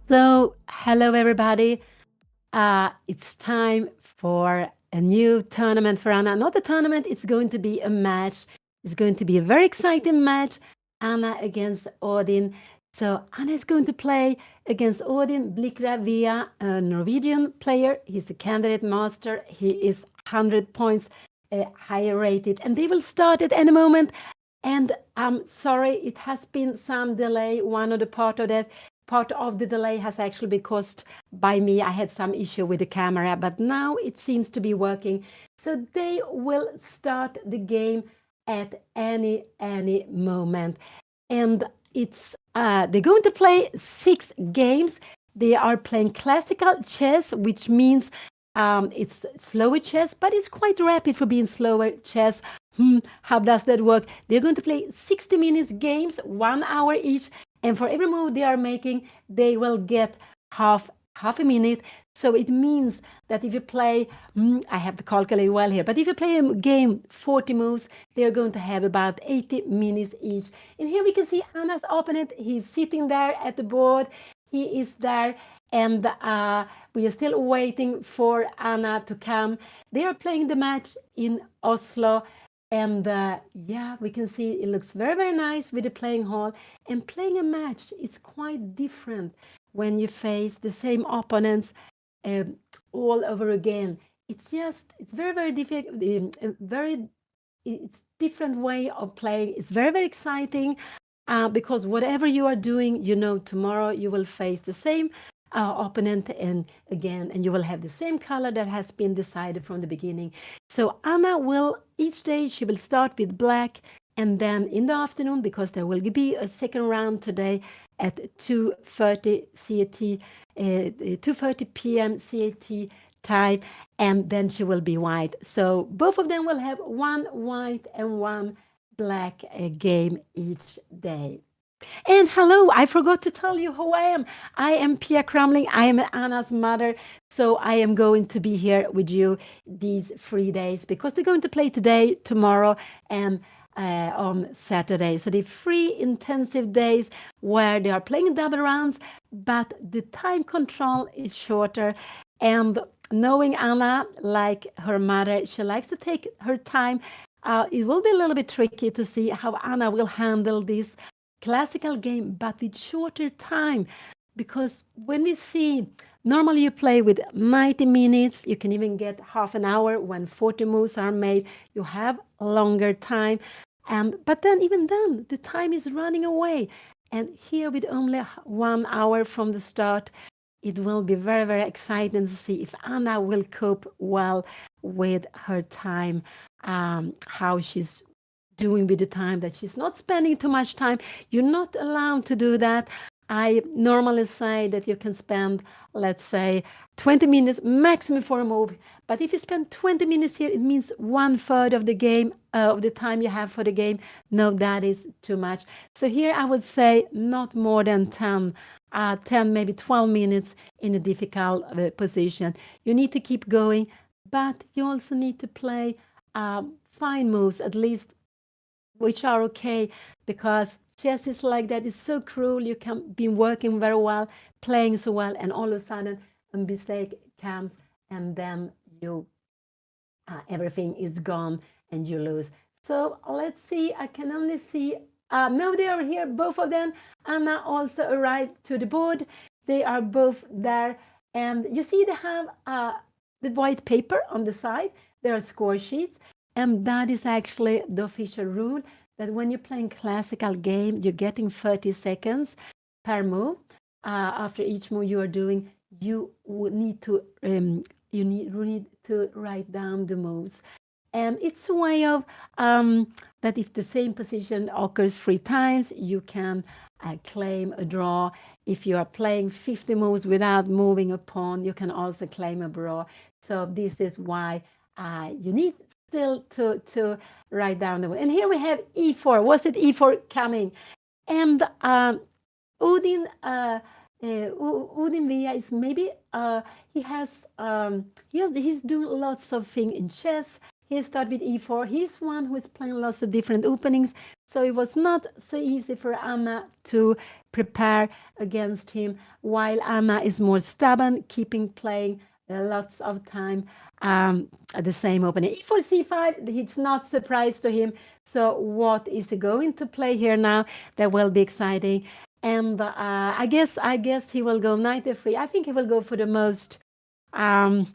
So, hello everybody. It's time for a new tournament for Anna. Not a tournament, it's going to be a match. It's going to be a very exciting match. Anna against Odin. So, Anna is going to play against Odin Blikra via a Norwegian player. He's a candidate master. He is 100 points higher rated, and they will start at any moment. And I'm sorry, it has been some delay. One of the part of the delay has actually been caused by me. I had some issue with the camera, but now it seems to be working. So they will start the game at any moment, and it's they're going to play 6 games. They are playing classical chess, which means it's slower chess, but it's quite rapid for being slower chess. How does that work? They're going to play 60 minutes games, 1 hour each, and for every move they are making, they will get half a minute. So it means that if you play, I have to calculate well here, but if you play a game 40 moves, they are going to have about 80 minutes each. And here we can see Anna's opponent. He's sitting there at the board. He is there, and we are still waiting for Anna to come. They are playing the match in Oslo. And yeah, we can see it looks very nice with the playing hall. And playing a match is quite different when you face the same opponents um, all over again. It's very difficult, it's different way of playing. It's very exciting because whatever you are doing, tomorrow you will face the same opponent and you will have the same color that has been decided from the beginning. So Anna will each day she will start with black, and then in the afternoon, because there will be a second round today at 2:30 CET, 2:30 p.m. CET time, and then she will be white. So both of them will have one white and one black game each day. And hello, I forgot to tell you who I am. I am Pia Cramling. I am Anna's mother. So I am going to be here with you these 3 days because they're going to play today, tomorrow, and on Saturday. So the 3 intensive days where they are playing double rounds, but the time control is shorter. And knowing Anna, like her mother, she likes to take her time. It will be a little bit tricky to see how Anna will handle this classical game, but with shorter time. Because when we see, normally you play with 90 minutes, you can even get half an hour when 40 moves are made. You have longer time. But then, even then, the time is running away. And here, with only 1 hour from the start, it will be very exciting to see if Anna will cope well with her time, how she's doing with the time, that she's not spending too much time. You're not allowed to do that. I normally say that you can spend, let's say, 20 minutes maximum for a move. But if you spend 20 minutes here, it means 1/3 of the game, of the time you have for the game. No, that is too much. So here I would say not more than 10, maybe 12 minutes in a difficult position. You need to keep going, but you also need to play fine moves, at least, which are okay, because chess is like that. It's so cruel. You can be working very well, playing so well, and all of a sudden a mistake comes, and then you everything is gone and you lose. So let's see. I can only see. No, they are here, both of them. Anna also arrived to the board. They are both there, and you see they have the white paper on the side. There are score sheets, and that is actually the official rule, that when you're playing classical game, you're getting 30 seconds per move. After each move you are doing, you need to write down the moves. And it's a way of that if the same position occurs 3 times, you can claim a draw. If you are playing 50 moves without moving a pawn, you can also claim a draw. So this is why you need still to write down the move. And here we have e4. Was it e4 coming? And Odin Odin Villa is maybe he's doing lots of things in chess. He started with e4. He's one who is playing lots of different openings. So it was not so easy for Anna to prepare against him, while Anna is more stubborn, keeping playing lots of time at the same opening. E4 c5, it's not surprise to him. So what is he going to play here now? That will be exciting. And I guess he will go knight f3. I think he will go for the most um,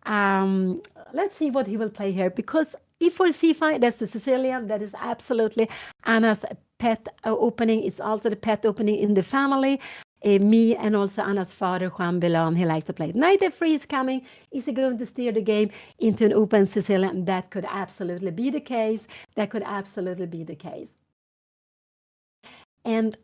um, let's see what he will play here because e4 c5, that's the Sicilian, that is absolutely Anna's pet opening. It's also the pet opening in the family. Me and also Anna's father, Juan Belon, he likes to play. Knight f3 is coming. Is he going to steer the game into an open Sicilian? That could absolutely be the case. That could absolutely be the case. And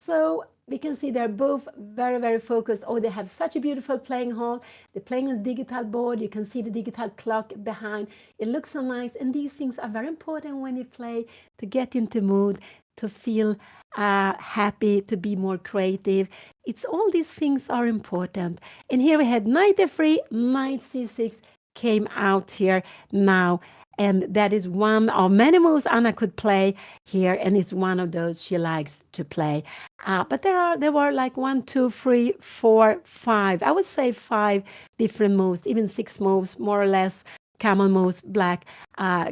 so we can see they're both very, very focused. Oh, they have such a beautiful playing hall. They're playing on a digital board. You can see the digital clock behind. It looks so nice. And these things are very important when you play to get into mood, to feel happy, to be more creative. It's all these things are important. And here we had knight f3, knight c6 came out here now. And that is one of many moves Anna could play here, and it's one of those she likes to play. But there were like one, two, three, four, five. I would say five different moves, even six moves, more or less. Common moves Black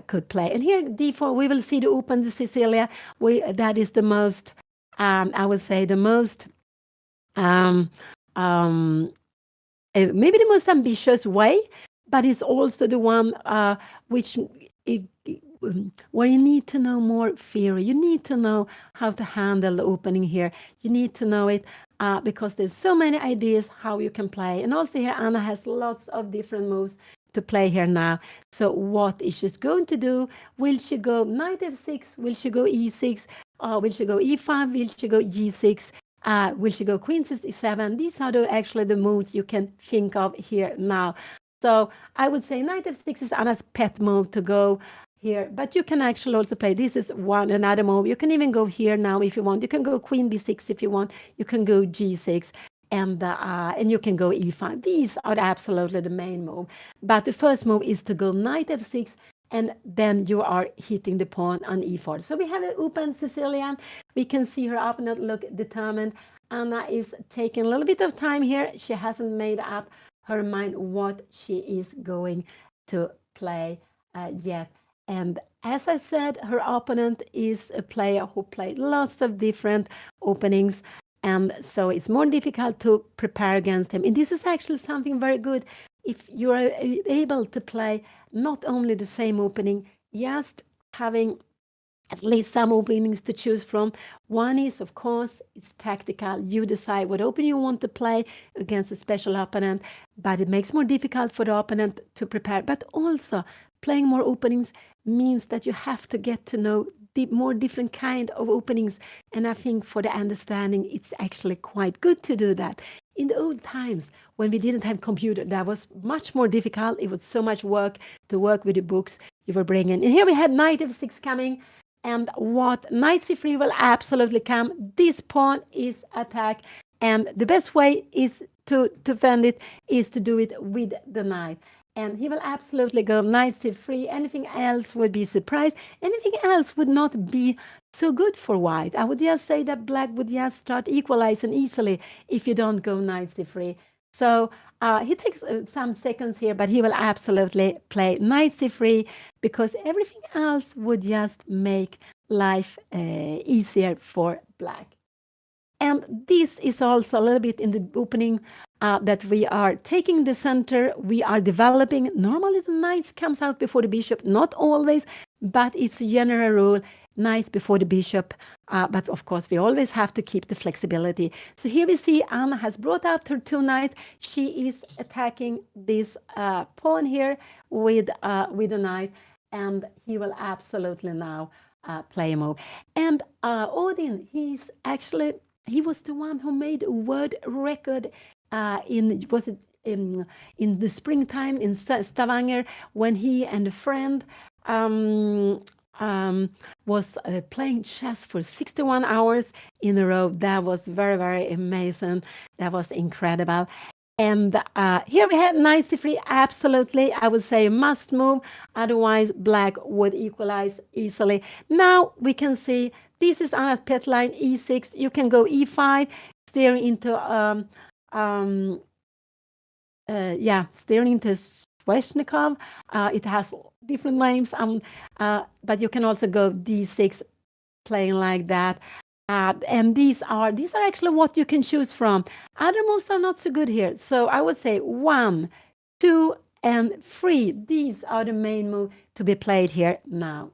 could play. And here d4, we will see the open the Cecilia. That is the most, I would say, the most um, um, maybe the most ambitious way, but it's also the one which where you need to know more theory. You need to know how to handle the opening here. You need to know it because there's so many ideas how you can play. And also here Anna has lots of different moves to play here now. So what is she going to do? Will she go knight f6? Will she go e6? Will she go e5? Will she go g6? Will she go queen c7? These are actually the moves you can think of here now. So I would say knight f6 is Anna's pet move to go here, but you can actually also play. This is another move. You can even go here now if you want. You can go queen b6 if you want. You can go g6, and you can go e5. These are absolutely the main move. But the first move is to go knight f6, and then you are hitting the pawn on e4. So we have an open Sicilian. We can see her opponent look determined. Anna is taking a little bit of time here. She hasn't made up her mind what she is going to play yet. And as I said, her opponent is a player who played lots of different openings. And so it's more difficult to prepare against him. And this is actually something very good if you are able to play not only the same opening, just having at least some openings to choose from. One is, of course, it's tactical. You decide what opening you want to play against a special opponent, but it makes more difficult for the opponent to prepare. But also, playing more openings means that you have to get to know more different kind of openings. And I think for the understanding, it's actually quite good to do that. In the old times, when we didn't have computer, that was much more difficult. It was so much work to work with the books you were bringing. And here we had knight f6 coming. And what knight c3 will absolutely come. This pawn is attack. And the best way is to defend it is to do it with the knight. And he will absolutely go knight c3. Anything else would be surprise. Anything else would not be so good for white. I would just say that Black would just start equalizing easily if you don't go knight c3. So he takes some seconds here, but he will absolutely play knight c3 because everything else would just make life easier for Black. And this is also a little bit in the opening that we are taking the center, we are developing. Normally the knight comes out before the bishop, not always, but it's a general rule, knight before the bishop. But of course, we always have to keep the flexibility. So here we see Anna has brought out her two knights. She is attacking this pawn here with a knight, and he will absolutely now play a move. And Odin, he was the one who made a world record in the springtime in Stavanger when he and a friend was playing chess for 61 hours in a row. That was very, very amazing. That was incredible. And here we have knight c3. Absolutely, I would say must move. Otherwise, black would equalize easily. Now we can see this is Anna's pet line e6. You can go e5, steering into um, steering into Sveshnikov. It has different names, but you can also go d6, playing like that. And these are actually what you can choose from. Other moves are not so good here. So I would say 1, 2, and 3. These are the main moves to be played here now.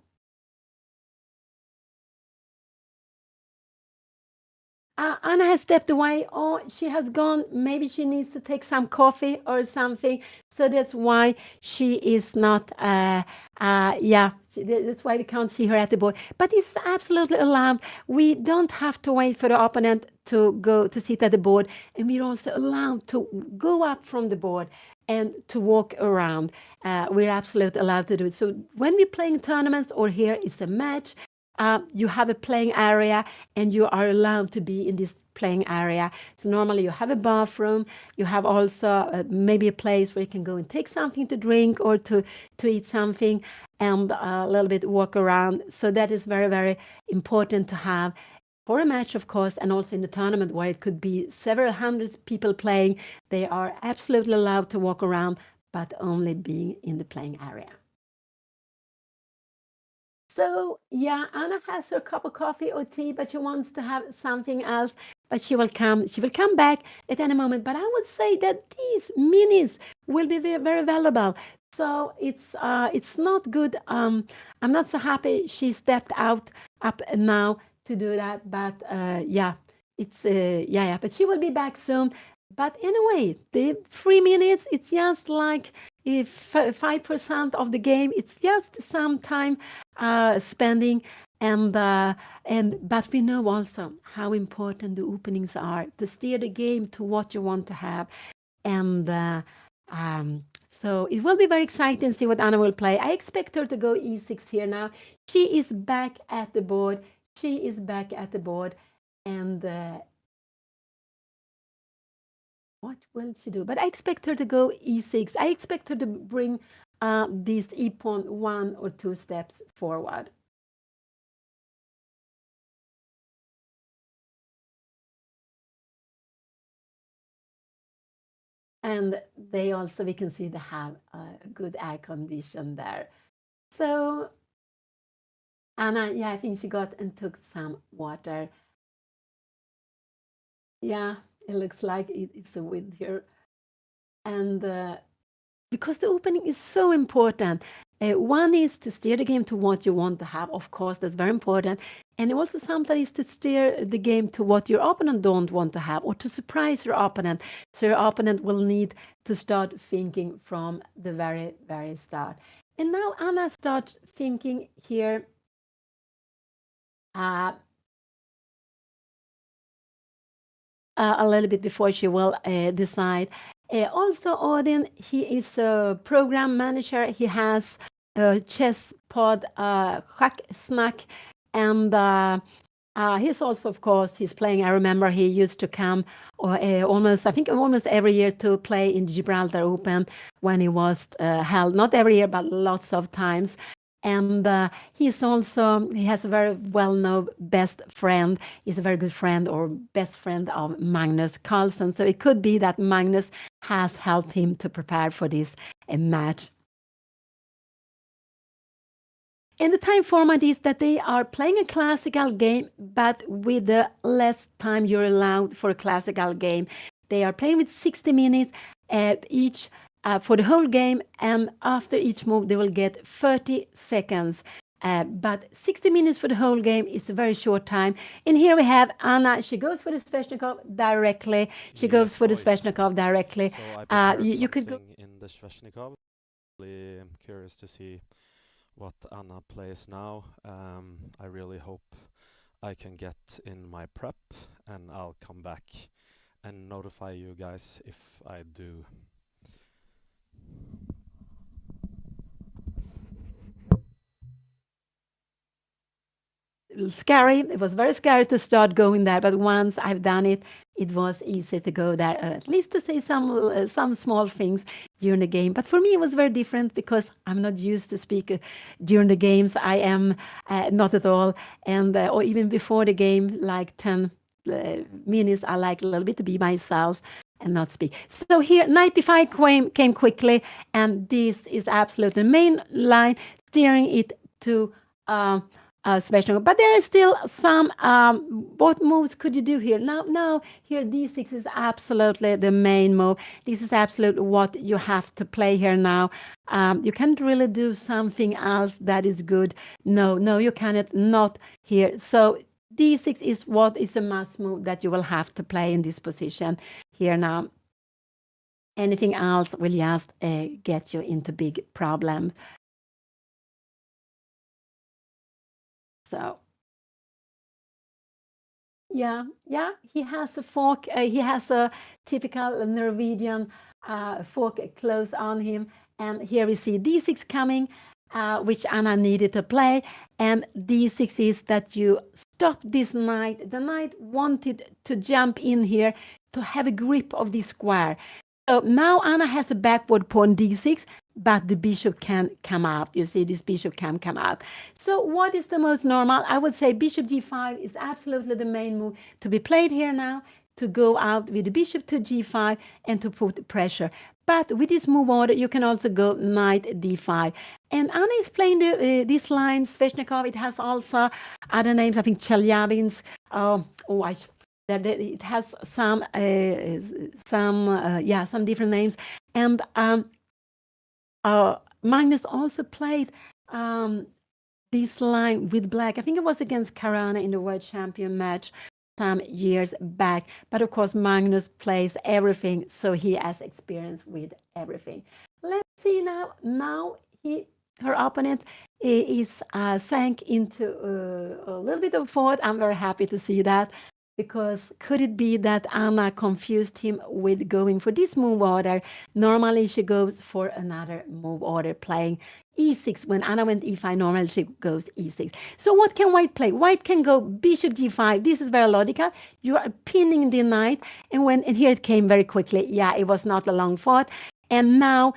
Anna has stepped away. Oh, she has gone. Maybe she needs to take some coffee or something. So that's why she is not. That's why we can't see her at the board. But it's absolutely allowed. We don't have to wait for the opponent to go to sit at the board, and we're also allowed to go up from the board and to walk around. We're absolutely allowed to do it. So when we're playing tournaments or here it's a match, you have a playing area and you are allowed to be in this playing area. So normally you have a bathroom, you have also maybe a place where you can go and take something to drink or to eat something and a little bit walk around. So that is very, very important to have for a match, of course, and also in the tournament where it could be several hundreds people playing. They are absolutely allowed to walk around, but only being in the playing area. So yeah, Anna has her cup of coffee or tea, but she wants to have something else. But she will come. She will come back at any moment. But I would say that these minis will be very, very valuable. So it's not good. I'm not so happy she stepped out up now to do that. But it's yeah. But she will be back soon. But anyway, the 3 minutes, it's just like if 5% of the game, it's just some time spending and but we know also how important the openings are to steer the game to what you want to have and so it will be very exciting to see what Anna will play. I expect her to go e6 here now. She is back at the board. She is back at the board and what will she do? But I expect her to go e6. I expect her to bring this e pawn 1 or 2 steps forward. And they also, we can see they have a good air condition there. So Anna, yeah, I think she got and took some water. Yeah, it looks like it's a wind here. And because the opening is so important. One is to steer the game to what you want to have. Of course, that's very important. And also sometimes to steer the game to what your opponent don't want to have or to surprise your opponent. So your opponent will need to start thinking from the very, very start. And now Anna starts thinking here uh, a little bit before she will decide. Also, Odin, he is a program manager. He has a chess pod, Hack Snack, and he's also, of course, he's playing. I remember he used to come almost, I think, almost every year to play in the Gibraltar Open when he was held. Not every year, but lots of times. And he has a very well-known best friend. He's a very good friend or best friend of Magnus Carlsen. So it could be that Magnus has helped him to prepare for this match. And the time format is that they are playing a classical game, but with the less time you're allowed for a classical game. They are playing with 60 minutes each for the whole game, and after each move, they will get 30 seconds. But 60 minutes for the whole game is a very short time. And here we have Anna. She goes for the Sveshnikov directly. She goes Yes, for the boys. Sveshnikov directly. So I prepared You could go. something in the Sveshnikov. Really curious to see what Anna plays now. I really hope I can get in my prep, and I'll come back and notify you guys if I do. scary. It was very scary to start going there, but once I've done it, it was easy to go there, at least to say some small things during the game. But for me, it was very different because I'm not used to speak during the games. I am not at all, and or even before the game, like 10 minutes, I like a little bit to be myself and not speak. So here, 95 came quickly, and this is absolutely the main line steering it to. Special. But there is still some. What moves could you do here? Now here d6 is absolutely the main move. This is absolutely what you have to play here now. You can't really do something else that is good. No, you cannot. Not here. So d6 is what is a must move that you will have to play in this position here now. Anything else will just get you into big problems. So. Yeah, he has a fork. He has a typical Norwegian fork close on him. And here we see d6 coming, which Anna needed to play. And d6 is that you stop this knight. The knight wanted to jump in here to have a grip of this square. So now Anna has a backward pawn d6, but the bishop can come out. You see, this bishop can come out. So what is the most normal? I would say bishop g5 is absolutely the main move to be played here now, to go out with the bishop to g5 and to put pressure. But with this move order, you can also go knight d5. And Anna is playing this line, Sveshnikov. It has also other names, I think Chelyabinsk. It has some different names. And Magnus also played this line with black. I think it was against Karana in the World Champion match some years back. But of course, Magnus plays everything, so he has experience with everything. Let's see now. Now her opponent is sank into a little bit of thought. I'm very happy to see that. Because could it be that Anna confused him with going for this move order? Normally she goes for another move order, playing e6. When Anna went e5, normally she goes e6. So what can White play? White can go bishop g5. This is very logical. You are pinning the knight, and here it came very quickly. Yeah, it was not a long thought. And now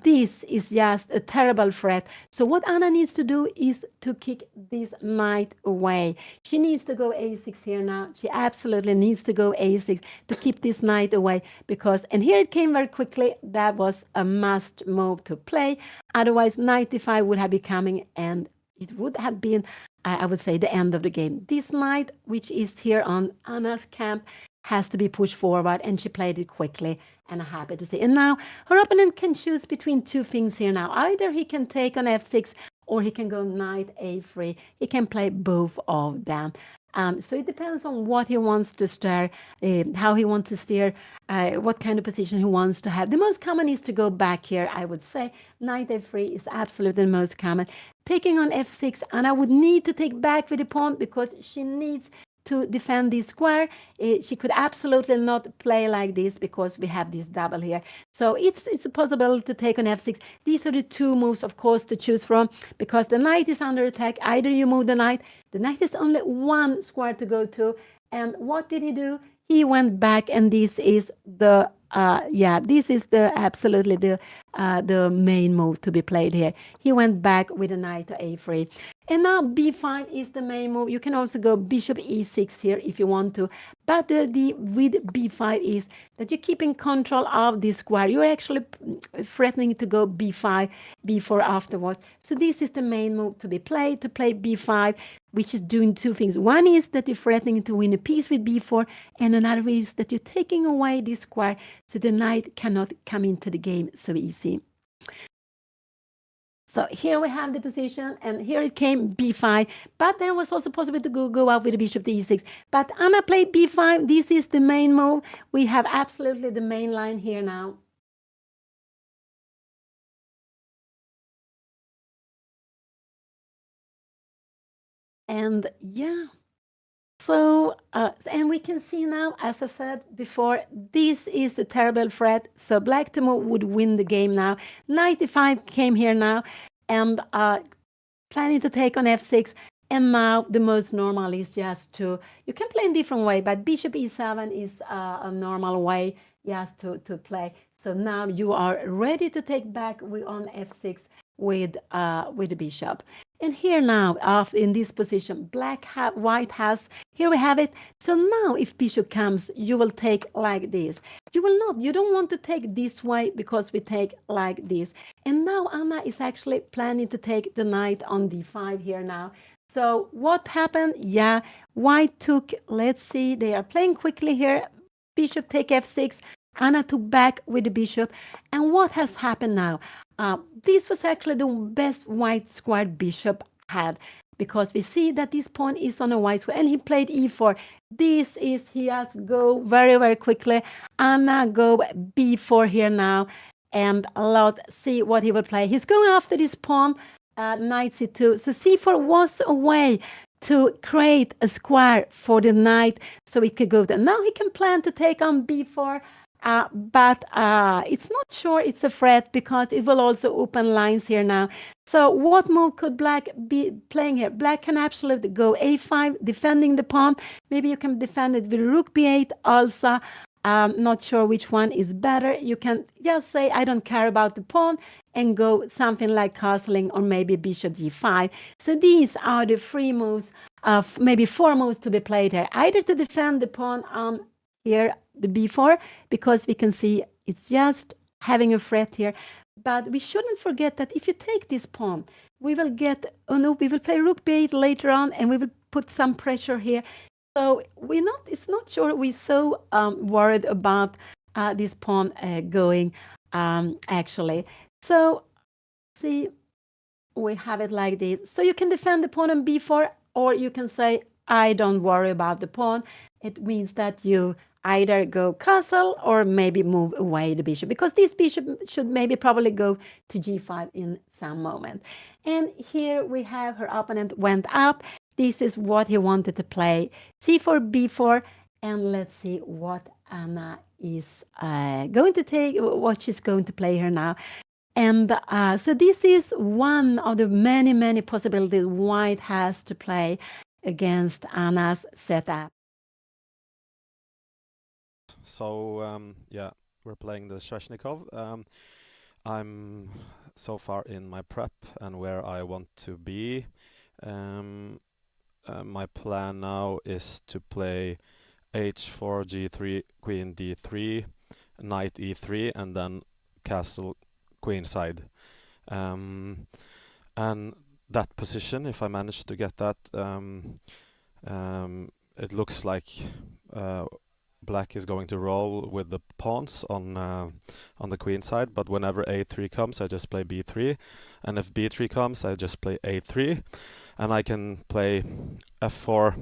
this is just a terrible threat. So what Anna needs to do is to kick this knight away. She needs to go a6 here now. She absolutely needs to go a6 to keep this knight away and here it came very quickly. That was a must move to play. Otherwise, knight d5 would have been coming and it would have been, I would say, the end of the game. This knight, which is here on Anna's camp, has to be pushed forward, and she played it quickly, and I'm happy to see. And now her opponent can choose between two things here now. Either he can take on f6 or he can go knight a3. He can play both of them. So it depends on what he wants to steer, how he wants to steer, what kind of position he wants to have. The most common is to go back here, I would say. Knight f3 is absolutely the most common. Taking on f6, and I would need to take back with the pawn because she needs to defend this square. She could absolutely not play like this because we have this double here. So it's possible to take on f6. These are the two moves, of course, to choose from because the knight is under attack. Either you move the knight. The knight is only one square to go to. And what did he do? He went back, and this is the absolutely the main move to be played here. He went back with a knight to a3. And now b5 is the main move. You can also go bishop e6 here if you want to. But with b5 is that you're keeping control of this square. You're actually threatening to go b5, b4 afterwards. So this is the main move to be played, to play b5, which is doing two things. One is that you're threatening to win a piece with b4, and another is that you're taking away this square so the knight cannot come into the game so easy. So here we have the position, and here it came b5, but there was also possible to go out with the bishop to e6. But Anna played b5. This is the main move. We have absolutely the main line here now. And yeah. So, and we can see now, as I said before, this is a terrible threat. So black to move would win the game now. Knight e5 came here now, and planning to take on f6. And now the most normal is just to, you can play in different way, but bishop e7 is a normal way just to play. So now you are ready to take back on f6 with the bishop. And here now, in this position, white has, here we have it. So now if bishop comes, you will take like this. You will not, you don't want to take this way because we take like this. And now Anna is actually planning to take the knight on d5 here now. So what happened? Yeah, white took, let's see, they are playing quickly here. Bishop take f6. Anna took back with the bishop. And what has happened now? This was actually the best white square bishop had, because we see that this pawn is on a white square and he played e4. This is, he has go very, very quickly. Anna go b4 here now. And let's see what he will play. He's going after this pawn. Knight c2. So c4 was a way to create a square for the knight so it could go there. Now he can plan to take on b4, but it's not sure it's a threat because it will also open lines here now. So what move could black be playing here? Black can absolutely go a5, defending the pawn. Maybe you can defend it with rook b8 also. Not sure which one is better. You can just say, I don't care about the pawn, and go something like castling or maybe bishop g5. So these are the three moves, maybe four moves to be played here. Either to defend the pawn on here, the b4, because we can see it's just having a threat here. But we shouldn't forget that if you take this pawn, we will get, oh no, we will play rook b8 later on, and we will put some pressure here. So it's not sure we're so worried about this pawn going actually. So see, we have it like this. So you can defend the pawn on b4, or you can say, I don't worry about the pawn. It means that you either go castle or maybe move away the bishop, because this bishop should maybe probably go to g5 in some moment. And here we have her opponent went up. This is what he wanted to play, c4, b4, and let's see what Anna is going to take, what she's going to play here now. And so this is one of the many, many possibilities white has to play against Anna's setup. So yeah, we're playing the Shashnikov. I'm so far in my prep and where I want to be. My plan now is to play h4, g3, queen d3, knight e3, and then castle queenside. And that position, if I manage to get that, it looks like black is going to roll with the pawns on the queen side, but whenever a3 comes, I just play b3, and if b3 comes, I just play a3, and I can play f4,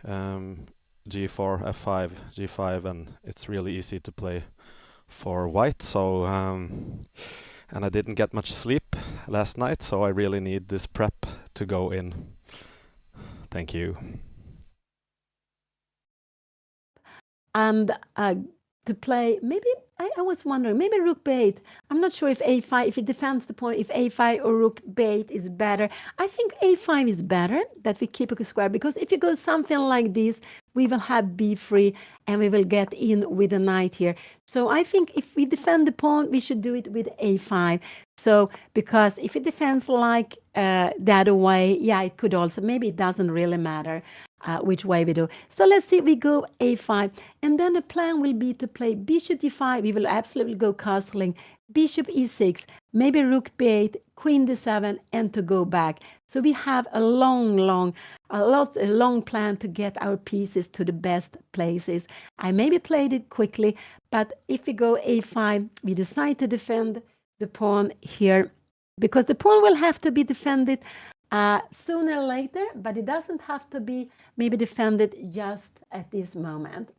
g4, f5, g5, and it's really easy to play for white. So and I didn't get much sleep last night, so I really need this prep to go in. Thank you. And to play, maybe I was wondering, maybe rook b8. I'm not sure if a5, if it defends the point, if a5 or rook b8 is better. I think a5 is better, that we keep a square, because if you go something like this, we will have b3 and we will get in with a knight here. So I think if we defend the pawn, we should do it with a5. So because if it defends like the other way, yeah, it could also, maybe it doesn't really matter which way we do. So let's see, we go a5, and then the plan will be to play bishop d5. We will absolutely go castling, bishop e6, maybe rook b8, queen d7, and to go back. So we have a long plan to get our pieces to the best places. I maybe played it quickly, but if we go a5, we decide to defend the pawn here, because the pawn will have to be defended sooner or later, but it doesn't have to be maybe defended just at this moment.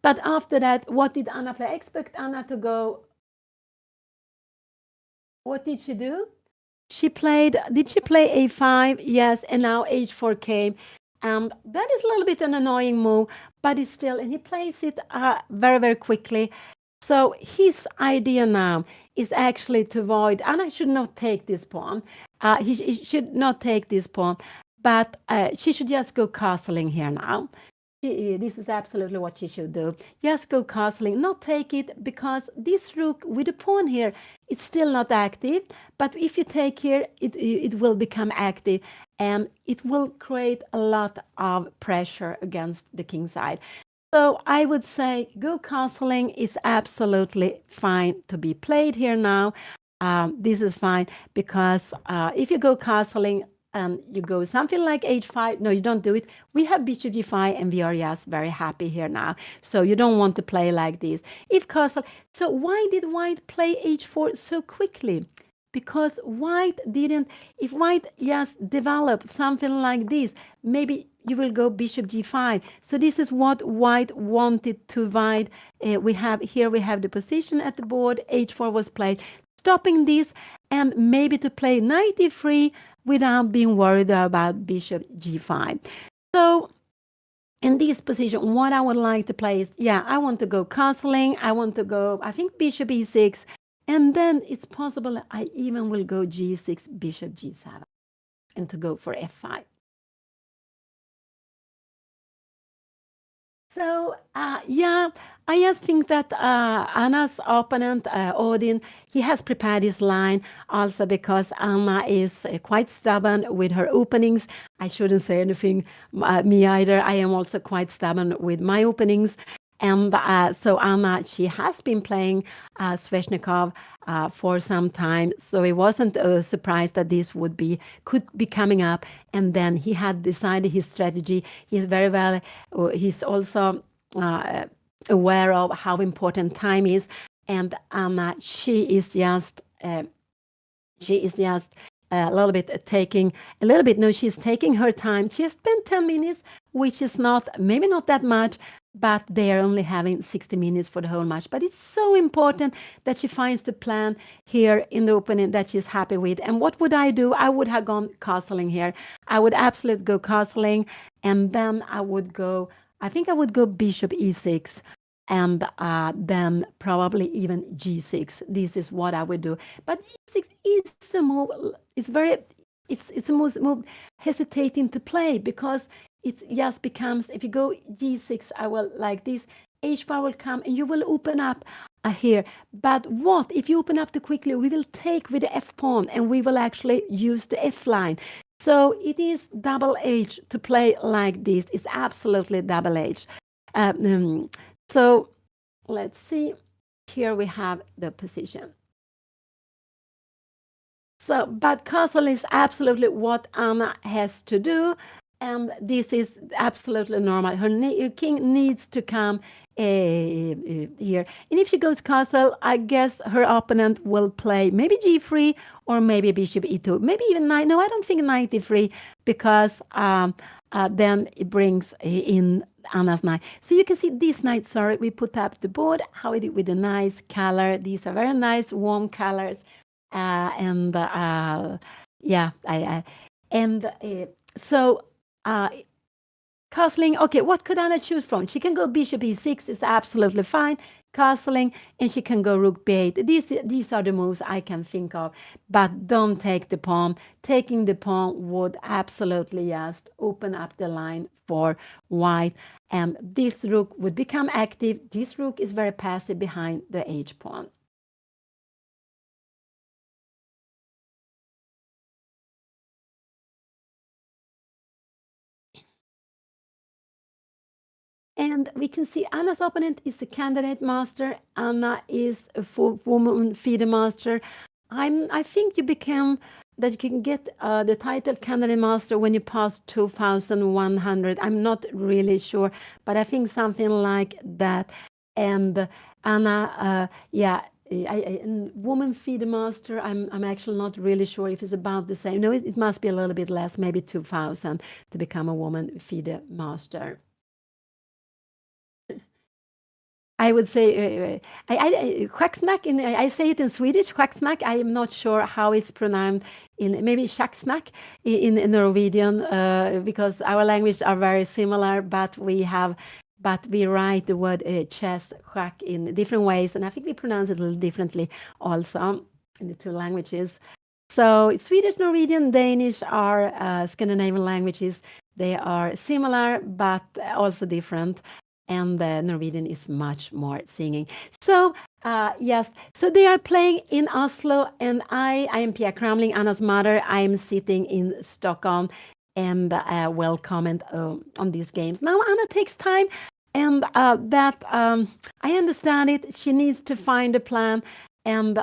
But after that, what did Anna play? I expect Anna to go. What did she do? Did she play a5? Yes, and now h4 came. That is a little bit an annoying move, but it's still, and he plays it very, very quickly. So his idea now is actually to avoid, Anna should not take this pawn. He should not take this pawn, but she should just go castling here now. This is absolutely what she should do. Just go castling, not take it, because this rook with the pawn here, it's still not active. But if you take here, it will become active, and it will create a lot of pressure against the king side. So I would say go castling is absolutely fine to be played here now. This is fine because if you go castling and you go something like h5, no, you don't do it. We have bishop g5 and we are just very happy here now. So you don't want to play like this. If castle, so why did white play h4 so quickly? Because white didn't, if white just developed something like this, maybe you will go bishop g5. So this is what white wanted to avoid. We have here, we have the position at the board, h4 was played, stopping this, and maybe to play knight e3 without being worried about bishop g5. So in this position, what I would like to play is, yeah, I want to go castling. I want to go, I think, bishop e6. And then it's possible I even will go g6, bishop g7, and to go for f5. So, yeah, I just think that Anna's opponent, Odin, he has prepared his line also because Anna is quite stubborn with her openings. I shouldn't say anything, me either. I am also quite stubborn with my openings. And so Anna, she has been playing Sveshnikov for some time, so it wasn't a surprise that this could be coming up. And then he had decided his strategy. He's very well. He's also uh, aware of how important time is. And Anna, she is just a little bit taking a little bit. No, she's taking her time. She has spent 10 minutes, which is not maybe not that much, but they are only having 60 minutes for the whole match. But it's so important that she finds the plan here in the opening that she's happy with. And what would I do? I would have gone castling here. I would absolutely go castling, and then I would go. I think I would go bishop e6, and then probably even g6. This is what I would do. But g6 is a move. It's very. It's a move hesitating to play because it just becomes, if you go g6, I will like this, h5 will come and you will open up here. But what if you open up too quickly? We will take with the f pawn and we will actually use the f line. So it is double edged to play like this. It's absolutely double edged. So let's see. Here we have the position. So, but castle is absolutely what Anna has to do, and this is absolutely normal. Her king needs to come here. And if she goes castle, I guess her opponent will play maybe g3 or maybe bishop e2, maybe even knight. No, I don't think knight e3 because then it brings in Anna's knight. So you can see this knight, sorry, we put up the board, how it is with a nice color. These are very nice, warm colors. And yeah, and so castling. Okay, what could Anna choose from? She can go bishop e6 is absolutely fine. Castling, and she can go rook b8. These are the moves I can think of, but don't take the pawn. Taking the pawn would absolutely just open up the line for white, and this rook would become active. This rook is very passive behind the h pawn. And we can see Anna's opponent is a candidate master. Anna is a full woman feeder master. I think you become that you can get the title candidate master when you pass 2,100. I'm not really sure, but I think something like that. And Anna, yeah, woman feeder master. I'm actually not really sure if it's about the same. No, it must be a little bit less, maybe 2,000 to become a woman feeder master. I would say quacksnack. I say it in Swedish. Quacksnack. I am not sure how it's pronounced in maybe shacksnack in Norwegian because our languages are very similar, but we write the word chess quack in different ways, and I think we pronounce it a little differently also in the two languages. So Swedish, Norwegian, Danish are Scandinavian languages. They are similar but also different. And Norwegian is much more singing. So yes, so they are playing in Oslo, and I am Pia Cramling, Anna's mother. I am sitting in Stockholm, and will comment on these games. Now Anna takes time, and that I understand it. She needs to find a plan, and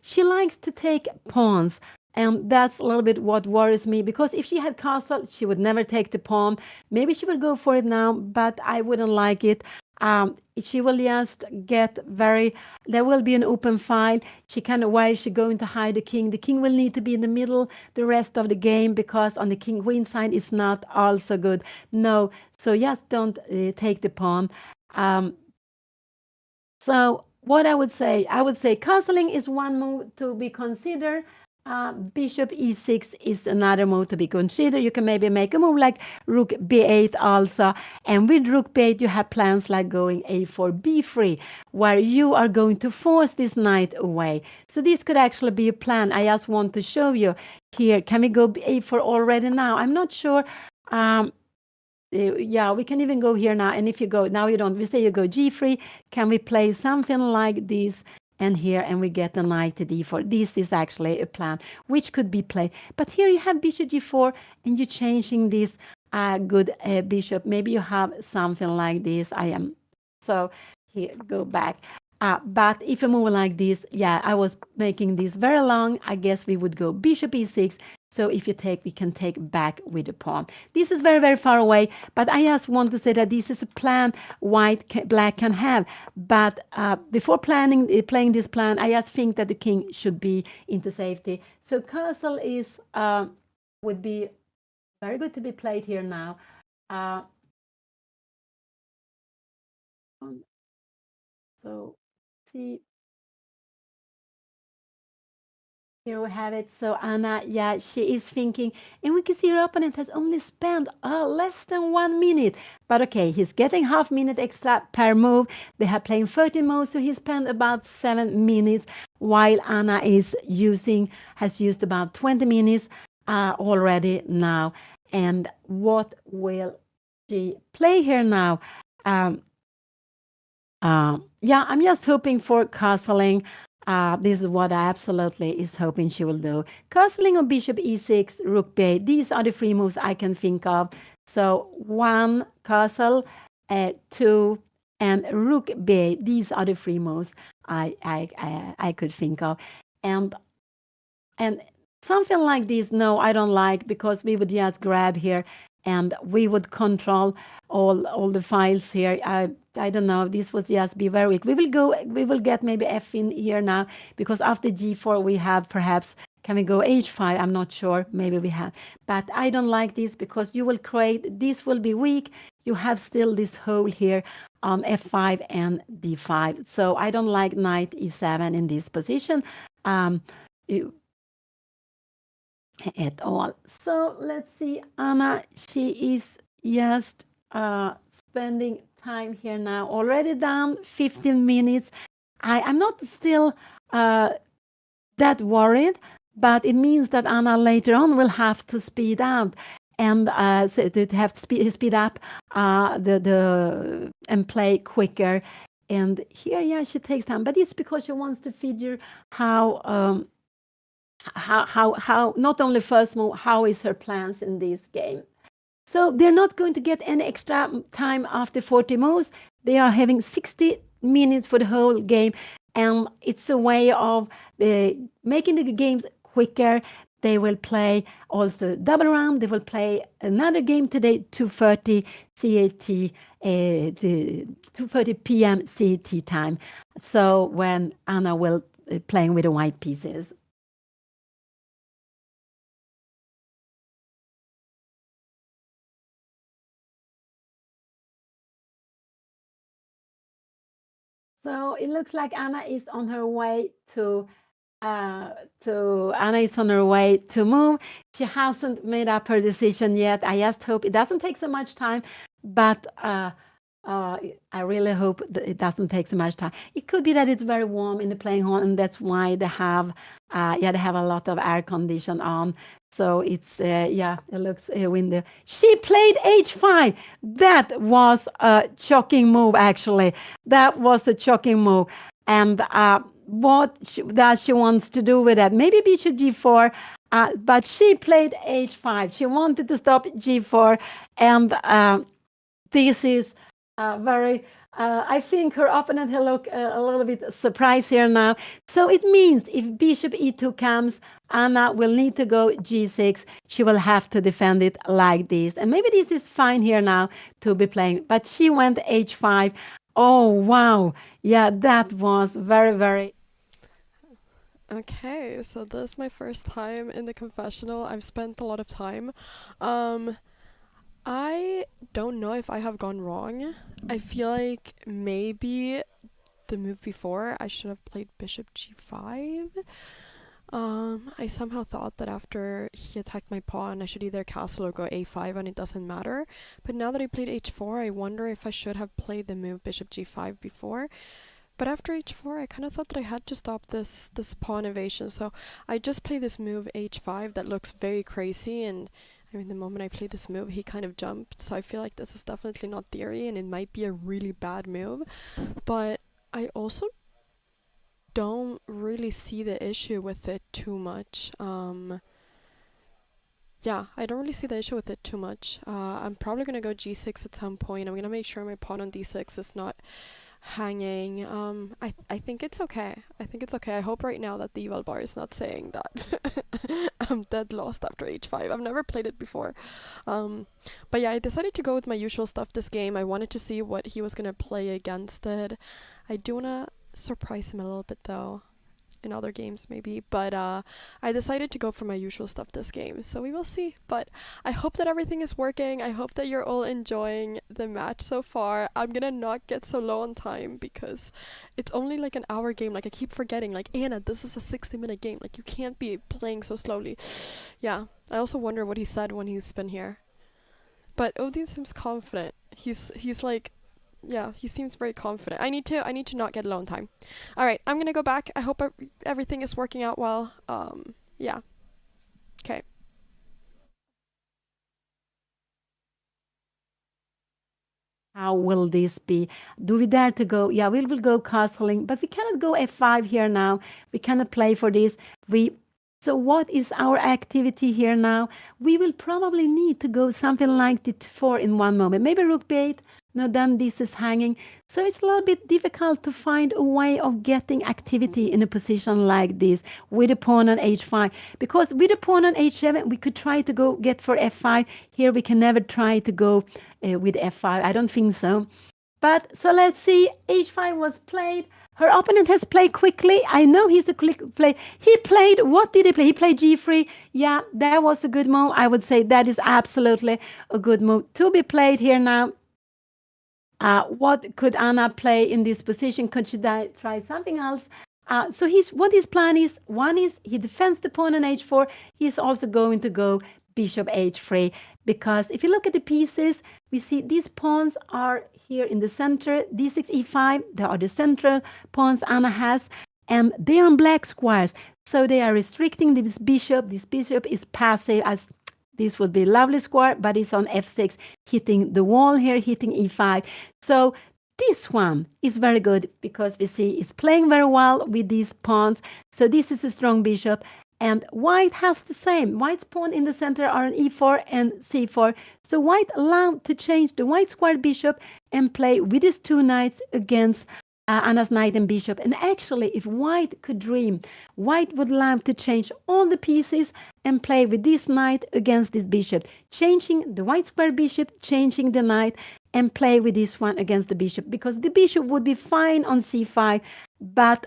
she likes to take pawns. And that's a little bit what worries me, because if she had castle, she would never take the pawn. Maybe she will go for it now, but I wouldn't like it. She will just get very, there will be an open file. She kind of, where is she going to hide the king? The king will need to be in the middle the rest of the game, because on the king queen side it's not also good. No, so just don't take the pawn. Um, so what I would say castling is one move to be considered. Bishop e6 is another move to be considered. You can maybe make a move like rook b8 also. And with rook b8, you have plans like going a4, b3, where you are going to force this knight away. So this could actually be a plan. I just want to show you here. Can we go a4 already now? I'm not sure. Um, yeah, we can even go here now. And if you go now, you don't. We say you go g3. Can we play something like this? And here, and we get the knight to d4. This is actually a plan which could be played. But here you have bishop g4, and you're changing this good bishop. Maybe you have something like this. I am so here. Go back. But if you move like this, yeah, I was making this very long. I guess we would go bishop e6. So if you take, we can take back with the pawn. This is very, very far away, but I just want to say that this is a plan black can have. But before playing this plan, I just think that the king should be into safety. So castle is would be very good to be played here now. Uh, so see. Here we have it. So Anna, yeah, she is thinking, and we can see her opponent has only spent less than 1 minute. But okay, he's getting half minute extra per move. They have playing 30 moves, so he spent about 7 minutes, while Anna has used about 20 minutes already now. And what will she play here now? Um, yeah, I'm just hoping for castling. This is what I absolutely is hoping she will do. Castling on bishop e6, rook b8. These are the three moves I can think of. So one castle, two, and rook b8. These are the three moves I could think of. And and something like this, no, I don't like, because we would just grab here and we would control all the files here. I don't know. This would just be very weak. We will get maybe F in here now, because after G4 we have perhaps, can we go H5? I'm not sure. Maybe we have. But I don't like this, because you will create, this will be weak. You have still this hole here on F5 and D5. So I don't like knight E7 in this position. You, at all. So let's see, Anna, she is just spending time here now, already down 15 minutes. I'm not still that worried, but it means that Anna later on will have to speed up and so to have to speed up the and play quicker. And here, yeah, she takes time, but it's because she wants to figure how not only first move, how is her plans in this game. So they're not going to get any extra time after 40 moves. They are having 60 minutes for the whole game, and it's a way of making the games quicker. They will play also double round. They will play another game today, 2:30 CET, 2:30 p.m. CET time. So when Anna will playing with the white pieces. So it looks like Anna is on her way uh, Anna is on her way to move. She hasn't made up her decision yet. I just hope it doesn't take so much time, but I really hope that it doesn't take so much time. It could be that it's very warm in the playing hall, and that's why they have a lot of air condition on. So it's yeah, it looks windy. She played h5. That was a shocking move, actually. That was a shocking move, and that she wants to do with that? Maybe bishop g4. But she played h5. She wanted to stop g4, and this is very. I think her opponent will look a little bit surprised here now. So it means if bishop e2 comes, Anna will need to go g6. She will have to defend it like this. And maybe this is fine here now to be playing. But she went h5. Oh, wow. Yeah, that was very, very. Okay, so this is my first time in the confessional. I've spent a lot of time. Um, I don't know if I have gone wrong. I feel like maybe the move before I should have played bishop g5. I somehow thought that after he attacked my pawn, I should either castle or go a5 and it doesn't matter. But now that I played h4, I wonder if I should have played the move bishop g5 before. But after h4, I kind of thought that I had to stop this pawn invasion, so I just play this move h5 that looks very crazy, and I mean, the moment I played this move, he kind of jumped, so I feel like this is definitely not theory, and it might be a really bad move. But I also don't really see the issue with it too much. Yeah, I don't really see the issue with it too much. I'm probably gonna go g6 at some point. I'm gonna make sure my pawn on d6 is not hanging. I think it's okay. I think it's okay. I hope right now that the eval bar is not saying that I'm dead lost after h5. I've never played it before. But yeah, I decided to go with my usual stuff this game. I wanted to see what he was gonna play against it. I do wanna surprise him a little bit though, in other games maybe, but I decided to go for my usual stuff this game, so we will see. But I hope that everything is working. I hope that you're all enjoying the match so far. I'm gonna not get so low on time because it's only like an hour game. Like, I keep forgetting, like, Anna, this is a 60-minute game, like, you can't be playing so slowly. Yeah, I also wonder what he said when he's been here, but Odin seems confident. He's like, yeah, he seems very confident. I need to not get alone time. All right, I'm gonna go back. I hope everything is working out well. Yeah. Okay. How will this be? Do we dare to go? Yeah, we will go castling, but we cannot go f5 here now. We cannot play for this. We So what is our activity here now? We will probably need to go something like d4 in one moment. Maybe rook b8. No, then this is hanging. So it's a little bit difficult to find a way of getting activity in a position like this with a pawn on h5. Because with a pawn on h7, we could try to go get for f5. Here we can never try to go with f5. I don't think so. But so let's see. h5 was played. Her opponent has played quickly. I know he's a quick play. He played, what did he play? He played g3. Yeah, that was a good move. I would say that is absolutely a good move to be played here now. What could Anna play in this position? Could she try something else? So what his plan is, one is he defends the pawn on h4. He's also going to go bishop h3, because if you look at the pieces, we see these pawns are here in the center, d6, e5. They are the central pawns Anna has, and they're on black squares. So they are restricting this bishop. This bishop is passive, as this would be a lovely square, but it's on f6, hitting the wall here, hitting e5. So this one is very good because we see it's playing very well with these pawns. So this is a strong bishop. And white has the same. White's pawn in the center are on e4 and c4. So white allowed to change the white square bishop and play with his two knights against Anna's knight and bishop. And actually, if white could dream, white would love to change all the pieces and play with this knight against this bishop, changing the white square bishop, changing the knight, and play with this one against the bishop, because the bishop would be fine on c5, but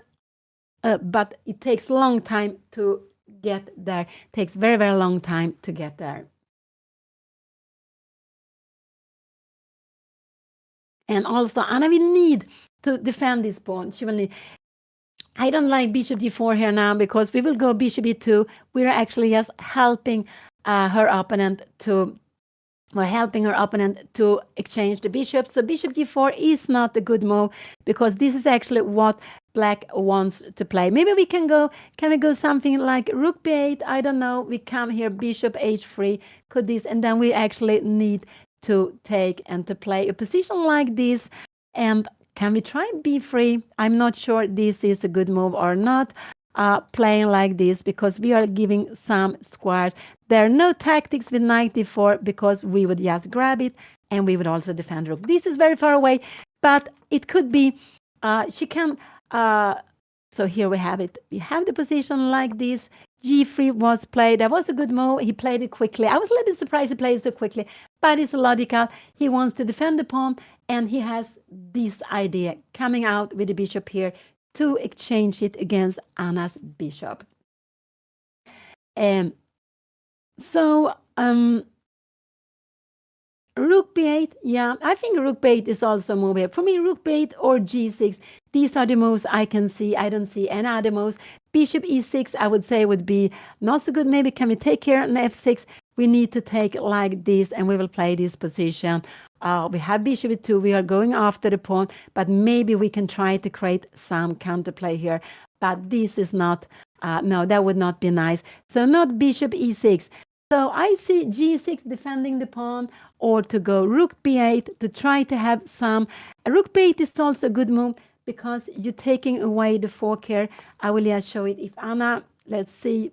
it takes a long time to get there. It takes very, very long time to get there. And also, Anna will need to defend this pawn. She will need. I don't like bishop d4 here now, because we will go bishop e2. We're actually just helping her opponent to or helping her opponent to exchange the bishop. So bishop g4 is not a good move because this is actually what black wants to play. Maybe we can we go something like rook b8? I don't know. We come here, bishop h3, could this, and then we actually need to take and to play a position like this. And can we try b3? I'm not sure this is a good move or not. Playing like this because we are giving some squares. There are no tactics with knight d4 because we would just grab it and we would also defend rook. This is very far away, but it could be she can. So here we have it. We have the position like this. g3 was played. That was a good move. He played it quickly. I was a little bit surprised he played it so quickly, but it's logical. He wants to defend the pawn, and he has this idea coming out with the bishop here to exchange it against Anna's bishop. So rook b8, yeah, I think rook b8 is also a move here. For me, rook b8 or g6, these are the moves I can see. I don't see any other moves. Bishop e6, I would say, would be not so good. Maybe can we take here on f6? We need to take like this, and we will play this position. We have bishop e2. We are going after the pawn, but maybe we can try to create some counterplay here. But this is not, no, that would not be nice. So not bishop e6. So I see g6 defending the pawn, or to go rook b8 to try to have some. Rook b8 is also a good move because you're taking away the fork here. I will just show it. If Anna, let's see,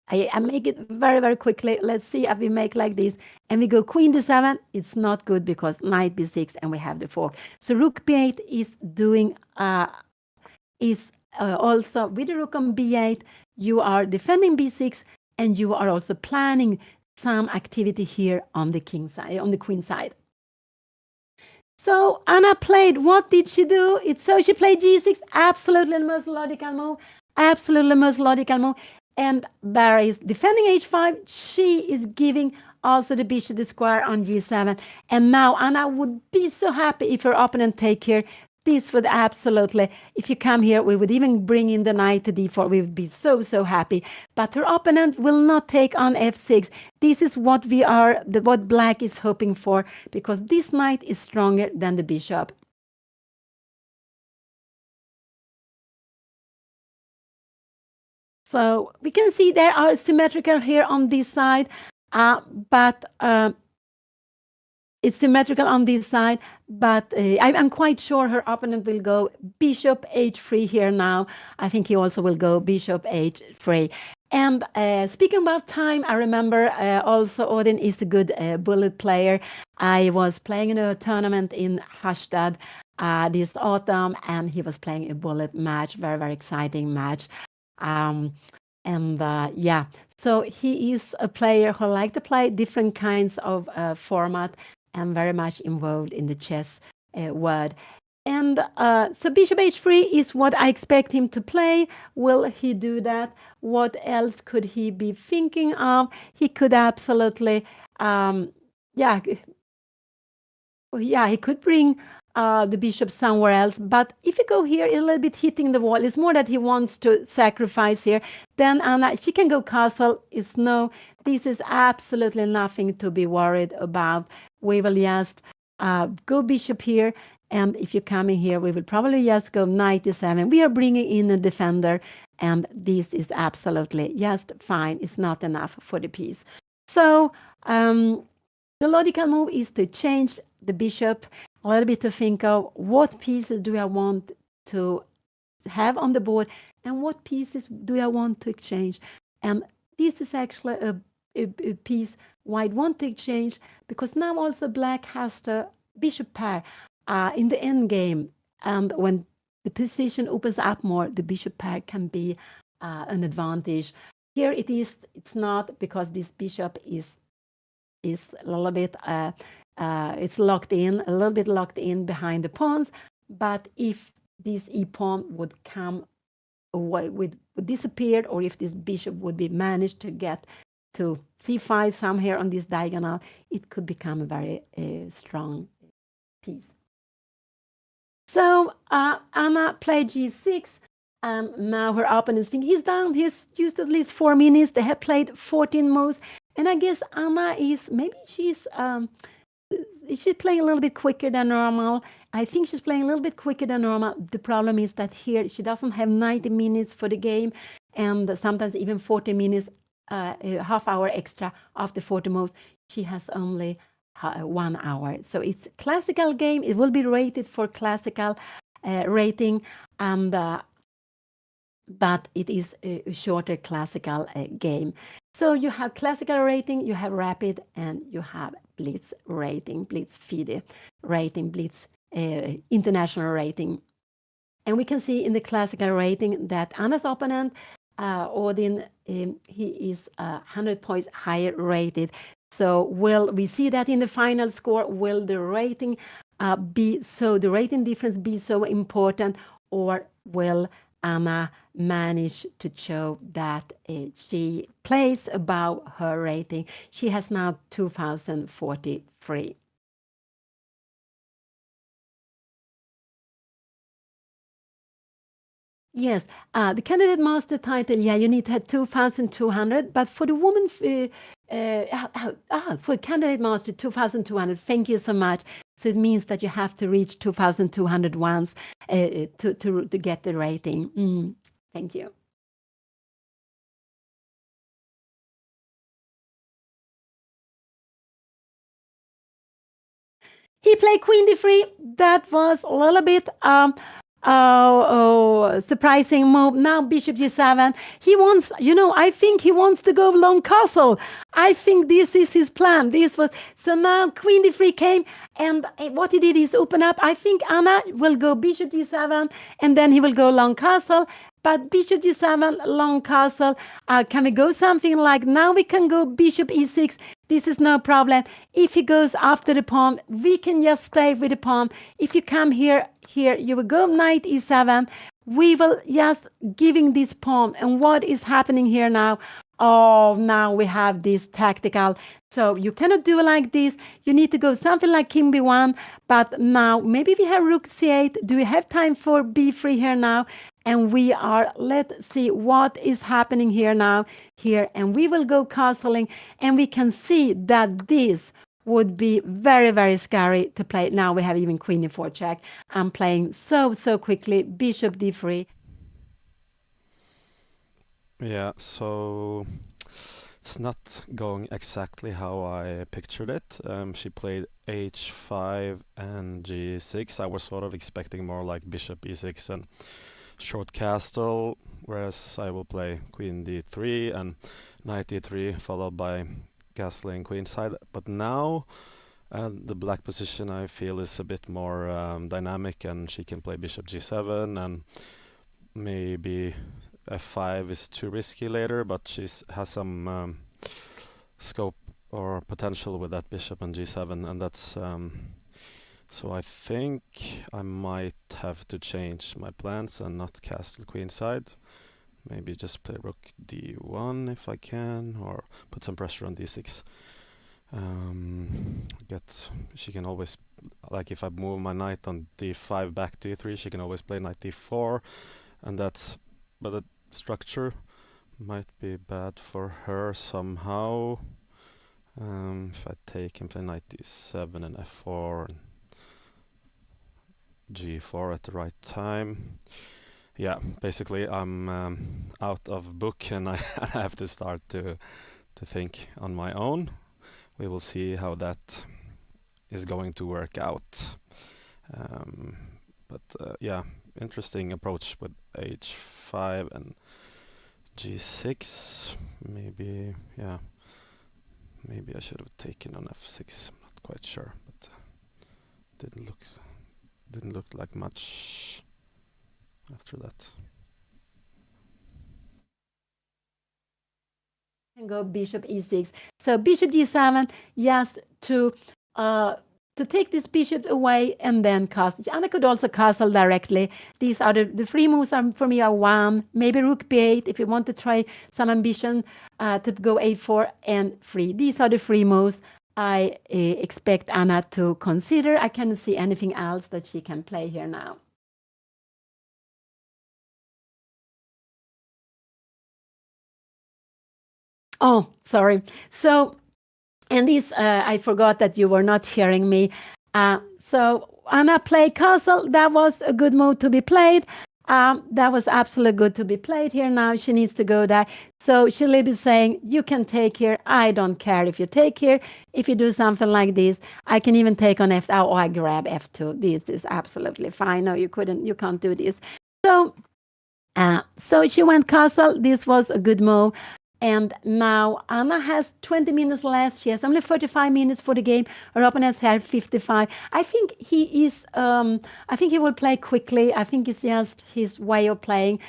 I make it very, very quickly. Let's see if we make like this and we go queen d7. It's not good because knight b6 and we have the fork. So rook b8 is doing, also with the rook on b8, you are defending b6 and you are also planning some activity here on the king side, on the queen side. So Anna played, what did she do? She played g6, absolutely the most logical move, absolutely the most logical move. And Barry is defending h5. She is giving also the bishop the square on g7. And now Anna would be so happy if her opponent take here. This would absolutely, if you come here, we would even bring in the knight to d4. We would be so, so happy. But her opponent will not take on f6. This is what what black is hoping for, because this knight is stronger than the bishop. So we can see there are symmetrical here on this side, but it's symmetrical on this side, but I'm quite sure her opponent will go bishop h3 here now. I think he also will go bishop h3. And speaking about time, I remember also Odin is a good bullet player. I was playing in a tournament in Harstad this autumn, and he was playing a bullet match, very, very exciting match. Yeah, so he is a player who like to play different kinds of format and very much involved in the chess world. And so bishop h3 is what I expect him to play. Will he do that? What else could he be thinking of? He could absolutely, yeah, he could bring the bishop somewhere else. But if you go here, a little bit hitting the wall, it's more that he wants to sacrifice here. Then Anna, she can go castle. This is absolutely nothing to be worried about. We will just go bishop here. And if you're coming here, we will probably just go knight d7. We are bringing in a defender, and this is absolutely just fine. It's not enough for the piece. So the logical move is to change the bishop, a little bit to think of what pieces do I want to have on the board and what pieces do I want to exchange. And this is actually a piece white want to exchange, because now also black has the bishop pair in the end game. And when the position opens up more, the bishop pair can be an advantage. Here it's not, because this bishop is a little bit, it's locked in, a little bit locked in behind the pawns. But if this e-pawn would come away, would disappear, or if this bishop would be managed to get to c5 somewhere on this diagonal, it could become a very strong piece. So Anna played g6, and now her opponent is thinking he's down. He's used at least 4 minutes. They have played 14 moves. And I guess Anna is maybe she's playing a little bit quicker than normal. I think she's playing a little bit quicker than normal. The problem is that here she doesn't have 90 minutes for the game, and sometimes even 40 minutes, a half hour extra after 40 moves. She has only 1 hour. So it's classical game. It will be rated for classical rating, and but it is a shorter classical game. So you have classical rating, you have rapid, and you have blitz rating, blitz FIDE rating, blitz international rating. And we can see in the classical rating that Anna's opponent, Odin, he is 100 points higher rated. So will we see that in the final score? Will the rating the rating difference be so important, or will Anna manage to show that she plays above her rating? She has now 2043. Yes, the candidate master title, yeah, you need to have 2,200, but for the woman, for candidate master, 2,200, thank you so much. So it means that you have to reach 2,200 once to get the rating. Thank you. He played queen d3. That was a little bit surprising move. Now bishop g7. He wants, I think he wants to go long castle. I think this is his plan. This was so now queen d3 came, and what he did is open up. I think Anna will go bishop g7, and then he will go long castle. But bishop g7, long castle. Can we go something like now? We can go bishop e6. This is no problem. If he goes after the pawn, we can just stay with the pawn. If you come here, you will go knight e7. We will just giving this pawn. And what is happening here now? Oh, now we have this tactical. So you cannot do like this. You need to go something like king b1. But now maybe we have rook c8. Do we have time for b3 here now? And we are, let's see what is happening here now. Here, and we will go castling, and we can see that this would be very, very scary to play. Now we have even queen e4 check. I'm playing so quickly. Bishop d3. Yeah, so it's not going exactly how I pictured it. She played h5 and g6. I was sort of expecting more like bishop e6 and short castle, whereas I will play queen d3 and knight d3 followed by castling queenside. But now the black position I feel is a bit more dynamic, and she can play bishop g7, and maybe f5 is too risky later, but she has some scope or potential with that bishop and g7, and that's so I think I might have to change my plans and not castle queenside. Maybe just play rook d1 if I can, or put some pressure on d6. She can always, like if I move my knight on d5 back to e3, she can always play knight d4, and but the structure might be bad for her somehow. If I take and play knight d7 and f4 and g4 at the right time. Yeah, basically I'm out of book, and I have to start to think on my own. We will see how that is going to work out. But yeah, interesting approach with h5 and g6. Maybe I should have taken on f6. I'm not quite sure, but didn't look like much after that. And go bishop e6. So bishop d7, just to take this bishop away and then castle. Anna could also castle directly. These are the three moves for me are one. Maybe rook b8 if you want to try some ambition to go a4 and 3. These are the three moves I expect Anna to consider. I cannot see anything else that she can play here now. Oh, sorry. So, and this, I forgot that you were not hearing me. So Anna played castle. That was a good move to be played. That was absolutely good to be played here now. She needs to go there. So she'll be saying, you can take here. I don't care if you take here. If you do something like this, I can even take on F. Oh, I grab F2. This is absolutely fine. No, you can't do this. So so she went castle. This was a good move. And now Anna has 20 minutes left. She has only 45 minutes for the game. Her opponent has 55. I think I think he will play quickly. I think it's just his way of playing.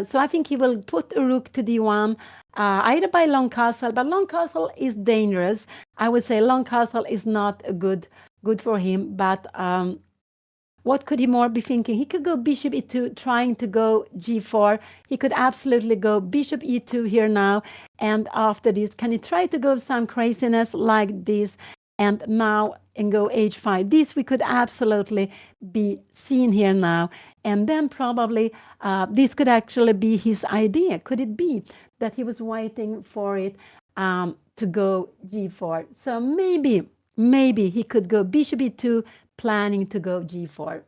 So I think he will put a rook to d1, either by long castle, but long castle is dangerous. I would say long castle is not a good for him, but what could he more be thinking? He could go bishop e2, trying to go g4. He could absolutely go bishop e2 here now. And after this, can he try to go some craziness like this? And now and go h5. This we could absolutely be seen here now. And then probably this could actually be his idea. Could it be that he was waiting for it to go g4? So maybe he could go bishop e2, planning to go g4.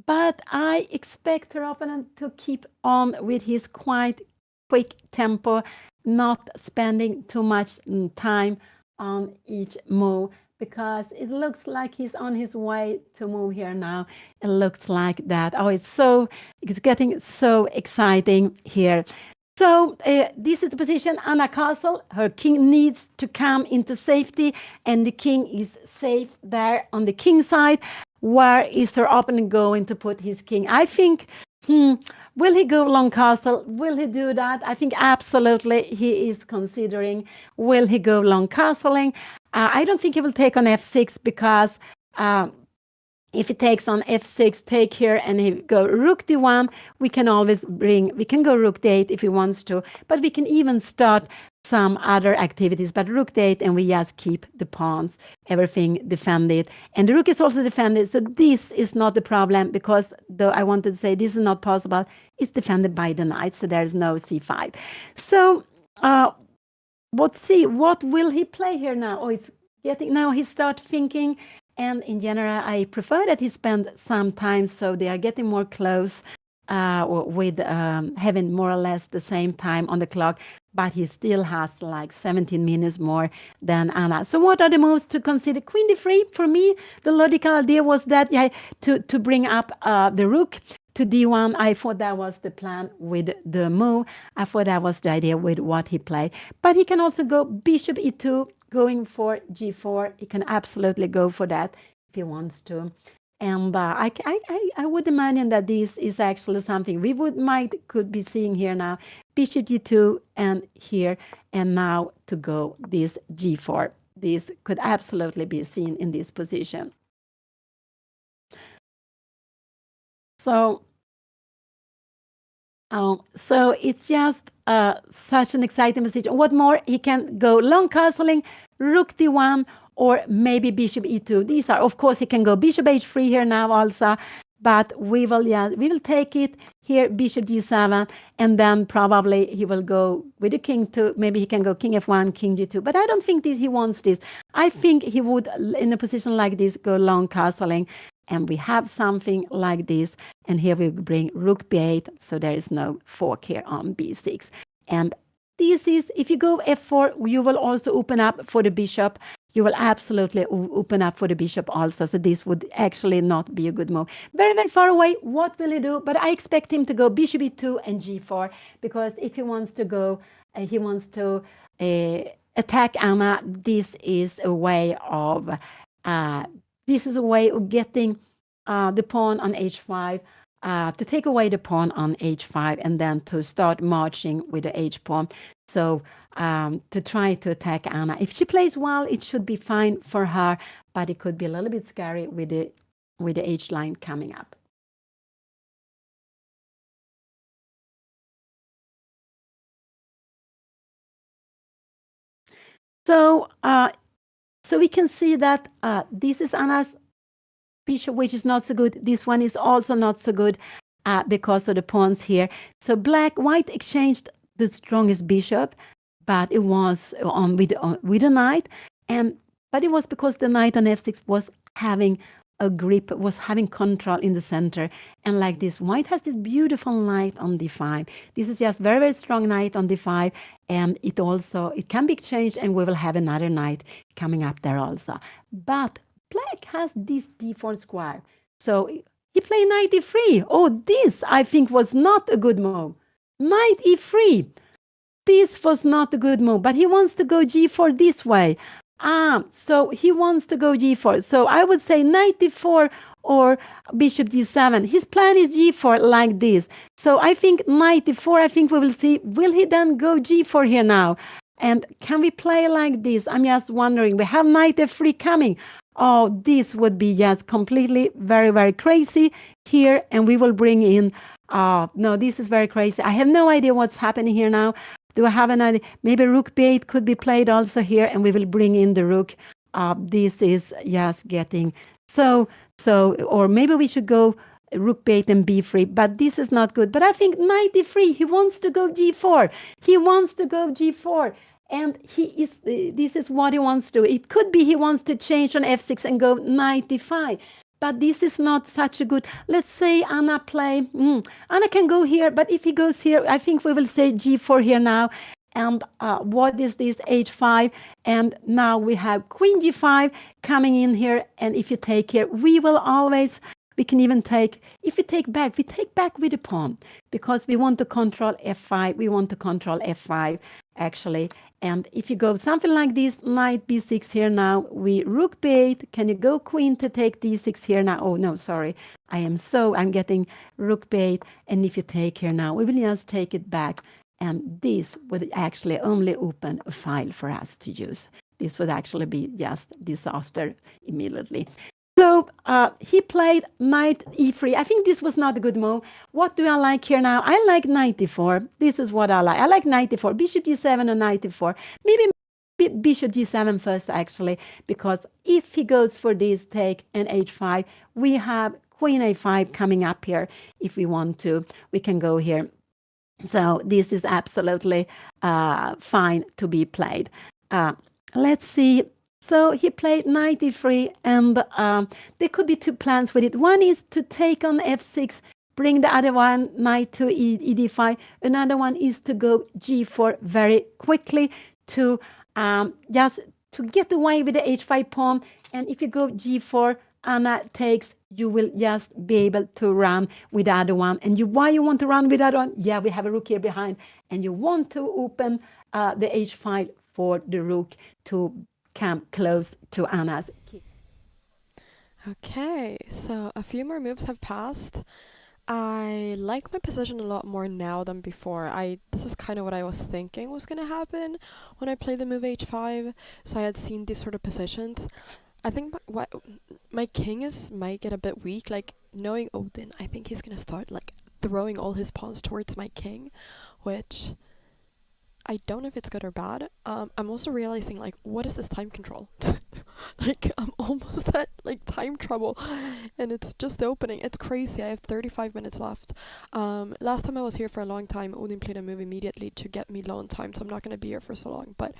But I expect her opponent to keep on with his quite quick tempo, not spending too much time on each move, because it looks like he's on his way to move here now. It looks like that. Oh, it's getting so exciting here. So this is the position Anna Castle. Her king needs to come into safety, and the king is safe there on the king side. Where is her opponent going to put his king? I think, will he go long castle? Will he do that? I think absolutely he is considering, will he go long castling? I don't think he will take on f6 because if he takes on f6, take here, and he go rook d1, we can go rook d8 if he wants to, but we can even start some other activities, but rook d8, and we just keep the pawns, everything defended. And the rook is also defended, so this is not the problem, because though I wanted to say this is not possible, it's defended by the knight, so there's no c5. So let's see, what will he play here now? Oh, now he start thinking. And in general, I prefer that he spend some time, so they are getting more close with having more or less the same time on the clock, but he still has like 17 minutes more than Anna. So what are the moves to consider? Queen d3, for me, the logical idea was that to bring up the rook to d1. I thought that was the plan with the move. I thought that was the idea with what he played. But he can also go bishop e2, going for g4. He can absolutely go for that if he wants to. And I would imagine that this is actually something we could be seeing here now. Bishop g2 and here, and now to go this g4. This could absolutely be seen in this position. So it's just such an exciting position. What more? He can go long castling, rook d1, or maybe bishop e2. These are, of course, he can go bishop h3 here now also, but we will take it here, bishop g7, and then probably he will go with the king to, maybe he can go king f1, king g2, but I don't think he wants this. I think he would, in a position like this, go long castling, and we have something like this, and here we bring rook b8, so there is no fork here on b6. And this is, if you go f4, you will also open up for the bishop. You will absolutely open up for the bishop also, so this would actually not be a good move. Very, very far away, what will he do? But I expect him to go bishop e2 and g4, because if he wants to go, he wants to attack Anna. This is a way of getting the pawn on h5, to take away the pawn on h5, and then to start marching with the h-pawn. So to try to attack Anna. If she plays well, it should be fine for her, but it could be a little bit scary with the h-line coming up. So we can see that this is Anna's bishop, which is not so good. This one is also not so good. because of the pawns here. So white exchanged the strongest bishop, but it was on with a knight, and but it was because the knight on f6 was having a grip, was having control in the center. And like this, white has this beautiful knight on d5. This is just very, very strong knight on d5, and it can be exchanged, and we will have another knight coming up there also. But black has this d4 square. So he played knight e3. Oh, this I think was not a good move. Knight e3. This was not a good move, but he wants to go g4 this way. So he wants to go g4. So I would say knight d4 or bishop d7. His plan is g4 like this. So I think knight d4, I think we will see. Will he then go g4 here now? And can we play like this? I'm just wondering. We have knight f3 coming. Oh, this would be just completely very, very crazy here. And we will bring in, no, this is very crazy. I have no idea what's happening here now. Do I have an idea? Maybe rook b8 could be played also here, and we will bring in the rook. This is just getting so, or maybe we should go rook b8 and b3, but this is not good. But I think knight d3, he wants to go g4. He wants to go g4. And this is what he wants to do. It could be he wants to change on f6 and go knight d5. But this is not such a good. Let's say Anna play. Anna can go here, but if he goes here, I think we will say g4 here now. And what is this? h5. And now we have queen g5 coming in here. And if you take here, we can even take, if we take back with the pawn, because we want to control f5. We want to control f5, actually. And if you go something like this, knight b6 here now, we rook b8. Can you go queen to take d6 here now? Oh, no, sorry. I'm getting rook b8. And if you take here now, we will just take it back. And this would actually only open a file for us to use. This would actually be just disaster immediately. So he played knight e3. I think this was not a good move. What do I like here now? I like knight e4. This is what I like. I like knight e4, bishop g7 and knight e4. Maybe bishop g7 first, actually, because if he goes for this take and h5, we have queen a5 coming up here. If we want to, we can go here. So this is absolutely fine to be played. Let's see. So he played knight e3, and there could be two plans with it. One is to take on f6, bring the other one, knight to ed5. Another one is to go g4 very quickly to just to get away with the h5 pawn. And if you go g4, Anna takes, you will just be able to run with the other one. And why you want to run with the other one? Yeah, we have a rook here behind, and you want to open the h5 for the rook to come close to Anna's key. Okay, so a few more moves have passed. I like my position a lot more now than before. This is kind of what I was thinking was going to happen when I played the move h5. So I had seen these sort of positions. I think my king might get a bit weak. Like, knowing Odin, I think he's going to start like throwing all his pawns towards my king, which I don't know if it's good or bad. I'm also realizing, like, what is this time control? Like, I'm almost at, like, time trouble, and it's just the opening. It's crazy. I have 35 minutes left. Last time I was here for a long time, Odin played a move immediately to get me low on time, so I'm not going to be here for so long. But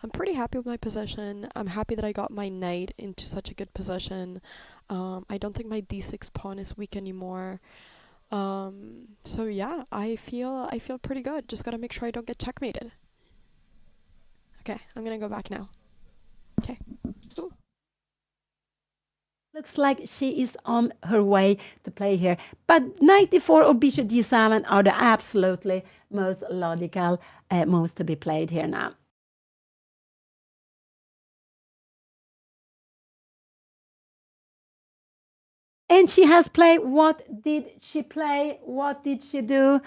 I'm pretty happy with my position. I'm happy that I got my knight into such a good position. I don't think my d6 pawn is weak anymore. So yeah, I feel pretty good. Just gotta make sure I don't get checkmated. Okay, I'm gonna go back now. Okay. Ooh. Looks like she is on her way to play here. But knight d4 or bishop g7 are the absolutely most logical moves to be played here now. And she has played. What did she play? What did she do?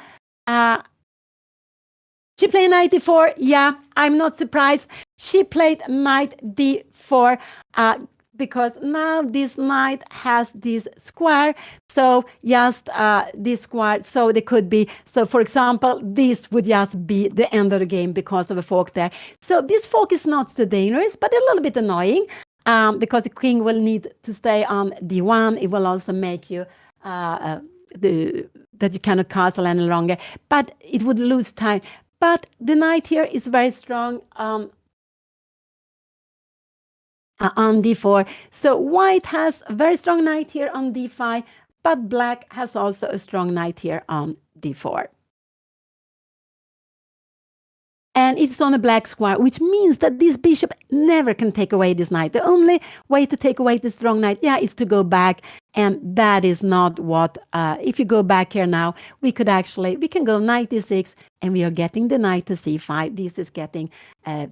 She played knight d4. Yeah, I'm not surprised. She played knight d4 because now this knight has this square. So just this square. So there could be. So for example, this would just be the end of the game because of a fork there. So this fork is not so dangerous, but a little bit annoying. Because the king will need to stay on d1. It will also make you that you cannot castle any longer, but it would lose time. But the knight here is very strong on d4. So white has a very strong knight here on d5, but black has also a strong knight here on d4. And it's on a black square, which means that this bishop never can take away this knight. The only way to take away the strong knight, is to go back. And that is not what, if you go back here now, we can go knight d6, and we are getting the knight to c5. This is getting,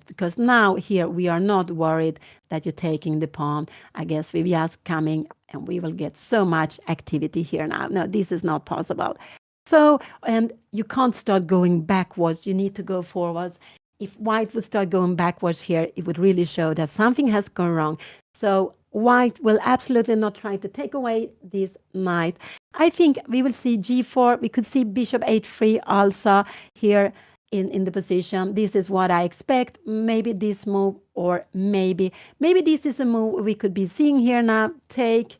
because now here we are not worried that you're taking the pawn. I guess we're just coming, and we will get so much activity here now. No, this is not possible. So, and you can't start going backwards. You need to go forwards. If white would start going backwards here, it would really show that something has gone wrong. So white will absolutely not try to take away this knight. I think we will see g4. We could see bishop h3 also here in the position. This is what I expect. Maybe this move, or maybe this is a move we could be seeing here now. Take.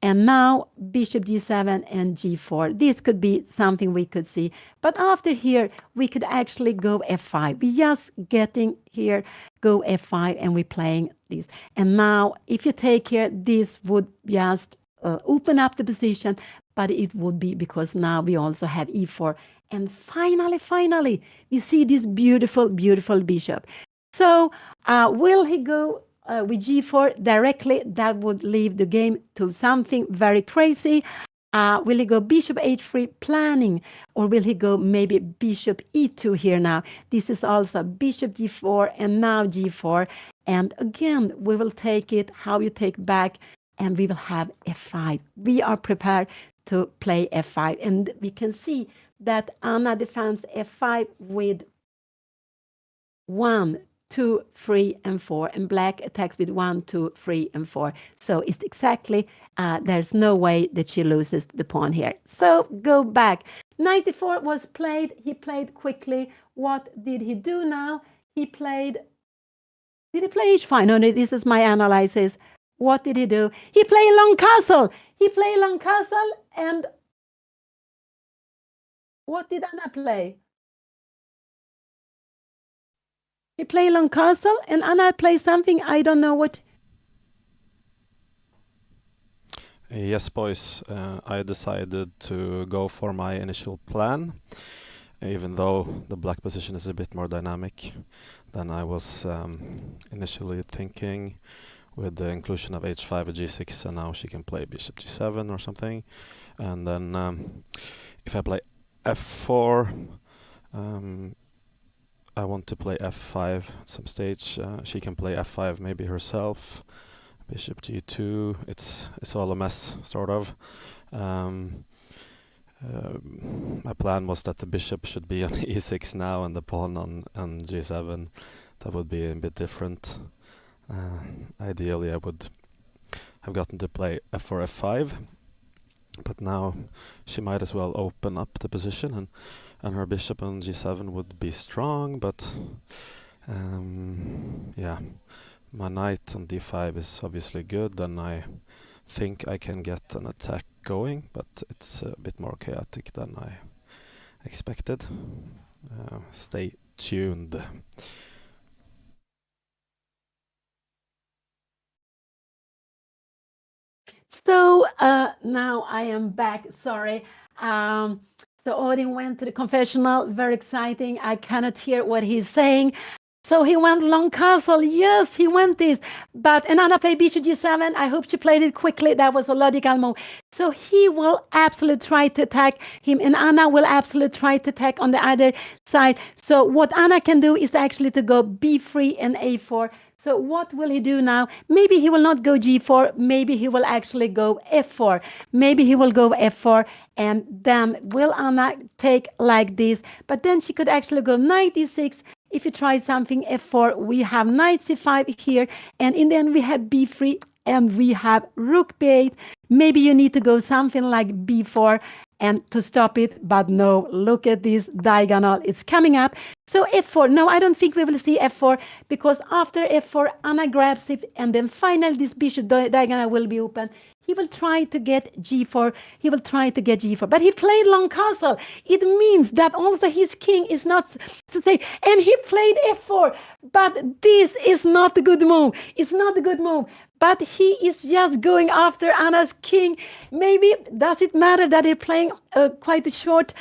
And now bishop g7 and g4. This could be something we could see. But after here, we could actually go f5. We're just getting here, go f5, and we're playing this. And now, if you take here, this would just open up the position, but it would be because now we also have e4. And finally, we see this beautiful, beautiful bishop. So will he go with g4 directly? That would leave the game to something very crazy. Will he go bishop h3 planning, or will he go maybe bishop e2 here now? This is also bishop g4 and now g4. And again, we will take it how you take back, and we will have f5. We are prepared to play f5. And we can see that Anna defends f5 with 1, 2, 3, and 4, and black attacks with 1, 2, 3, and 4. So it's exactly, there's no way that she loses the pawn here. So go back. 94 was played. He played quickly. What did he do now? Did he play h5? No, this is my analysis. What did he do? He played long castle. And what did Anna play? He played long castle, and Anna played something. I don't know what. Yes, boys. I decided to go for my initial plan, even though the black position is a bit more dynamic than I was initially thinking, with the inclusion of h5 and g6, and now she can play bishop g7 or something. And then if I play f4, I want to play f5 at some stage. She can play f5 maybe herself. Bishop g2. It's all a mess, sort of. My plan was that the bishop should be on e6 now, and the pawn on g7. That would be a bit different. Ideally, I would have gotten to play f4, f5. But now she might as well open up the position, and her bishop on g7 would be strong, but yeah, my knight on d5 is obviously good, and I think I can get an attack going, but it's a bit more chaotic than I expected. Stay tuned. So now I am back. Sorry. So Odin went to the confessional. Very exciting. I cannot hear what he's saying. So he went long castle. Yes, he went this. But Anna played bishop g7. I hope she played it quickly. That was a logical move. So he will absolutely try to attack him, and Anna will absolutely try to attack on the other side. So what Anna can do is actually to go b3 and a4. So what will he do now? Maybe he will not go g4. Maybe he will actually go f4. Maybe he will go f4, and then will Anna take like this? But then she could actually go knight d6. If you try something f4, we have knight c5 here, and in the end we have b3, and we have rook b8. Maybe you need to go something like b4, and to stop it. But no, look at this diagonal. It's coming up. So f4. No, I don't think we will see f4 because after f4, Anna grabs it, and then finally this bishop diagonal will be open. He will try to get g4. He will try to get g4. But he played long castle. It means that also his king is not so safe. And he played f4. But this is not a good move. It's not a good move. But he is just going after Anna's king. Maybe does it matter that they're playing quite a short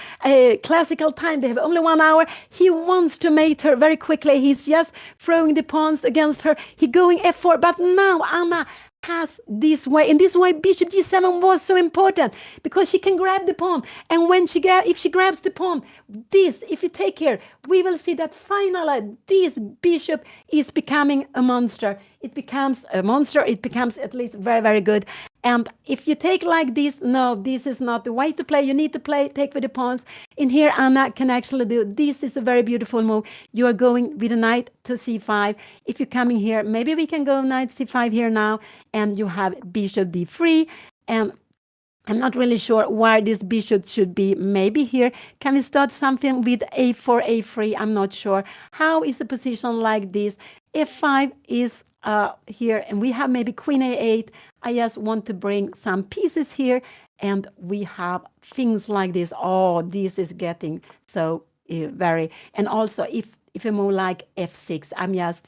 classical time? They have only 1 hour. He wants to mate her very quickly. He's just throwing the pawns against her. He going f4. But now Anna has this way. In this way, bishop g7 was so important because she can grab the pawn. And when if she grabs the pawn, if you take here, we will see that finally this bishop is becoming a monster. It becomes a monster. It becomes at least very, very good. And if you take like this, no, this is not the way to play. You need to take with the pawns. In here, Anna can actually do, this is a very beautiful move. You are going with a knight to c5. If you're coming here, maybe we can go knight c5 here now, and you have bishop d3. And I'm not really sure where this bishop should be. Maybe here. Can we start something with a4, a3? I'm not sure. How is the position like this? f5 is here, and we have maybe queen a8. I just want to bring some pieces here, and we have things like this. Oh, this is getting so very. And also, if you move like f6,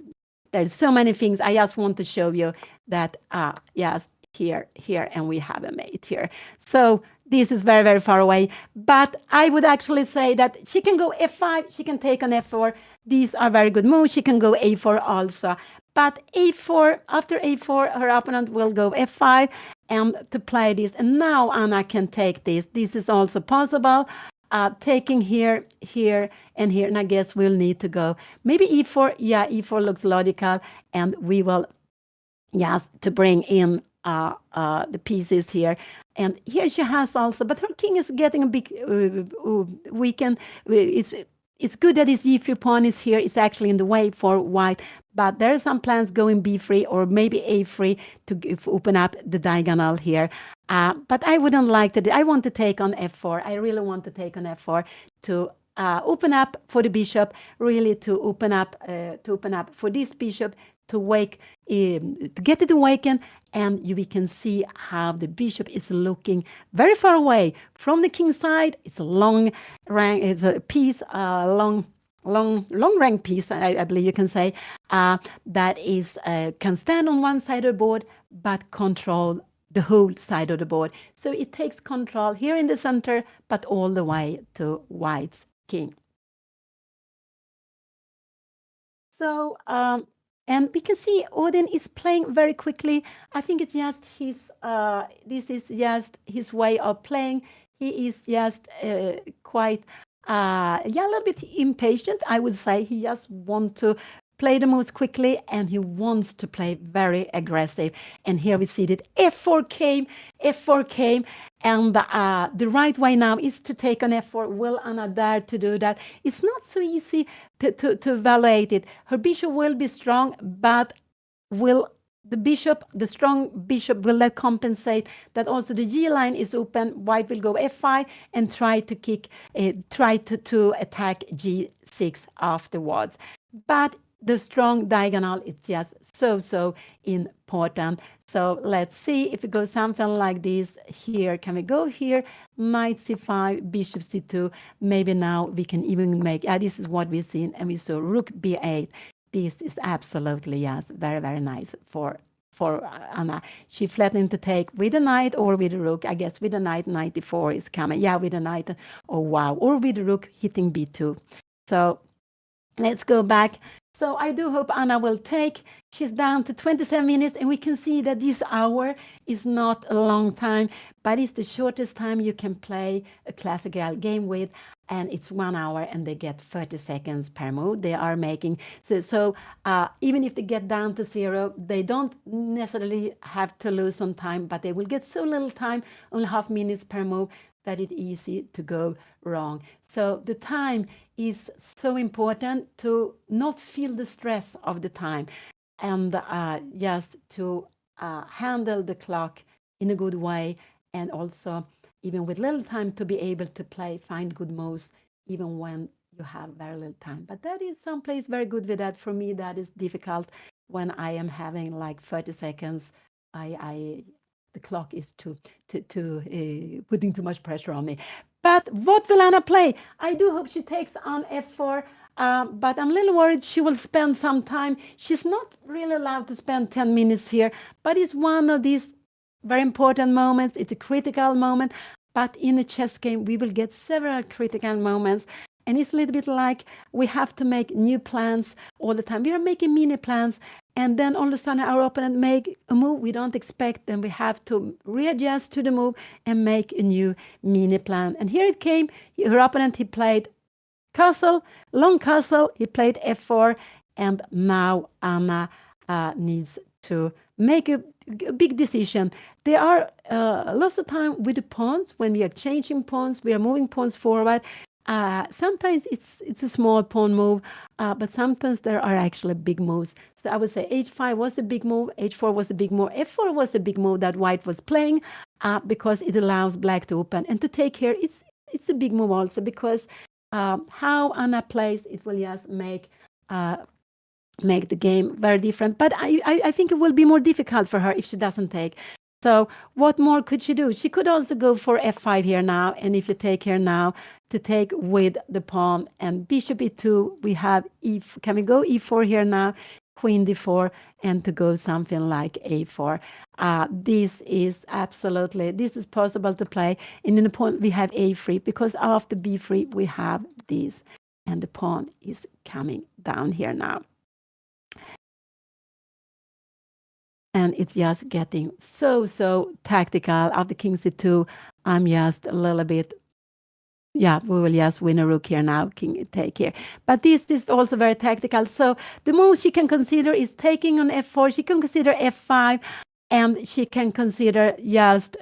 there's so many things. I just want to show you that. Yes, here, and we have a mate here. So this is very, very far away. But I would actually say that she can go f5. She can take on f4. These are very good moves. She can go a4 also. But a4, after a4, her opponent will go f5 and to play this. And now Anna can take this. This is also possible. Taking here, and here. And I guess we'll need to go. Maybe e4. Yeah, e4 looks logical. And we will, yes, to bring in the pieces here. And here she has also, but her king is getting a bit weakened. It's good that his g3 pawn is here. It's actually in the way for white, but there are some plans going b3 or maybe a3 to open up the diagonal here. But I wouldn't like to. I want to take on f4. I really want to take on f4 to open up for the bishop. Really to open up for this bishop to get it awakened, and we can see how the bishop is looking very far away from the king's side. It's a long rank, it's a piece, long rank piece, I believe you can say, that is can stand on one side of the board but control the whole side of the board. So it takes control here in the center, but all the way to white's king. So and we can see Odin is playing very quickly. I think it's just this is just his way of playing. He is just quite, a little bit impatient, I would say. He just wants to play the moves quickly, and he wants to play very aggressive. And here we see that f4 came, and the right way now is to take on f4. Will Anna dare to do that? It's not so easy to evaluate it. Her bishop will be strong, but will the strong bishop, will that compensate that also the G line is open? White will go f5 and try to attack g6 afterwards. But the strong diagonal is just so important. So let's see if we go something like this here. Can we go here? Knight c5, bishop c2. Maybe now we can even make, this is what we've seen, and we saw rook b8. This is absolutely, yes, very, very nice for Anna. She flattened to take with a knight or with a rook. I guess with a knight, 94 is coming. Yeah, with a knight. Oh, wow. Or with a rook hitting b2. So let's go back. So I do hope Anna will take. She's down to 27 minutes, and we can see that this hour is not a long time, but it's the shortest time you can play a classical game with, and it's 1 hour, and they get 30 seconds per move they are making. So even if they get down to 0, they don't necessarily have to lose some time, but they will get so little time, only half minutes per move, that it's easy to go wrong. So the time is so important to not feel the stress of the time, and just to handle the clock in a good way, and also even with little time, to be able to play, find good moves, even when you have very little time. But that is someplace very good with that. For me, that is difficult when I am having like 30 seconds. I the clock is too putting too much pressure on me. But what will Anna play? I do hope she takes on f4. But I'm a little worried she will spend some time. She's not really allowed to spend 10 minutes here, but it's one of these very important moments. It's a critical moment. But in a chess game, we will get several critical moments. And it's a little bit like we have to make new plans all the time. We are making mini plans, and then all of a sudden our opponent make a move we don't expect, and we have to readjust to the move and make a new mini plan. And here it came. Her opponent, he played castle, long castle. He played f4, and now Anna needs to make a big decision. There are lots of time with the pawns. When we are changing pawns, we are moving pawns forward. Sometimes it's a small pawn move, but sometimes there are actually big moves. So I would say h5 was a big move, h4 was a big move, f4 was a big move that white was playing, because it allows black to open. And to take here, it's a big move also, because how Anna plays, it will just make the game very different. But I think it will be more difficult for her if she doesn't take. So what more could she do? She could also go for f5 here now. And if you take here now, to take with the pawn and bishop e2, we have can we go e4 here now? Queen d4, and to go something like a4. This is possible to play. And in the pawn, we have a3, because after b3, we have this. And the pawn is coming down here now. And it's just getting so tactical. After king c2, I'm just a little bit, we will just win a rook here now, king take here. But this is also very tactical. So the move she can consider is taking on f4. She can consider f5, and she can consider just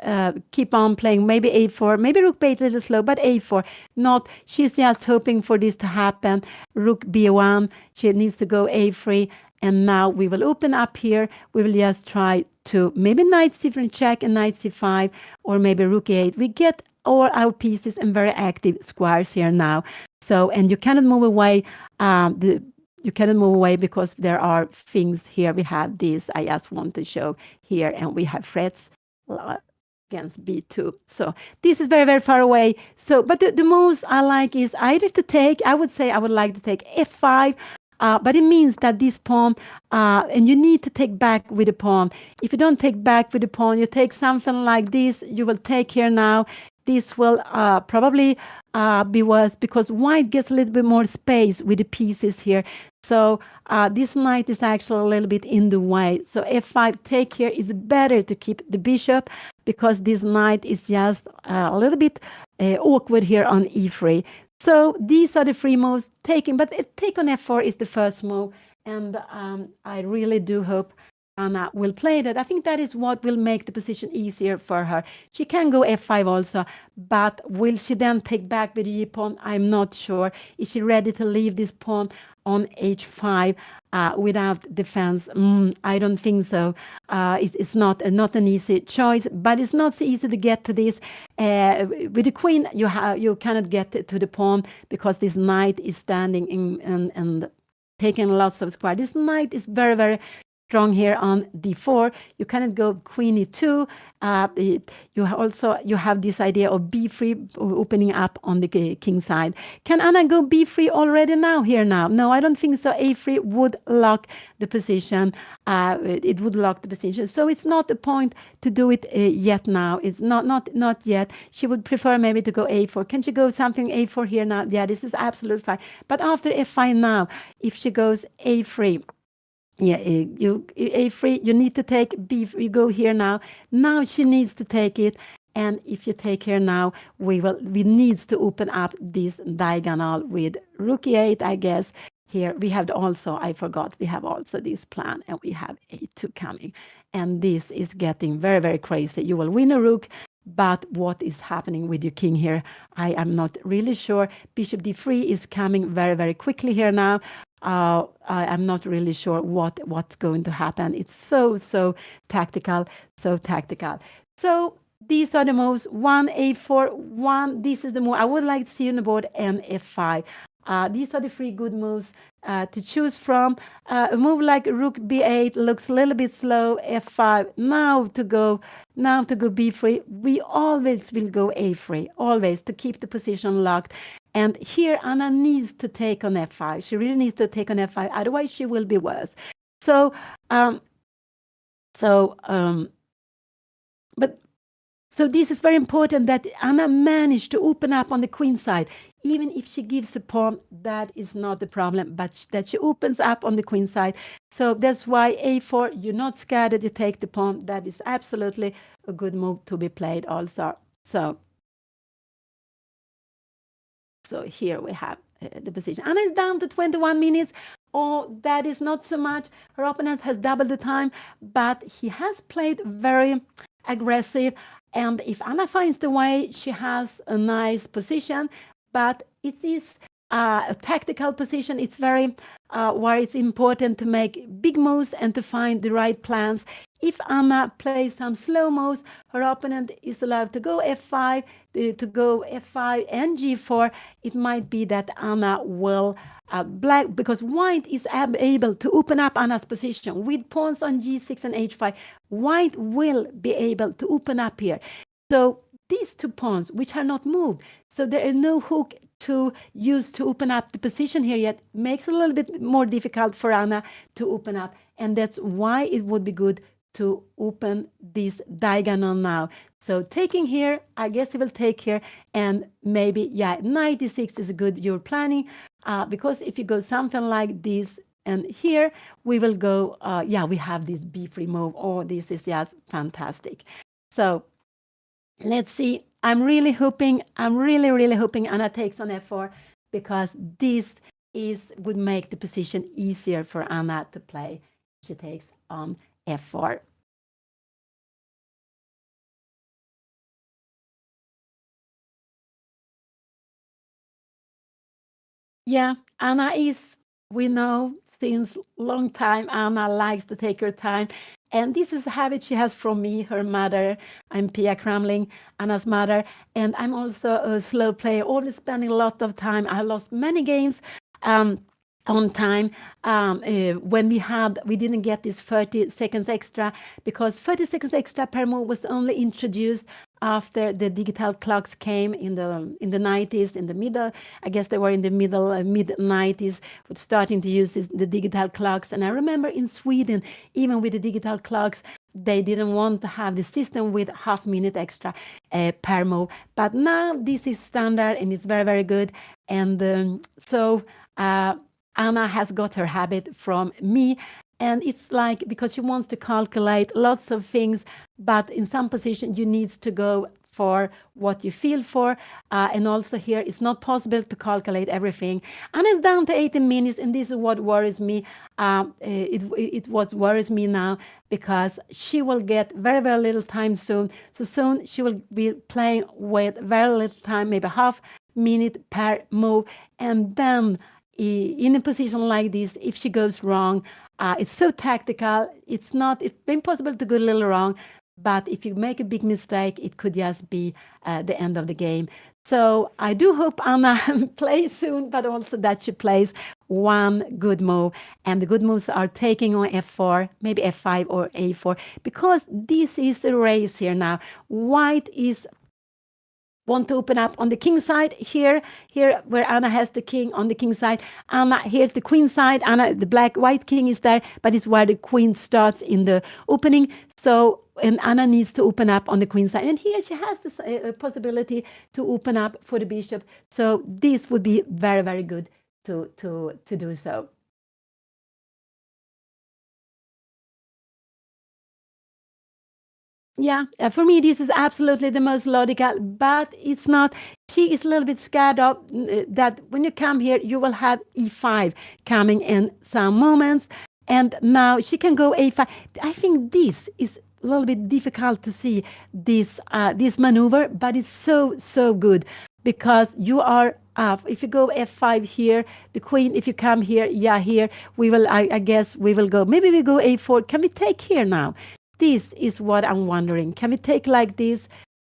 keep on playing, maybe a4, maybe rook b8 a little slow, but a4. Not, she's just hoping for this to happen. Rook b1, she needs to go a3. And now we will open up here. We will just try to maybe knight c3 check and knight c5, or maybe rook e8. We get all our pieces and very active squares here now. So, and you cannot move away. You cannot move away because there are things here. We have this. I just want to show here, and we have threats against b2. So this is very, very far away. So, but the moves I like is either to take. I would say I would like to take f5. But it means that this pawn, and you need to take back with the pawn. If you don't take back with the pawn, you take something like this. You will take here now. This will probably be worse, because white gets a little bit more space with the pieces here. So this knight is actually a little bit in the way. So f5 take here is better to keep the bishop, because this knight is just a little bit awkward here on e3. So these are the three moves taken, but take on f4 is the first move, and I really do hope Anna will play that. I think that is what will make the position easier for her. She can go f5 also, but will she then take back with the pawn? I'm not sure. Is she ready to leave this pawn on h5 without defense? I don't think so. It's not an easy choice, but it's not so easy to get to this. With the queen, you cannot get to the pawn, because this knight is standing in and taking lots of square. This knight is very, very strong here on d4. You cannot go queen e2. You have this idea of b3 opening up on the king side. Can Anna go b3 already now here now? No, I don't think so. a3 would lock the position. It would lock the position. So it's not the point to do it yet now. It's not yet. She would prefer maybe to go a4. Can she go something a4 here now? Yeah, this is absolutely fine. But after f5 now, if she goes a3, you a3, you need to take b. You go here now. Now she needs to take it, and if you take here now, we needs to open up this diagonal with rook e8. I guess here we have also, I forgot, we have also this plan, and we have a2 coming, and this is getting very, very crazy. You will win a rook, but what is happening with your king here? I am not really sure. Bishop d3 is coming very, very quickly here now. I'm not really sure what's going to happen. It's so tactical, so tactical. So these are the moves. One a4, one. This is the move I would like to see on the board, and f5. These are the three good moves to choose from. A move like rook b8 looks a little bit slow. f5. Now to go b3. We always will go a3, always to keep the position locked. And here Anna needs to take on f5. She really needs to take on f5. Otherwise, she will be worse. So, um, so, but so this is very important that Anna managed to open up on the queen side. Even if she gives a pawn, that is not the problem, but that she opens up on the queen side. So that's why a4, you're not scared that you take the pawn. That is absolutely a good move to be played also. So here we have the position. Anna is down to 21 minutes. Oh, that is not so much. Her opponent has doubled the time, but he has played very aggressive. And if Anna finds the way, she has a nice position, but it is a tactical position. It's very where it's important to make big moves and to find the right plans. If Anna plays some slow moves, her opponent is allowed to go f5, to go f5 and g4. It might be that Anna will black, because white is able to open up Anna's position with pawns on g6 and h5. White will be able to open up here. So these two pawns, which are not moved, so there is no hook to use to open up the position here yet, makes it a little bit more difficult for Anna to open up. And that's why it would be good to open this diagonal now. So taking here, I guess he will take here, and maybe, yeah, 96 is good. You're planning, because if you go something like this, and here we will go, yeah, we have this b3 move. Oh, this is just fantastic. So let's see. I'm really hoping Anna takes on f4, because this would make the position easier for Anna to play. She takes on f4. Yeah, Anna is, we know since long time, Anna likes to take her time. And this is a habit she has from me, her mother. I'm Pia Cramling, Anna's mother. And I'm also a slow player, always spending a lot of time. I lost many games on time when we didn't get this 30 seconds extra, because 30 seconds extra per move was only introduced after the digital clocks came in the 90s, in the middle. I guess they were in the middle mid 90s, starting to use the digital clocks. And I remember in Sweden, even with the digital clocks, they didn't want to have the system with half minute extra per move. But now this is standard, and it's very, very good. And so Anna has got her habit from me, and it's like, because she wants to calculate lots of things, but in some position you need to go for what you feel for, and also here it's not possible to calculate everything. Anna's down to 18 minutes, and this is what worries me. It what worries me now, because she will get very, very little time soon. So soon she will be playing with very little time, maybe half minute per move, and then in a position like this, if she goes wrong, it's so tactical. It's impossible to go a little wrong, but if you make a big mistake, it could just be the end of the game. So I do hope Anna plays soon, but also that she plays one good move. And the good moves are taking on f4, maybe f5 or a4, because this is a race here now. White is want to open up on the king side here where Anna has the king on the king side. Anna, here's the queen side. Anna, the white king is there, but it's where the queen starts in the opening. So, and Anna needs to open up on the queen side. And here she has this possibility to open up for the bishop. So this would be very, very good to do so. Yeah, for me, this is absolutely the most logical, but it's not. She is a little bit scared of that when you come here, you will have e5 coming in some moments. And now she can go a5. I think this is a little bit difficult to see this maneuver, but it's so good, because you are if you go f5 here, the queen, if you come here, yeah, here, we will, I guess we will go, maybe we go a4. Can we take here now? This is what I'm wondering. Can we take like this?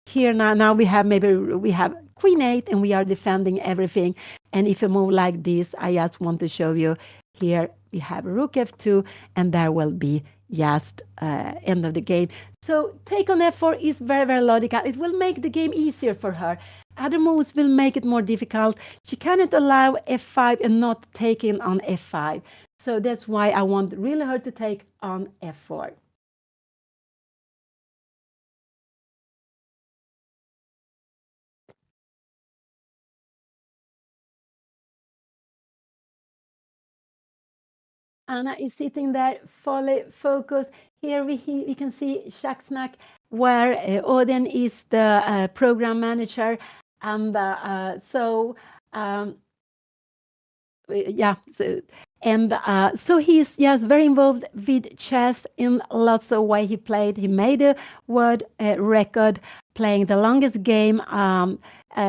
here now we have maybe we have queen 8 and we are defending everything. And if you move like this, I just want to show you here we have rook f2 and there will be just end of the game. So take on f4 is very, very logical. It will make the game easier for her. Other moves will make it more difficult. She cannot allow f5 and not taking on f5. So that's why I want really her to take on f4. Anna is sitting there fully focused. Here we can see Checkmate, where Odin is the program manager. And um, yeah, so he's just very involved with chess in lots of way. He played. He made a world record playing the longest game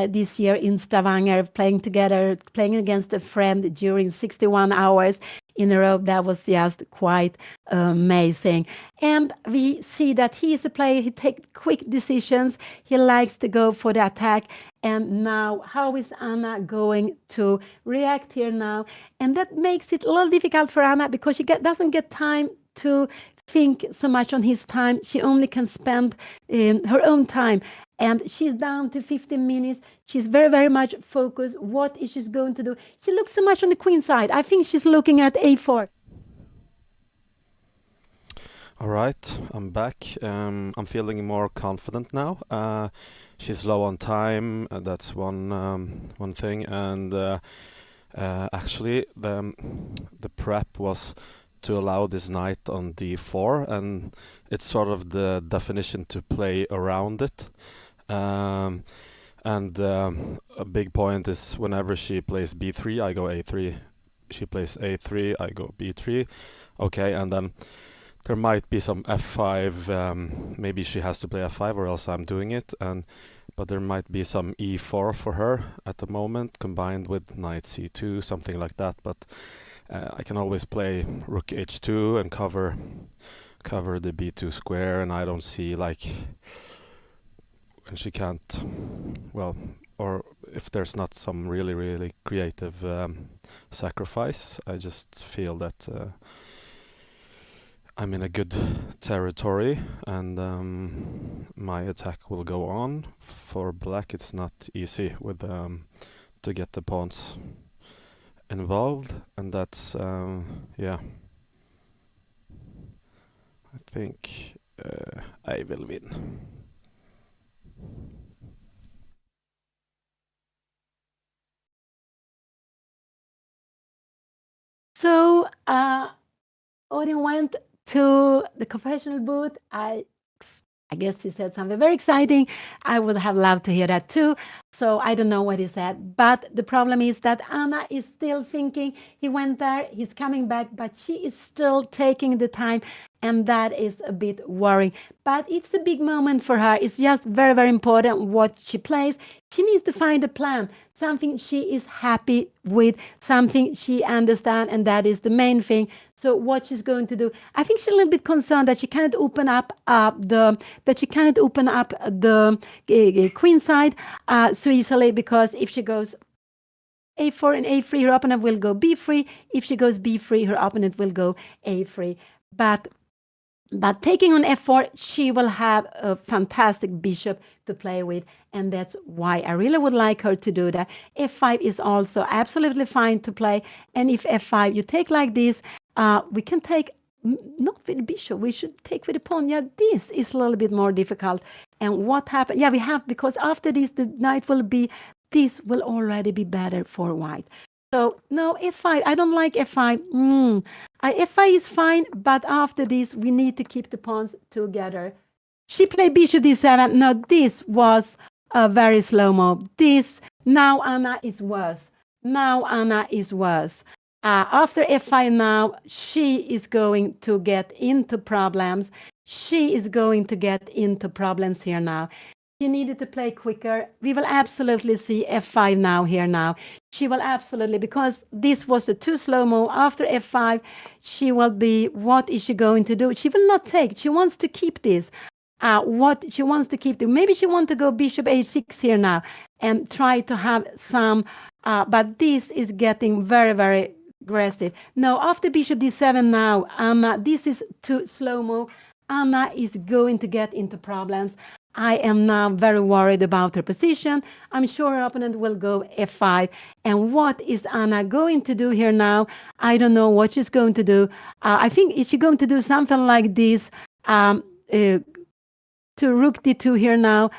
this year in Stavanger, playing against a friend during 61 hours in a row. That was just quite amazing. And we see that he is a player. He takes quick decisions. He likes to go for the attack. And now, how is Anna going to react here now? And that makes it a little difficult for Anna because she doesn't get time to think so much on his time. She only can spend her own time. And she's down to 15 minutes. She's very, very much focused. What is she going to do? She looks so much on the queen side. I think she's looking at a4. All right, I'm back. I'm feeling more confident now. She's low on time. That's one thing, and actually the prep was to allow this knight on d4, and it's sort of the definition to play around it. And a big point is whenever she plays b3, I go a3. She plays a3, I go b3. Okay, and then there might be some f5. Maybe she has to play f5, or else I'm doing it. But there might be some e4 for her at the moment, combined with knight c2, something like that. But I can always play rook h2 and cover the b2 square, and I don't see like when she can't, well, or if there's not some really, really creative sacrifice. I just feel that I'm in a good territory, and my attack will go on. For black, it's not easy with to get the pawns involved, and that's yeah. I think I will win. So Odin went to the confessional booth. I guess he said something very exciting. I would have loved to hear that too. So I don't know what he said. But the problem is that Anna is still thinking. He went there, he's coming back, but she is still taking the time. And that is a bit worrying. But it's a big moment for her. It's just very, very important what she plays. She needs to find a plan, something she is happy with, something she understands, and that is the main thing. So what she's going to do, I think she's a little bit concerned that she cannot open up the queen side so easily, because if she goes a4 and a3, her opponent will go b3. If she goes b3, her opponent will go a3. But taking on f4, she will have a fantastic bishop to play with, and that's why I really would like her to do that. f5 is also absolutely fine to play, and if f5 you take like this, we can take not with the bishop, we should take with the pawn. Yeah, this is a little bit more difficult. And what happened? Yeah, we have, because after this, the knight will be, this will already be better for white. So no, f5, I don't like f5. F5 is fine, but after this, we need to keep the pawns together. She played bishop d7. No, this was a very slow move. Now Anna is worse. After f5 now, she is going to get into problems. Here now. She needed to play quicker. We will absolutely see f5 now here now. She will absolutely, because this was a too slow move. After f5, she will be, what is she going to do? She will not take. She wants to keep this. what she wants to keep. Maybe she wants to go bishop h6 here now and try to have some, but this is getting very, very aggressive. No, after bishop d7 now, Anna, this is too slow move. Anna is going to get into problems. I am now very worried about her position. I'm sure her opponent will go f5. And what is Anna going to do here now? I don't know what she's going to do. I think is she going to do something like this to rook d2 here now?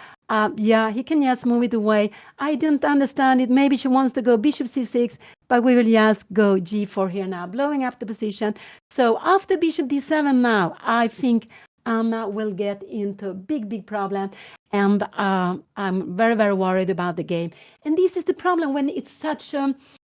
Yeah, he can just move it away. I don't understand it. Maybe she wants to go bishop c6, but we will just go g4 here now, blowing up the position. So after bishop d7 now, I think Anna will get into a big, big problem. And I'm very, very worried about the game. And this is the problem when it's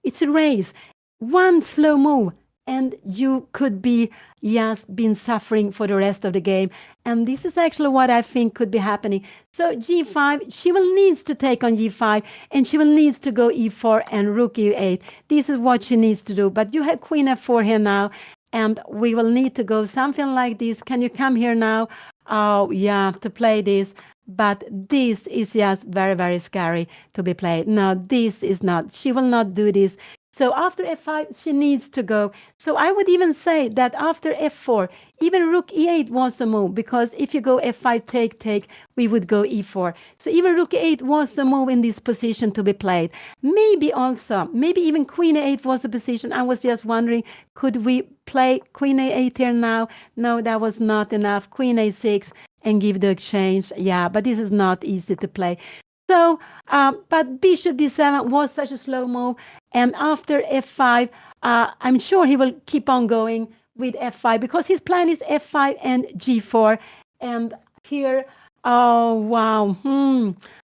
it's a race. One slow move and you could be just been suffering for the rest of the game. And this is actually what I think could be happening. So g5, she will needs to take on g5, and she will needs to go e4 and rook e8. This is what she needs to do. But you have queen f4 here now, and we will need to go something like this. Can you come here now? Oh, yeah, to play this. But this is just very, very scary to be played. No, this is not. She will not do this. So after f5, she needs to go. So I would even say that after f4, even rook e8 was a move, because if you go f5, take, we would go e4. So even rook e8 was a move in this position to be played. Maybe even queen a8 was a position. I was just wondering, could we play queen a8 here now? No, that was not enough. Queen a6 and give the exchange. Yeah, but this is not easy to play. So, but bishop d7 was such a slow move. And after f5, I'm sure he will keep on going with f5, because his plan is f5 and g4. And here, oh, wow.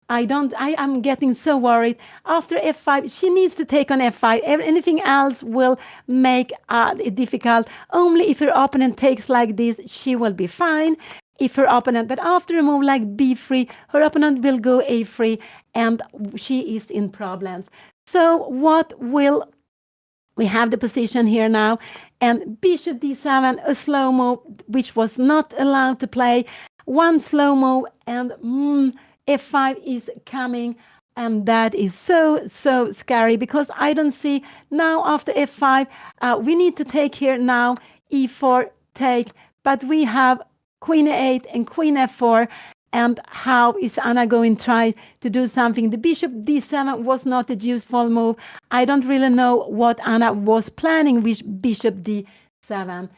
I'm getting so worried. After f5, she needs to take on f5. Anything else will make it difficult. Only if her opponent takes like this, she will be fine. If her opponent, but after a move like b3, her opponent will go a3, and she is in problems. So what will we have the position here now? And bishop d7, a slow move, which was not allowed to play. One slow move, and f5 is coming. And that is so, so scary, because I don't see now after f5, we need to take here now, e4, take, but we have queen a8 and queen f4. And how is Anna going to try to do something? The bishop d7 was not a useful move. I don't really know what Anna was planning with bishop d7.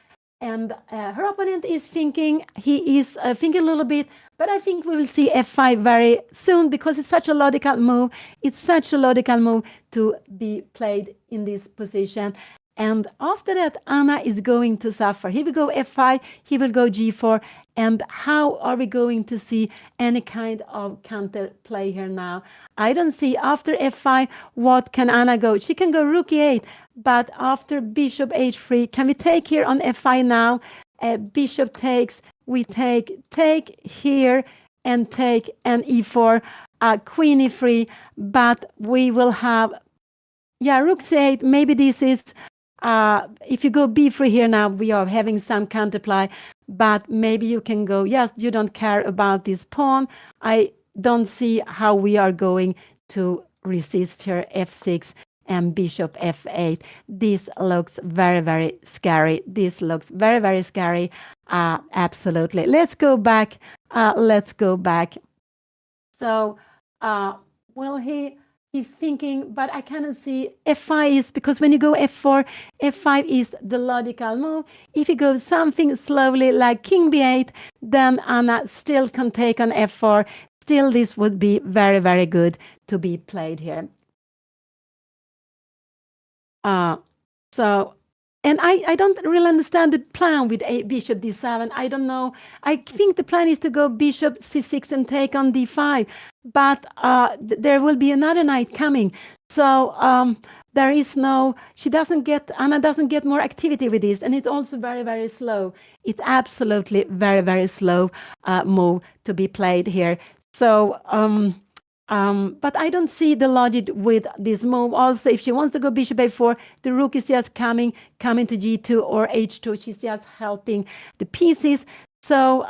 And her opponent is thinking, he is thinking a little bit, but I think we will see f5 very soon, because it's such a logical move. It's such a logical move to be played in this position. And after that, Anna is going to suffer. He will go f5, he will go g4. And how are we going to see any kind of counter play here now? I don't see after f5, what can Anna go? She can go rook e8, but after bishop h3, can we take here on f5 now? Bishop takes, we take here, and take an e4, queen e3, but we will have, rook c8. Maybe this is, if you go b3 here now, we are having some counterplay, but maybe you can go, yes, you don't care about this pawn. I don't see how we are going to resist her f6 and bishop f8. This looks very, very scary. This looks very, very scary. Absolutely. Let's go back. So, he's thinking, but I cannot see f5 is, because when you go f4, f5 is the logical move. If you go something slowly like king b8, then Anna still can take on f4. Still, this would be very, very good to be played here. And I don't really understand the plan with bishop d7. I don't know. I think the plan is to go bishop c6 and take on d5. But there will be another knight coming. So there is no, Anna doesn't get more activity with this. And it's also very, very slow. It's absolutely very, very slow move to be played here. So, but I don't see the logic with this move. Also, if she wants to go bishop a4, the rook is just coming to g2 or h2. She's just helping the pieces. So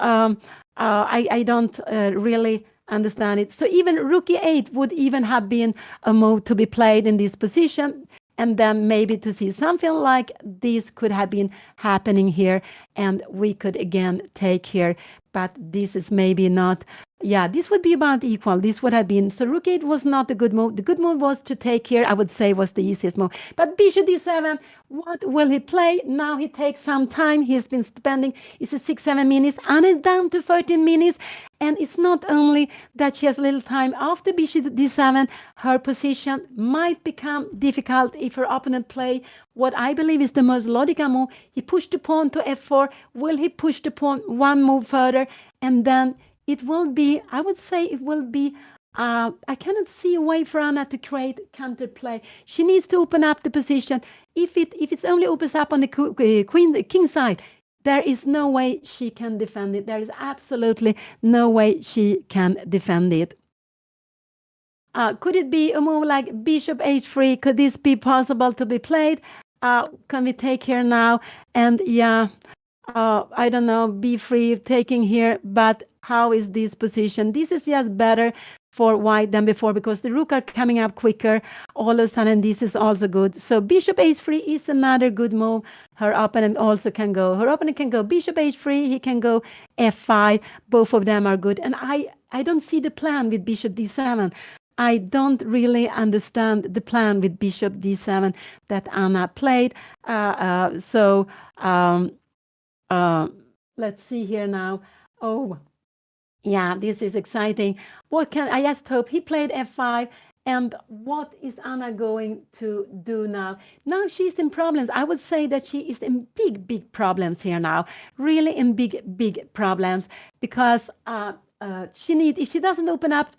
I don't really understand it. So even rook e8 would even have been a move to be played in this position. And then maybe to see something like this could have been happening here. And we could again take here. But this is maybe not. Yeah, this would be about equal. This would have been. So rook 8 was not a good move. The good move was to take here. I would say was the easiest move. But bishop d7, what will he play? Now he takes some time. He's been spending, it's a 6-7 minutes. Anna is down to 13 minutes. And it's not only that she has a little time after bishop d7, her position might become difficult if her opponent play what I believe is the most logical move. He pushed the pawn to f4. Will he push the pawn one move further? And then it will be, I would say it will be, I cannot see a way for Anna to create counterplay. She needs to open up the position. If it's only opens up on the the king side, there is no way she can defend it. There is absolutely no way she can defend it. Could it be a move like bishop h3? Could this be possible to be played? Can we take here now? And yeah, I don't know, b3 taking here, but how is this position? This is just better for white than before because the rook are coming up quicker. All of a sudden, this is also good. So bishop h3 is another good move. Her opponent also can go. Her opponent can go bishop h3. He can go f5. Both of them are good. And I don't see the plan with bishop d7. I don't really understand the plan with bishop d7 that Anna played. So let's see here now. Oh, yeah, this is exciting. What can I just hope he played f5? And what is Anna going to do now? Now she's in problems. I would say that she is in big problems here now. Really in big problems because she need, if she doesn't open up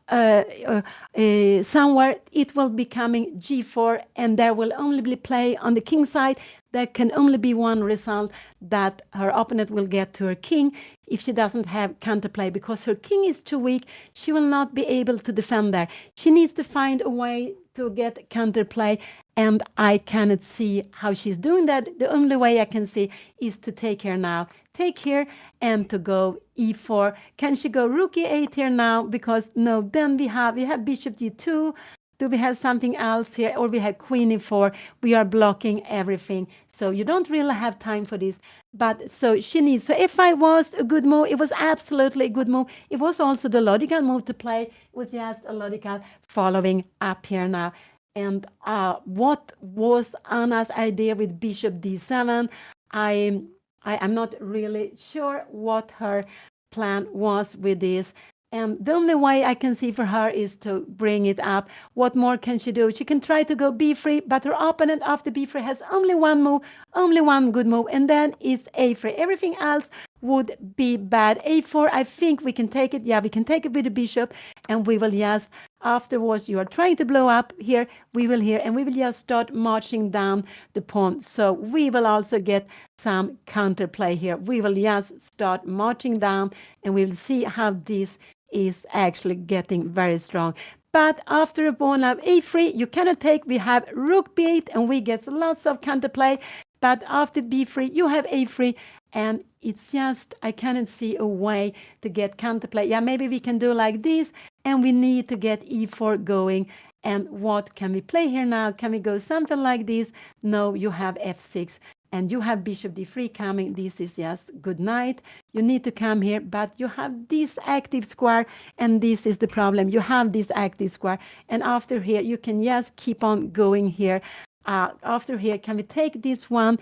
somewhere, it will be coming g4 and there will only be play on the king side. There can only be one result, that her opponent will get to her king if she doesn't have counterplay, because her king is too weak. She will not be able to defend there. She needs to find a way to get counterplay, and I cannot see how she's doing that. The only way I can see is to take here now. Take here and to go e4. Can she go rook e8 here now? Because no, then we have bishop d2. Do we have something else here? Or we have queen e4. We are blocking everything. So you don't really have time for this. But so she needs. So f5 was a good move. It was absolutely a good move. It was also the logical move to play. It was just a logical following up here now. And what was Anna's idea with bishop d7? I'm not really sure what her plan was with this. And the only way I can see for her is to bring it up. What more can she do? She can try to go b3, but her opponent after b3 has only one move, only one good move, and then is a3. Everything else would be bad. a4, I think we can take it. Yeah, we can take it with the bishop, and we will just, afterwards, you are trying to blow up here, we will here, and we will just start marching down the pawn. So we will also get some counterplay here. We will just start marching down, and we will see how this is actually getting very strong. But after a pawn of a3, you cannot take. We have rook b8, and we get lots of counterplay. But after b3, you have a3, and it's just, I cannot see a way to get counterplay. Yeah, maybe we can do like this, and we need to get e4 going. And what can we play here now? Can we go something like this? No, you have f6. And you have bishop d3 coming. This is just good night. You need to come here, but you have this active square, and this is the problem. You have this active square, and after here, you can just keep on going here. After here, can we take this one?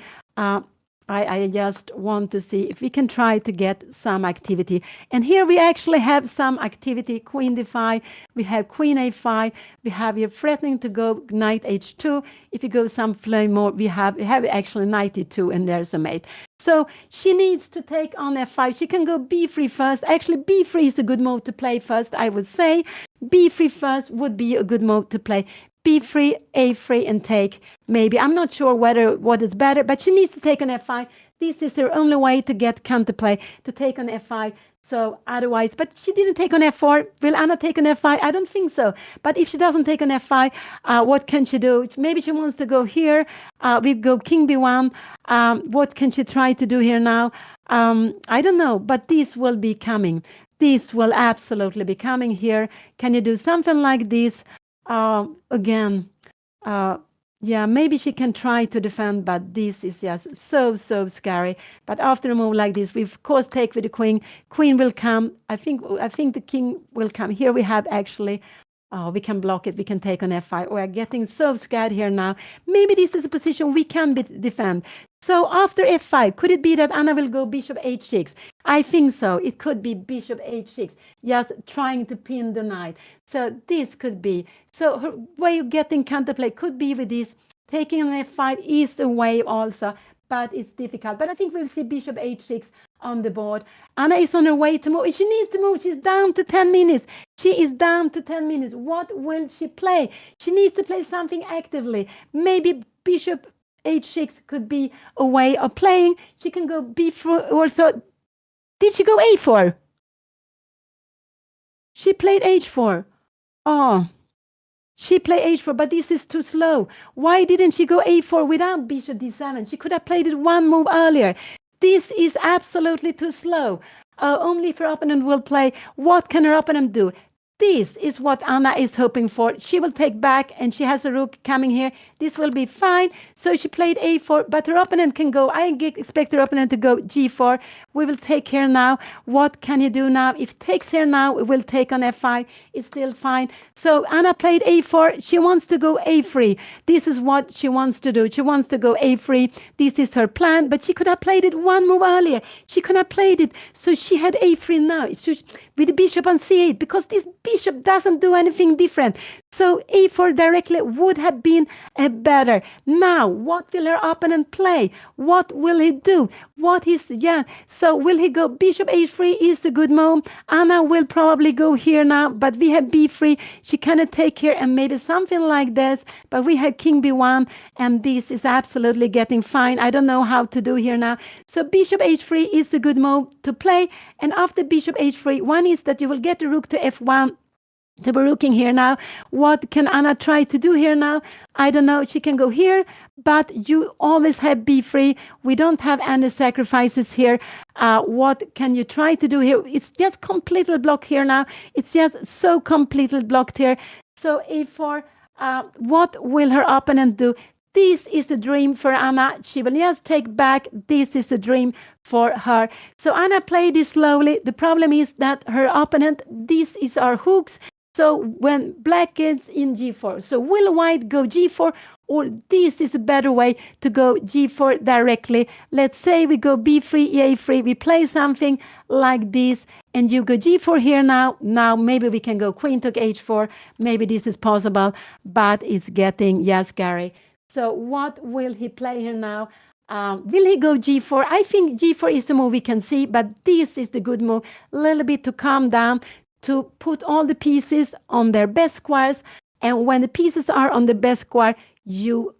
I just want to see if we can try to get some activity. And here we actually have some activity. Queen d5, we have queen a5, we have here threatening to go knight h2. If you go some flame more, we have actually knight e2, and there's a mate. So she needs to take on f5. She can go b3 first. Actually, b3 is a good move to play first, I would say. b3 first would be a good move to play. b3, a3, and take. Maybe, I'm not sure what is better, but she needs to take on f5. This is her only way to get counterplay, to take on f5. So otherwise, but she didn't take on f4. Will Anna take on f5? I don't think so. But if she doesn't take on f5, what can she do? Maybe she wants to go here. We go king b1. What can she try to do here now? I don't know, but this will be coming. This will absolutely be coming here. Can you do something like this? Again, yeah, maybe she can try to defend, but this is just so scary. But after a move like this, we of course take with the queen. Queen will come. I think the king will come. Here we have actually. Oh, we can block it. We can take on f5. We are getting so scared here now. Maybe this is a position we can defend. So after f5, could it be that Anna will go bishop h6? I think so. It could be bishop h6, just trying to pin the knight. So this could be. So her way of getting counterplay could be with this. Taking on f5 is a way also, but it's difficult. But I think we'll see bishop h6 on the board. Anna is on her way to move. She needs to move. She's down to 10 minutes. She is down to 10 minutes. What will she play? She needs to play something actively. Maybe bishop h6 could be a way of playing. She can go b4 also. Did she go a4? She played h4. Oh, she played h4, but this is too slow. Why didn't she go a4 without bishop d7? She could have played it one move earlier. This is absolutely too slow. Only if her opponent will play. What can her opponent do? This is what Anna is hoping for. She will take back, and she has a rook coming here. This will be fine. So she played a4, but her opponent can go. I expect her opponent to go g4. We will take here now. What can he do now? If it takes here now, we will take on f5. It's still fine. So Anna played a4. She wants to go a3. This is what she wants to do. She wants to go a3. This is her plan, but she could have played it one move earlier. She could have played it. So she had a3 now. With the bishop on c8, because this bishop doesn't do anything different. So a4 directly would have been better. Now, what will her opponent play? What will he do? So will he go bishop h3 is a good move. Anna will probably go here now, but we have b3. She cannot take here, and maybe something like this, but we have king b1, and this is absolutely getting fine. I don't know how to do here now. So bishop h3 is a good move to play, and after bishop h3, one is that you will get the rook to f1. To be rooking here now. What can Anna try to do here now? I don't know. She can go here, but you always have b3. We don't have any sacrifices here. What can you try to do here? It's just completely blocked here now. It's just so completely blocked here. So a4, what will her opponent do? This is a dream for Anna. She will just take back. This is a dream for her. So Anna played this slowly. The problem is that her opponent, this is our hooks. So when black gets in g4, so will white go g4, or this is a better way to go g4 directly? Let's say we go b3, a3, we play something like this, and you go g4 here now. Now maybe we can go queen took h4. Maybe this is possible, but it's getting, yes, scary. So what will he play here now? Will he go g4? I think g4 is the move we can see, but this is the good move. A little bit to calm down, to put all the pieces on their best squares, and when the pieces are on the best square, you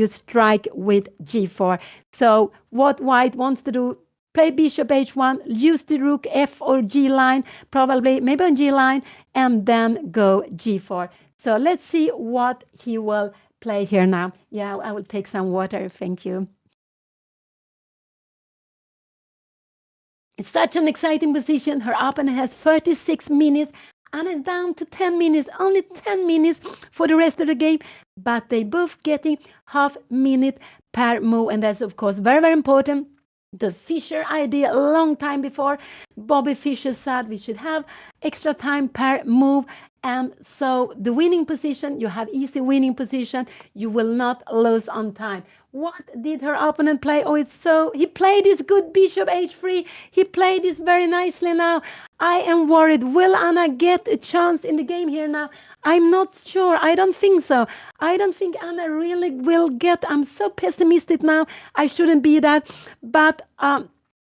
strike with g4. So what white wants to do, play bishop h1, use the rook f or g line, probably maybe on g line, and then go g4. So let's see what he will play here now. Yeah, I will take some water. Thank you. It's such an exciting position. Her opponent has 36 minutes and is down to 10 minutes. Only 10 minutes for the rest of the game. But they both getting half minute per move. And that's, of course, very, very important. The Fischer idea a long time before. Bobby Fischer said we should have extra time per move. And so the winning position, you have easy winning position. You will not lose on time. What did her opponent play? He played this good bishop h3. He played this very nicely now. I am worried. Will Anna get a chance in the game here now? I'm not sure. I don't think so. I don't think Anna really will get. I'm so pessimistic now. I shouldn't be that. But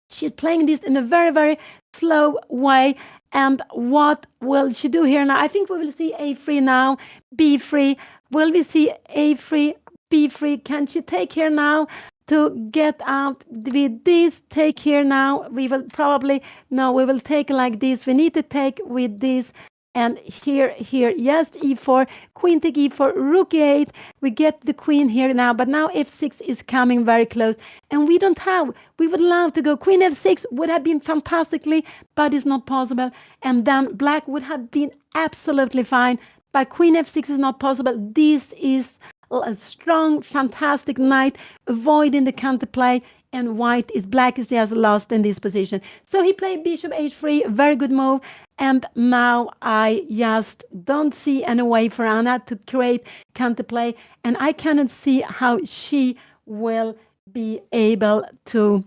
she's playing this in a very, very slow way. And what will she do here now? I think we will see a3 now, b3. Will we see a3, b3? Can she take here now to get out with this. Take here now. We will probably, no, we will take like this. We need to take with this. And here, yes, e4, queen take e4, rook e8. We get the queen here now, but now f6 is coming very close. And we don't have, we would love to go queen f6, would have been fantastically, but it's not possible. And then black would have been absolutely fine, but queen f6 is not possible. This is a strong, fantastic knight, avoiding the counterplay, and black is just lost in this position. So he played bishop h3, very good move. And now I just don't see any way for Anna to create counterplay, and I cannot see how she will be able to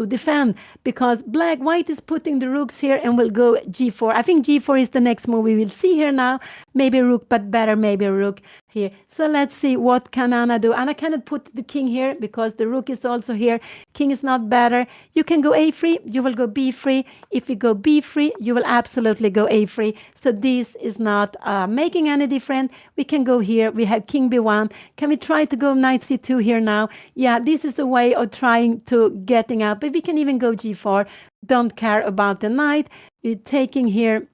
defend, because white is putting the rooks here and will go g4. I think g4 is the next move we will see here now. Maybe rook, but better maybe a rook here. So let's see what can Anna do. Anna cannot put the king here because the rook is also here. King is not better. You can go a3, you will go b3. If you go b3, you will absolutely go a3. So this is not making any difference. We can go here. We have king b1. Can we try to go knight c2 here now? Yeah, this is a way of trying to getting out, but we can even go g4. Don't care about the knight. You're taking here,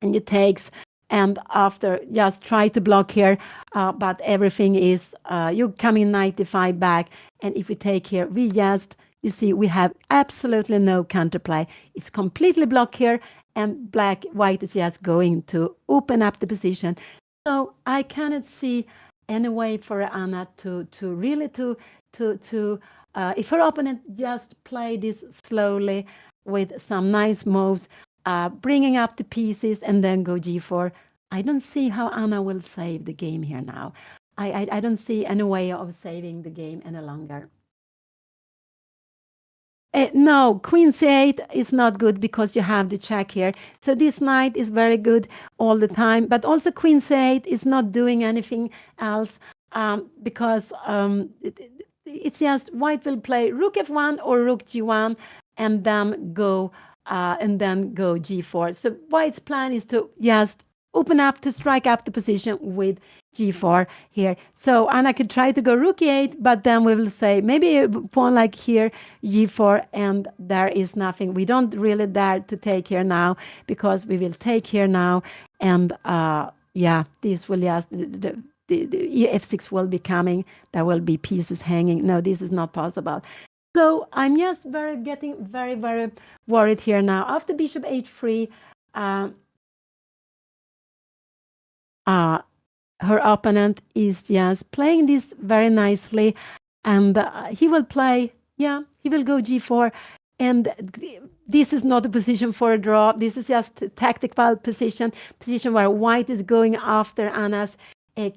and you takes, and after just try to block here, but everything is you coming 95 back, and if we take here, we just, you see, we have absolutely no counterplay. It's completely blocked here, and white is just going to open up the position. So I cannot see any way for Anna to really to if her opponent just play this slowly with some nice moves, bringing up the pieces and then go g4, I don't see how Anna will save the game here now. I don't see any way of saving the game any longer. No, queen c8 is not good because you have the check here. So this knight is very good all the time, but also queen c8 is not doing anything else because it's just white will play rook f1 or rook g1 and then go g4. So white's plan is to just open up to strike up the position with g4 here. So Anna could try to go rook e8, but then we will say maybe a pawn like here, g4, and there is nothing. We don't really dare to take here now because we will take here now, and yeah, this will just the f6 will be coming. There will be pieces hanging. No, this is not possible. So I'm just getting very, very worried here now. After bishop h3, her opponent is just playing this very nicely, and he will play, yeah, he will go g4, and this is not a position for a draw. This is just a tactical position where white is going after Anna's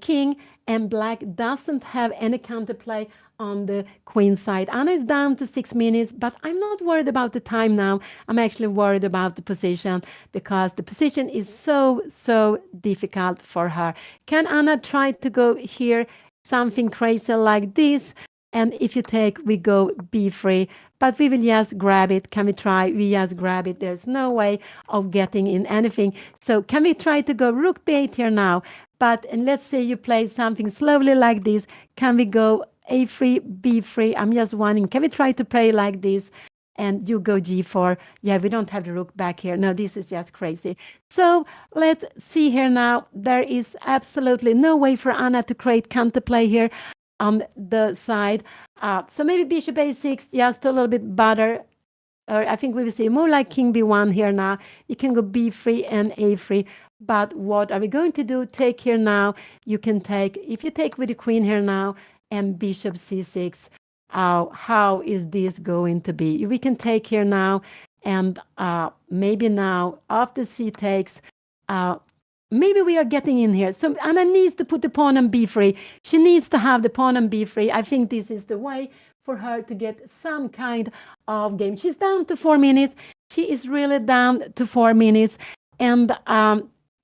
king, and black doesn't have any counterplay on the queen side. Anna is down to 6 minutes, but I'm not worried about the time now. I'm actually worried about the position because the position is so difficult for her. Can Anna try to go here something crazy like this? And if you take, we go b3, but we will just grab it. Can we try? We just grab it. There's no way of getting in anything. So can we try to go rook b8 here now? But, and let's say you play something slowly like this. Can we go a3, b3? I'm just wondering, can we try to play like this? And you go g4. Yeah, we don't have the rook back here. No, this is just crazy. So let's see here now. There is absolutely no way for Anna to create counterplay here on the side. So maybe bishop a6, just a little bit better. Or I think we will see more like king b1 here now. You can go b3 and a3. But what are we going to do? Take here now. You can take, if you take with the queen here now and bishop c6, how is this going to be? We can take here now, and maybe now after c takes, maybe we are getting in here. So Anna needs to put the pawn on b3. She needs to have the pawn on b3. I think this is the way for her to get some kind of game. She's down to 4 minutes. She is really down to 4 minutes. And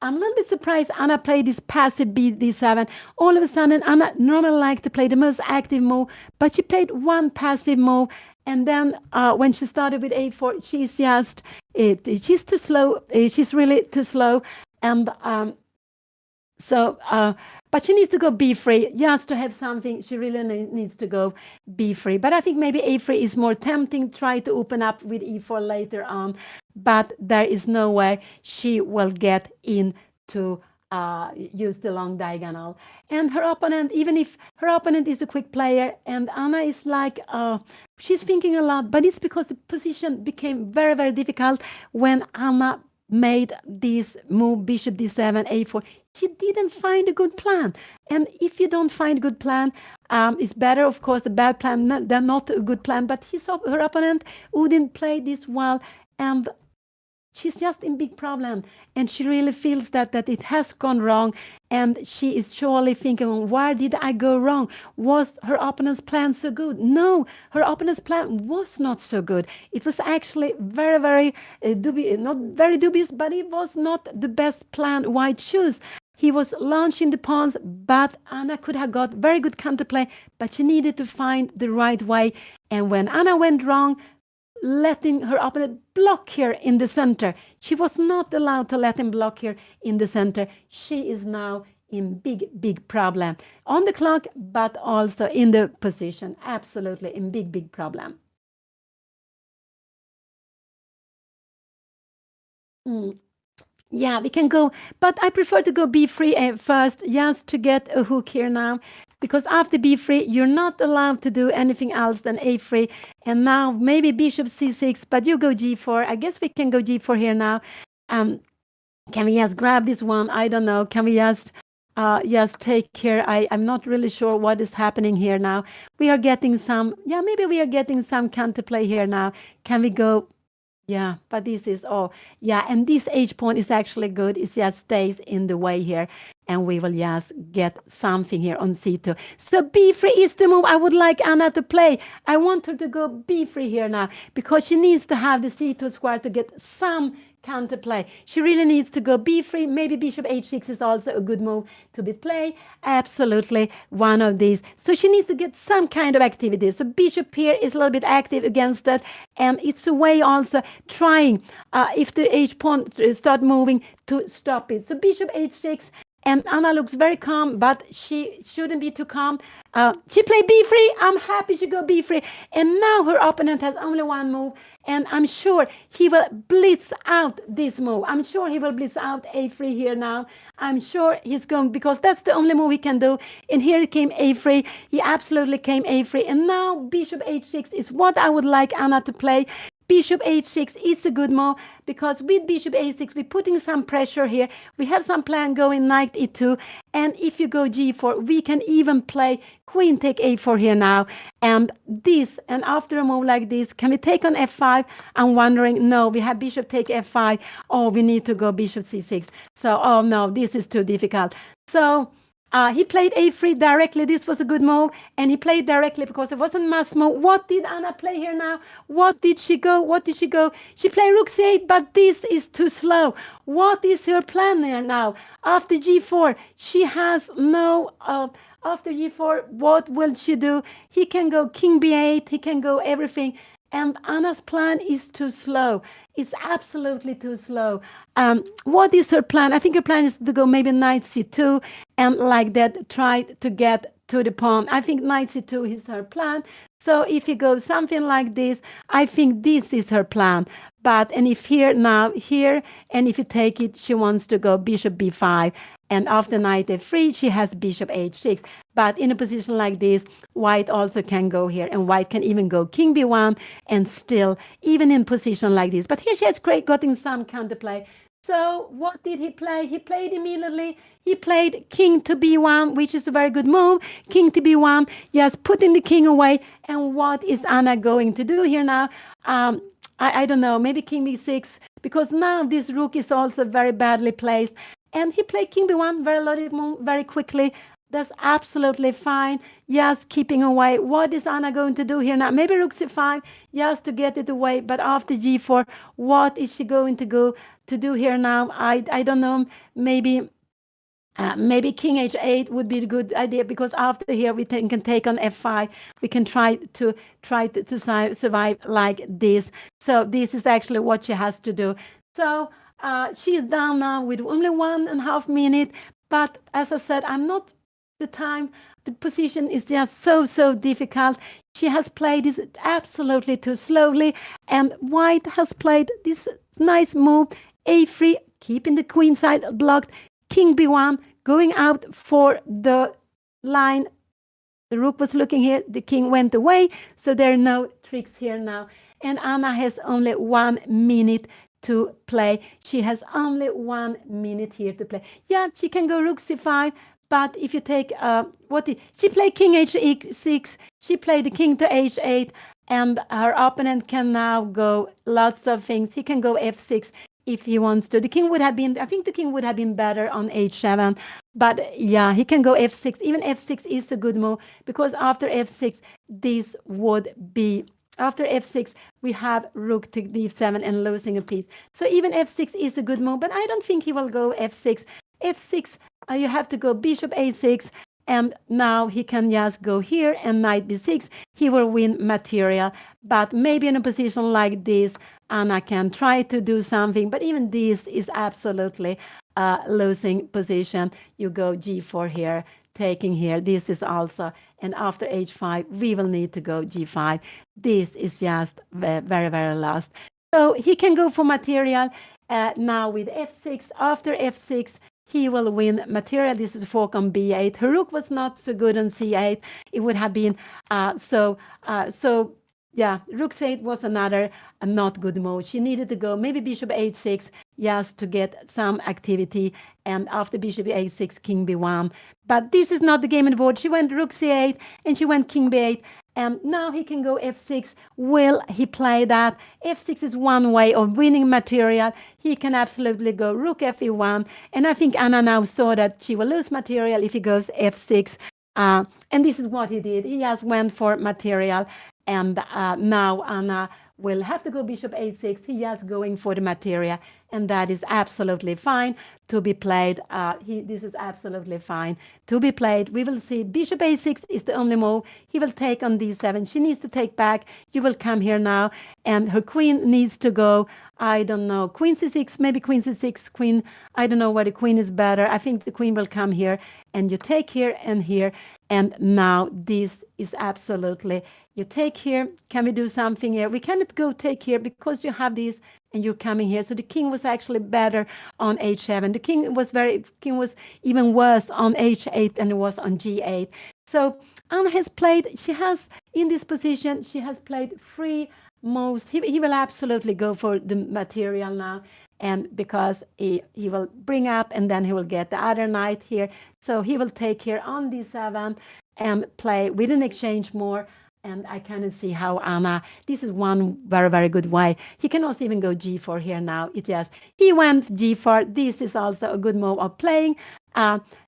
I'm a little bit surprised Anna played this passive d7. All of a sudden, Anna normally likes to play the most active move, but she played one passive move. And then when she started with a4, she's too slow. She's really too slow. And So, but she needs to go B free just to have something. She really needs to go B free. But I think maybe A free is more tempting. Try to open up with E4 later on, but there is no way she will get in to use the long diagonal. And her opponent, even if her opponent is a quick player, and Anna is like, she's thinking a lot, but it's because the position became very, very difficult when Anna made this move bishop d7 a4. She didn't find a good plan, and if you don't find a good plan, it's better, of course, a bad plan than not a good plan. But her opponent Odin played this well, and she's just in big problem, and she really feels that it has gone wrong, and she is surely thinking, why did I go wrong? Was her opponent's plan so good? No, her opponent's plan was not so good. It was actually very, very dubious, not very dubious, but it was not the best plan white chose. He was launching the pawns, but Anna could have got very good counterplay, but she needed to find the right way. And when Anna went wrong, letting her opponent block her in the center. She was not allowed to let him block her in the center. She is now in big, big problem on the clock, but also in the position. Absolutely in big, big problem. Mm. Yeah, we can go, but I prefer to go b3 first, just to get a hook here now, because after b3 you're not allowed to do anything else than a3, and now maybe bishop c6, but you go g4. I guess we can go g4 here now. Can we just grab this one? I don't know. Can we just take here? I'm not really sure what is happening here now. We are getting some, yeah, maybe we are getting some counterplay here now. Can we go? Yeah, but this is all. Yeah, and this H pawn is actually good. It just stays in the way here, and we will just get something here on C2. So B3 is the move I would like Anna to play. I want her to go B3 here now, because she needs to have the C2 square to get some counterplay. She really needs to go b3. Maybe bishop h6 is also a good move to be played. Absolutely one of these. So she needs to get some kind of activity. So bishop here is a little bit active against that, and it's a way also trying, if the h pawn start moving, to stop it. So bishop h6, and Anna looks very calm, but she shouldn't be too calm. She played b3. I'm happy she go b3. And now her opponent has only one move, and I'm sure he will blitz out this move. I'm sure he will blitz out a3 here now. I'm sure he's going, because that's the only move he can do. And here it came a3. He absolutely came a3. And now bishop h6 is what I would like Anna to play. Bishop h6 is a good move, because with bishop a6 we're putting some pressure here. We have some plan going knight e2, and if you go g4 we can even play queen take a4 here now. And this, and after a move like this, can we take on f5? I'm wondering. No, we have bishop take f5. Oh, we need to go bishop c6. So, oh no, this is too difficult. So he played a3 directly. This was a good move, and he played directly because it wasn't mass move. What did Anna play here now? What did she go? What did she go? She played rook c8, but this is too slow. What is her plan here now? After g4, she has no... after g4, what will she do? He can go king b8. He can go everything. And Anna's plan is too slow. It's absolutely too slow. What is her plan? I think her plan is to go maybe knight c2, and like that try to get to the pawn. I think knight c2 is her plan. So if you go something like this, I think this is her plan. But, and if here now, here, and if you take it, she wants to go bishop b5. And after knight f3, she has bishop h6. But in a position like this, white also can go here, and white can even go king b1, and still, even in position like this. But here she has gotten some counterplay. So what did he play? He played immediately. He played king to b1, which is a very good move. King to b1, yes, putting the king away. And what is Anna going to do here now? I don't know, maybe king b6, because now this rook is also very badly placed. And he played king b1, very loaded move, very quickly. That's absolutely fine. Just keeping away. What is Anna going to do here now? Maybe rook c5, just to get it away. But after g4, what is she going to go to do here now? I don't know. Maybe king h8 would be a good idea, because after here we can take on f5. We can try to survive like this. So this is actually what she has to do. So she's down now with only 1.5 minutes, But as I said, I'm not the time. The position is just so difficult. She has played this absolutely too slowly, and White has played this nice move, a3, keeping the queen side blocked, king b1, going out for the line. The rook was looking here, the king went away, so there are no tricks here now. And Anna has only 1 minute to play. She has only 1 minute here to play. Yeah, she can go rook c5, but if you take she played king h6, she played the king to h8, and her opponent can now go lots of things. He can go f6 if he wants to. The king would have been, I think the king would have been better on h7, but yeah, he can go f6. Even f6 is a good move because after f6, this would be after f6, we have rook to d7 and losing a piece. So even f6 is a good move, but I don't think he will go f6. f6, you have to go bishop a6, and now he can just go here and knight b6. He will win material, but maybe in a position like this, Anna can try to do something, but even this is absolutely a losing position. You go g4 here, taking here. This is also, and after h5, we will need to go g5. This is just very lost. So he can go for material now with f6. After f6, he will win material. This is fork on b8. Her rook was not so good on c8. It would have been yeah, rook c8 was another not good move. She needed to go maybe bishop h6 just to get some activity, and after bishop a6, king b1. But this is not the game on the board. She went rook c8 and she went king b8, and now he can go f6. Will he play that? f6 is one way of winning material. He can absolutely go rook fe1, and I think Anna now saw that she will lose material if he goes f6. And this is what he did. He just went for material, and now Anna will have to go bishop a6. He just going for the material, and that is absolutely fine to be played. This is absolutely fine to be played. We will see bishop a6 is the only move. He will take on d7. She needs to take back. You will come here now, and her queen needs to go. I don't know, queen c6, maybe queen c6, queen. I don't know where the queen is better. I think the queen will come here, and you take here and here. And now this is absolutely, you take here. Can we do something here? We cannot go take here because you have this and you're coming here. So the king was actually better on h7. The king was even worse on h8 than it was on g8. So Anna has played, she has in this position, she has played three moves. He will absolutely go for the material now. And because he will bring up and then he will get the other knight here. So he will take here on d7 and play with an exchange more. And I cannot see how Anna, this is one very good way. He can also even go g4 here now. It just, he went g4. This is also a good move of playing.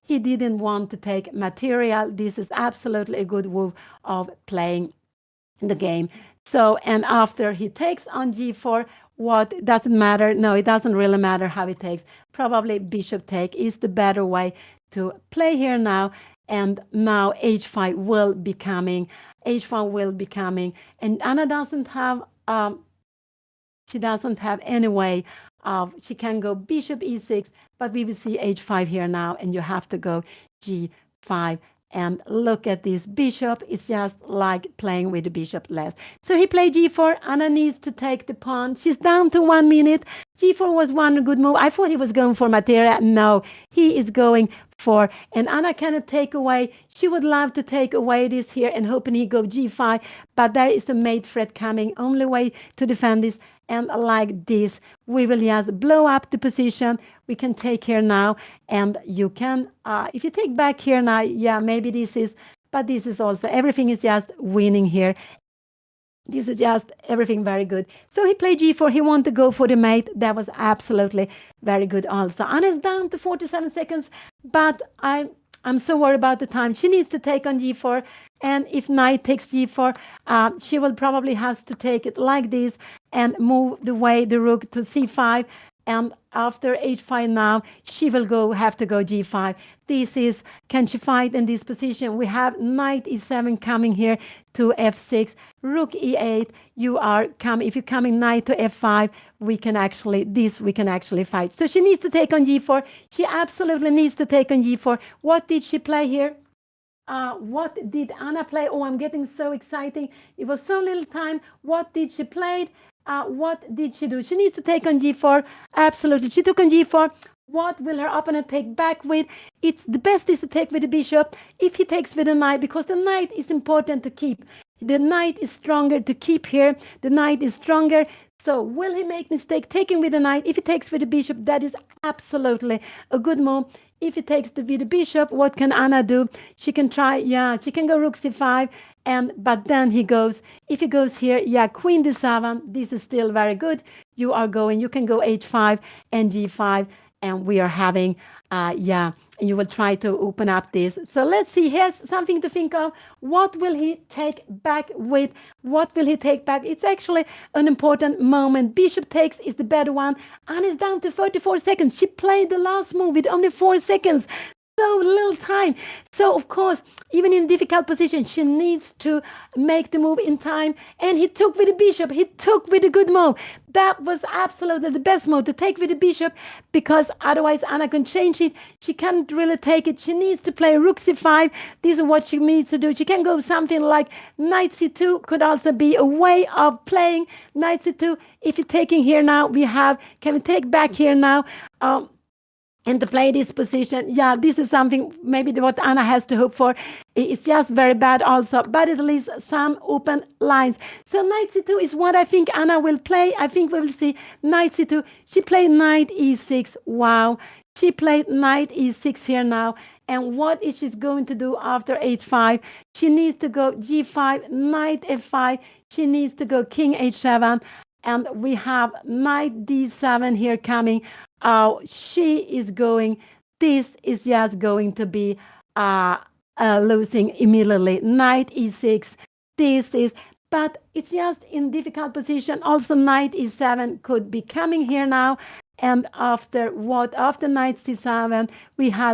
He didn't want to take material. This is absolutely a good move of playing the game. So, and after he takes on g4, what doesn't matter? No, it doesn't really matter how he takes. Probably bishop take is the better way to play here now. And now h5 will be coming. h5 will be coming. And Anna doesn't have, she doesn't have any way of, she can go bishop e6, but we will see h5 here now, and you have to go g5. And look at this bishop. It's just like playing with the bishop less. So he played g4. Anna needs to take the pawn. She's down to 1 minute. g4 was one good move. I thought he was going for material. No, he is going for, and Anna cannot take away. She would love to take away this here and hoping he go g5, but there is a mate threat coming. Only way to defend this, and like this, we will just blow up the position. We can take here now, and you can, if you take back here now, yeah, maybe this is, but this is also, everything is just winning here. This is just everything very good. So he played g4. He wanted to go for the mate. That was absolutely very good also. Anna's down to 47 seconds, but I'm so worried about the time. She needs to take on g4, and if knight takes g4, she will probably have to take it like this and move the way the rook to c5. And after h5 now, she will have to go g5. This is, can she fight in this position? We have knight e7 coming here to f6, rook e8. If you're coming knight to f5, we can actually fight. So she needs to take on g4. She absolutely needs to take on g4. What did she play here? What did Anna play? Oh, I'm getting so exciting. It was so little time. What did she play? What did she do? She needs to take on g4. Absolutely. She took on g4. What will her opponent take back with? It's the best is to take with the bishop. If he takes with the knight, because the knight is important to keep. The knight is stronger to keep here. The knight is stronger. So will he make mistake taking with the knight? If he takes with the bishop, that is absolutely a good move. If he takes with the bishop, what can Anna do? She can try, she can go rook c5, but then if he goes here, queen d7, this is still very good. You can go h5 and g5, and we are having, and you will try to open up this. So let's see, here's something to think of. What will he take back with? What will he take back? It's actually an important moment. Bishop takes is the better one, and it's down to 34 seconds. She played the last move with only 4 seconds. So little time. So of course, even in difficult position, she needs to make the move in time. And he took with the bishop. He took with a good move. That was absolutely the best move, to take with the bishop, because otherwise Anna can change it. She can't really take it. She needs to play rook c5. This is what she needs to do. She can go something like knight c2, could also be a way of playing knight c2. If you're taking here now, can we take back here now? And to play this position, this is something maybe what Anna has to hope for. It's just very bad also, but at least some open lines. So knight c2 is what I think Anna will play. I think we will see knight c2. She played knight e6. Wow. She played knight e6 here now. And what is she going to do after h5? She needs to go g5, knight f5. She needs to go king h7. And we have knight d7 here coming. This is just going to be losing immediately. Knight e6. But it's just in difficult position. Also, knight e7 could be coming here now. And after knight c7,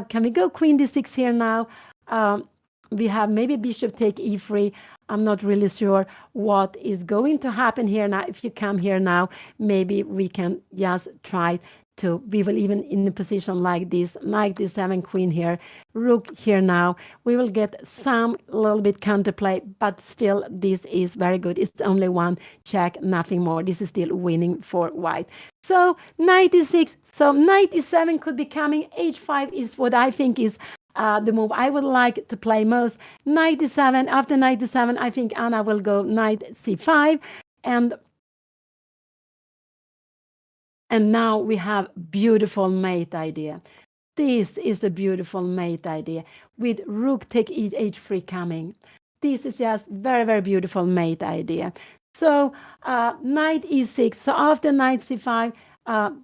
can we go queen d6 here now? We have maybe bishop take e3. I'm not really sure what is going to happen here now. If you come here now, maybe we can just try we will even in a position like this, knight d7, queen here, rook here now. We will get some little bit counterplay, but still this is very good. It's only one check, nothing more. This is still winning for white. So knight e6. So knight e7 could be coming. h5 is what I think is the move I would like to play most. Knight d7. After knight d7, I think Anna will go knight c5. And now we have beautiful mate idea. This is a beautiful mate idea with rook take h3 coming. This is just very, very beautiful mate idea. So knight e6. So after knight c5,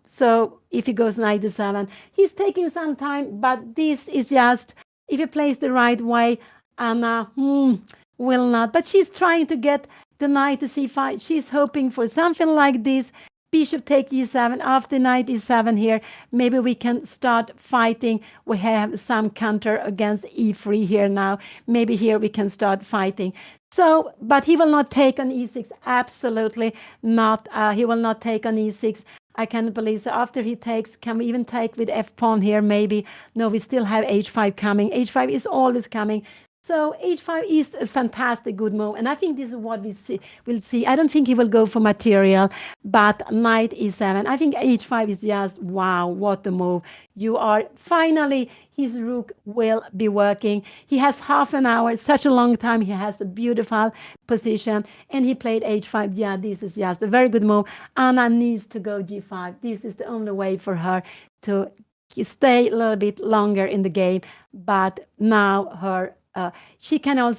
so if he goes knight d7, he's taking some time, but this is just, if he plays the right way, Anna will not. But she's trying to get the knight to c5. She's hoping for something like this. Bishop take e7. After knight e7 here, maybe we can start fighting. We have some counter against e3 here now. Maybe here we can start fighting. So, but he will not take on e6. Absolutely not. He will not take on e6. I can't believe. So after he takes, can we even take with f pawn here? Maybe. No, we still have h5 coming. h5 is always coming. So h5 is a fantastic good move, and I think this is what we'll see. I don't think he will go for material, but knight e7. I think h5 is just, wow, what a move. Finally, his rook will be working. He has half an hour, such a long time. He has a beautiful position, and he played h5. Yeah, this is just a very good move. Anna needs to go g5. This is the only way for her to stay a little bit longer in the game, but now she cannot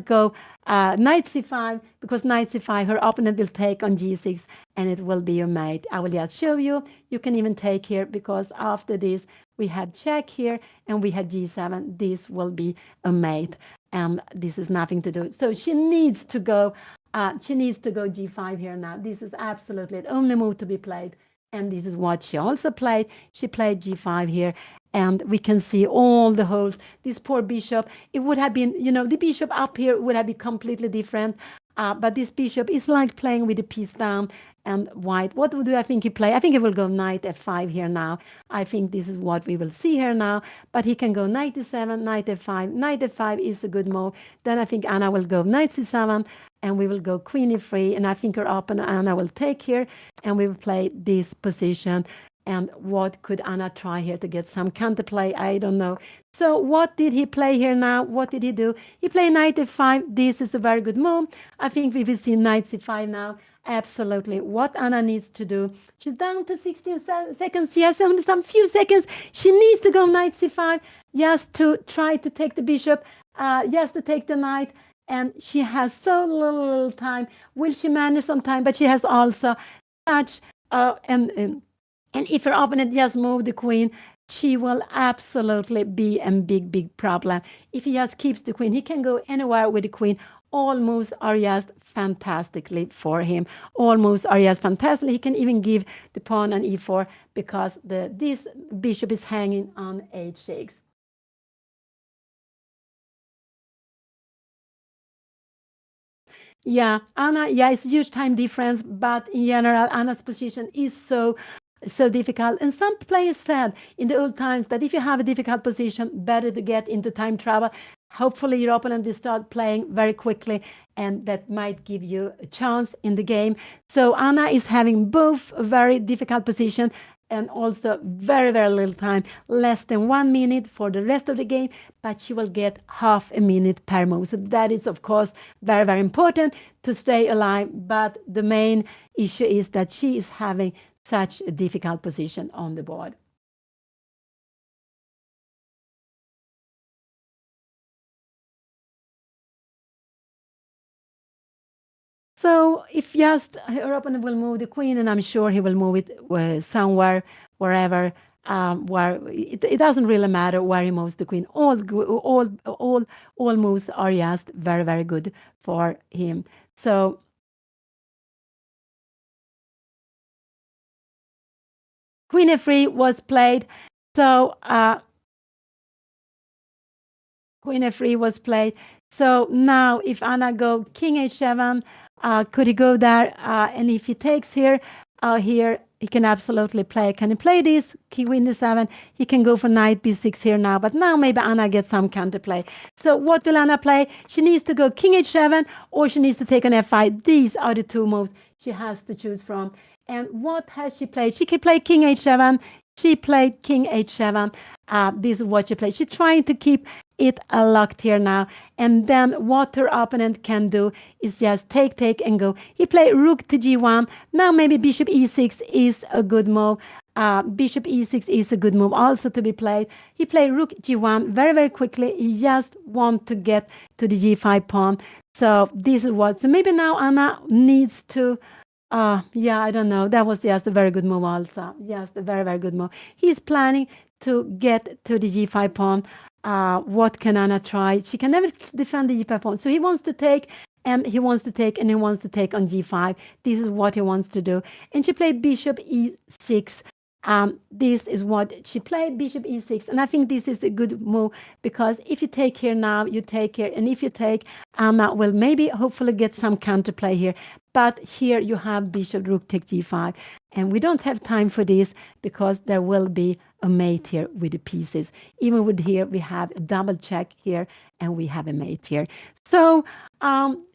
go knight c5, because knight c5 her opponent will take on g6 and it will be a mate. I will just show you. You can even take here, because after this we had check here and we had g7. This will be a mate, and this is nothing to do. So she needs to go g5 here now. This is absolutely the only move to be played. And this is what she also played. She played g5 here, and we can see all the holes. This poor bishop, it would have been, the bishop up here would have been completely different. But this bishop is like playing with the piece down and white. What do I think he play? I think he will go knight f5 here now. I think this is what we will see here now. But he can go knight e7, knight f5. Knight f5 is a good move. Then I think Anna will go knight c7, and we will go queen e3. And I think her opponent Anna will take here, and we will play this position. And what could Anna try here to get some counterplay? I don't know. So what did he play here now? What did he do? He played knight f5. This is a very good move. I think we will see knight c5 now. Absolutely. What Anna needs to do. She's down to 16 seconds. She has only some few seconds. She needs to go knight c5 just to try to take the bishop, just to take the knight. And she has so little time. Will she manage some time? But she has also such and if her opponent just move the queen, she will absolutely be a big, big problem. If he just keeps the queen, he can go anywhere with the queen. All moves are just fantastically for him. All moves are just fantastic. He can even give the pawn an e4 because this bishop is hanging on h6. Yeah, Anna, yeah, it's a huge time difference, but in general, Anna's position is so difficult. And some players said in the old times that if you have a difficult position, better to get into time trouble. Hopefully, your opponent will start playing very quickly, and that might give you a chance in the game. So Anna is having both a very difficult position and also very, very little time, less than 1 minute for the rest of the game, but she will get half a minute per move. So that is, of course, very, very important to stay alive. But the main issue is that she is having such a difficult position on the board. So if just her opponent will move the queen, and I'm sure he will move it somewhere, wherever, where it doesn't really matter where he moves the queen. All moves are just very, very good for him. So queen f3 was played. So queen f3 was played. So now if Anna go king h7, could he go there? And if he takes here, here he can absolutely play. Can he play this? Queen d7. He can go for knight b6 here now. But now maybe Anna gets some counterplay. So what will Anna play? She needs to go king h7, or she needs to take an f5. These are the two moves she has to choose from. And what has she played? She can play king h7. She played king h7. This is what she played. She's trying to keep it locked here now. And then what her opponent can do is just take, and go. He played rook to g1. Now maybe bishop e6 is a good move. Bishop e6 is a good move also to be played. He played rook g1 very, very quickly. He just wants to get to the g5 pawn. So this is what. So maybe now Anna needs to. Yeah, I don't know. That was just a very good move also. Just a very, very good move. He's planning to get to the g5 pawn. What can Anna try? She can never defend the g5 pawn. So he wants to take, and he wants to take, and he wants to take on g5. This is what he wants to do. And she played bishop e6. This is what she played, bishop e6. And I think this is a good move, because if you take here now, you take here. And if you take, Anna will maybe hopefully get some counterplay here. But here you have bishop rook take g5. And we don't have time for this, because there will be a mate here with the pieces. Even with here, we have a double check here, and we have a mate here. So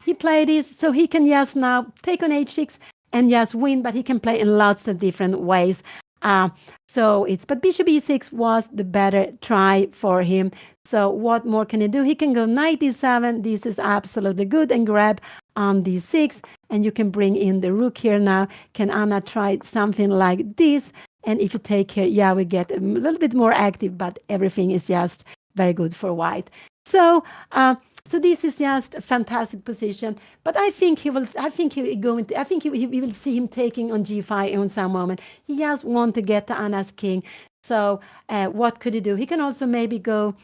he played this, so he can just now take on h6 and just win, but he can play in lots of different ways. But bishop e6 was the better try for him. So what more can he do? He can go knight d7. This is absolutely good, and grab on d6, and you can bring in the rook here now. Can Anna try something like this? And if you take here, yeah, we get a little bit more active, but everything is just very good for white. So this is just a fantastic position. But I think he will. I think he going to. I think we will see him taking on g5 in some moment. He just want to get to Anna's king. So what could he do? He can also maybe go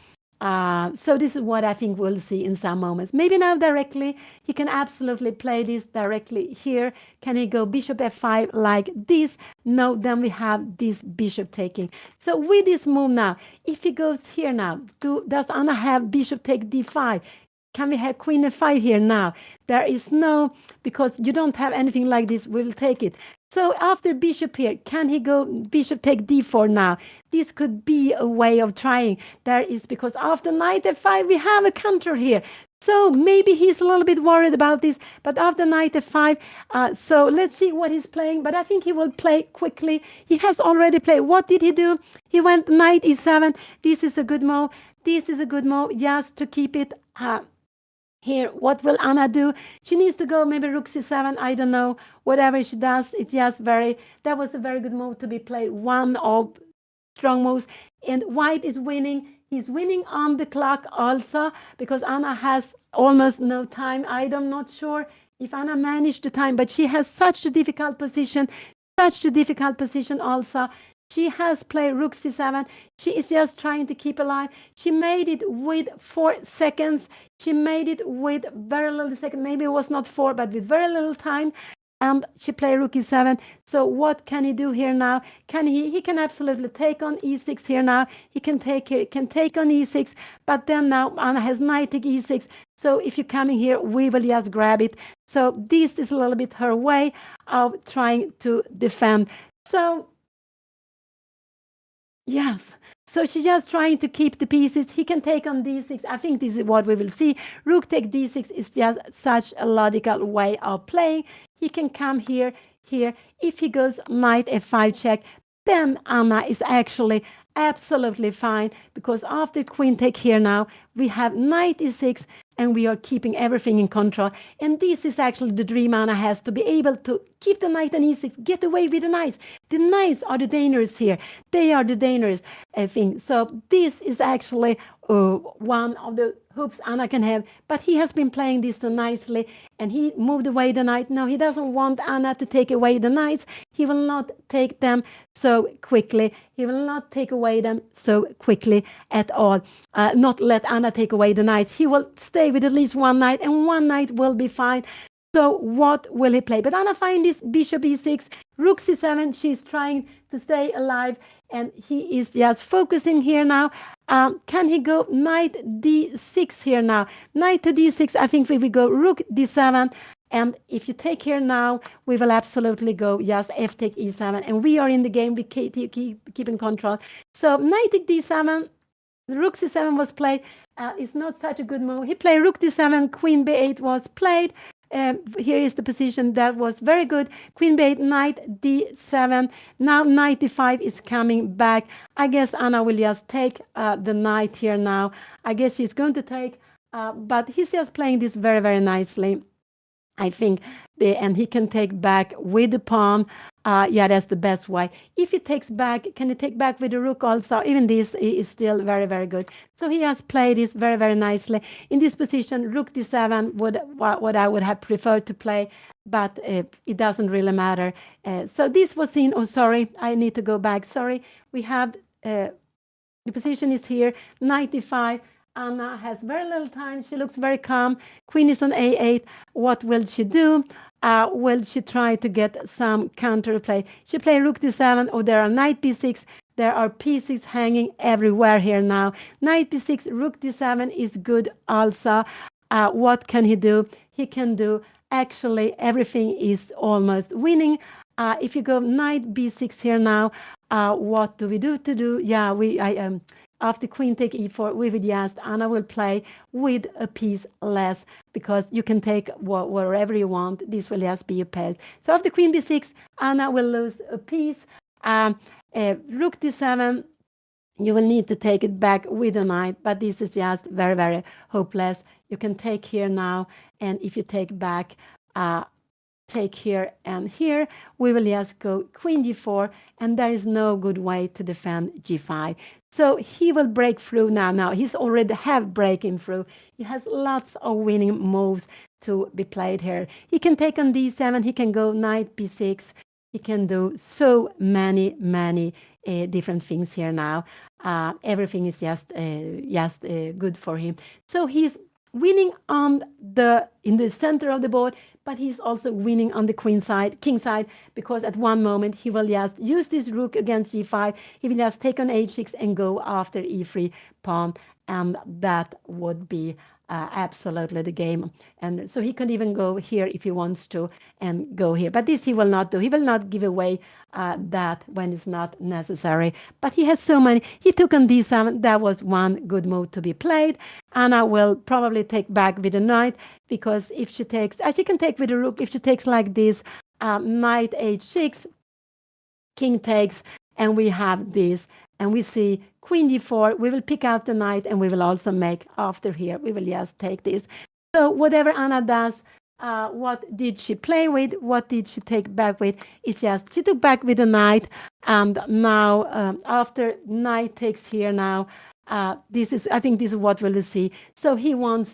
So this is what I think we'll see in some moments. Maybe now directly, he can absolutely play this directly here. Can he go bishop f5 like this? No, then we have this bishop taking. So with this move now, if he goes here now, does Anna have bishop take d5? Can we have queen f5 here now? There is no, because you don't have anything like this, we'll take it. So after bishop here, can he go bishop take d4 now? This could be a way of trying. There is, because after knight f5, we have a counter here. So maybe he's a little bit worried about this, but after knight f5, so let's see what he's playing. But I think he will play quickly. He has already played. What did he do? He went knight e7. This is a good move. This is a good move, just to keep it here. What will Anna do? She needs to go maybe rook c7. I don't know. Whatever she does, it's just that was a very good move to be played. One of strong moves. And white is winning. He's winning on the clock also, because Anna has almost no time. I'm not sure if Anna managed the time, but she has such a difficult position. Such a difficult position also. She has played rook c7. She is just trying to keep alive. She made it with 4 seconds. She made it with very little second. Maybe it was not 4, but with very little time. And she played rook e7. So what can he do here now? He can absolutely take on e6 here now. He can take here, can take on e6, but then now Anna has knight take e6. So if you're coming here, we will just grab it. So this is a little bit her way of trying to defend. So yes. So she's just trying to keep the pieces. He can take on d6. I think this is what we will see. Rook take d6 is just such a logical way of playing. He can come here, here. If he goes knight f5 check, then Anna is actually absolutely fine, because after queen take here now, we have knight e6, and we are keeping everything in control. And this is actually the dream Anna has, to be able to keep the knight on e6, get away with the knights. The knights are the dangerous here. They are the dangerous thing. So this is actually one of the hopes Anna can have. But he has been playing this so nicely, and he moved away the knight. No, he doesn't want Anna to take away the knights. He will not take them so quickly. He will not take away them so quickly at all. Not let Anna take away the knights. He will stay with at least one knight, and one knight will be fine. So what will he play? But Anna finds this bishop e6, rook c7. She's trying to stay alive, and he is just focusing here now. Can he go knight d6 here now? Knight to d6, I think we will go rook d7. And if you take here now, we will absolutely go just f take e7. And we are in the game. We keep in control. So knight take d7. Rook c7 was played. It's not such a good move. He played rook d7. Queen b8 was played. Here is the position that was very good. Queen b8, knight d7. Now knight d5 is coming back. I guess Anna will just take the knight here now. I guess she's going to take, but he's just playing this very, very nicely, I think. And he can take back with the pawn. Yeah, that's the best way. If he takes back, can he take back with the rook also? Even this is still very, very good. So he has played this very, very nicely. In this position, rook d7 would what I would have preferred to play, but it doesn't really matter. So this was in, oh, sorry, I need to go back. Sorry, we have, the position is here, knight d5. Anna has very little time. She looks very calm. Queen is on a8. What will she do? Will she try to get some counter play? She played rook d7. Oh, there are knight b6. There are pieces hanging everywhere here now. Knight b6, rook d7 is good also. What can he do? He can do, actually, everything is almost winning. If you go knight b6 here now, what do we do to do? Yeah, after queen take e4, we would just, Anna will play with a piece less, because you can take wherever you want. This will just be a pass. So after queen b6, Anna will lose a piece. Rook d7, you will need to take it back with a knight, but this is just very, very hopeless. You can take here now, and if you take back, take here and here, we will just go queen g4, and there is no good way to defend g5. So he will break through now. Now he's already have breaking through. He has lots of winning moves to be played here. He can take on d7. He can go knight b6. He can do so many different things here now. Everything is just good for him. So he's winning on the in the center of the board, but he's also winning on the queen side, king side, because at one moment he will just use this rook against g5. He will just take on h6 and go after e3 pawn, and that would be absolutely the game. And so he can even go here if he wants to and go here. But this he will not do. He will not give away that when it's not necessary. But he has so many. He took on d7. That was one good move to be played. Anna will probably take back with a knight, because if she takes, she can take with a rook. If she takes like this, knight h6, king takes, and we have this, and we see queen d4. We will pick out the knight, and we will also make after here. We will just take this. So whatever Anna does, what did she play with? What did she take back with? It's just she took back with the knight, and now after knight takes here now. This is, I think, this is what we'll see. So he will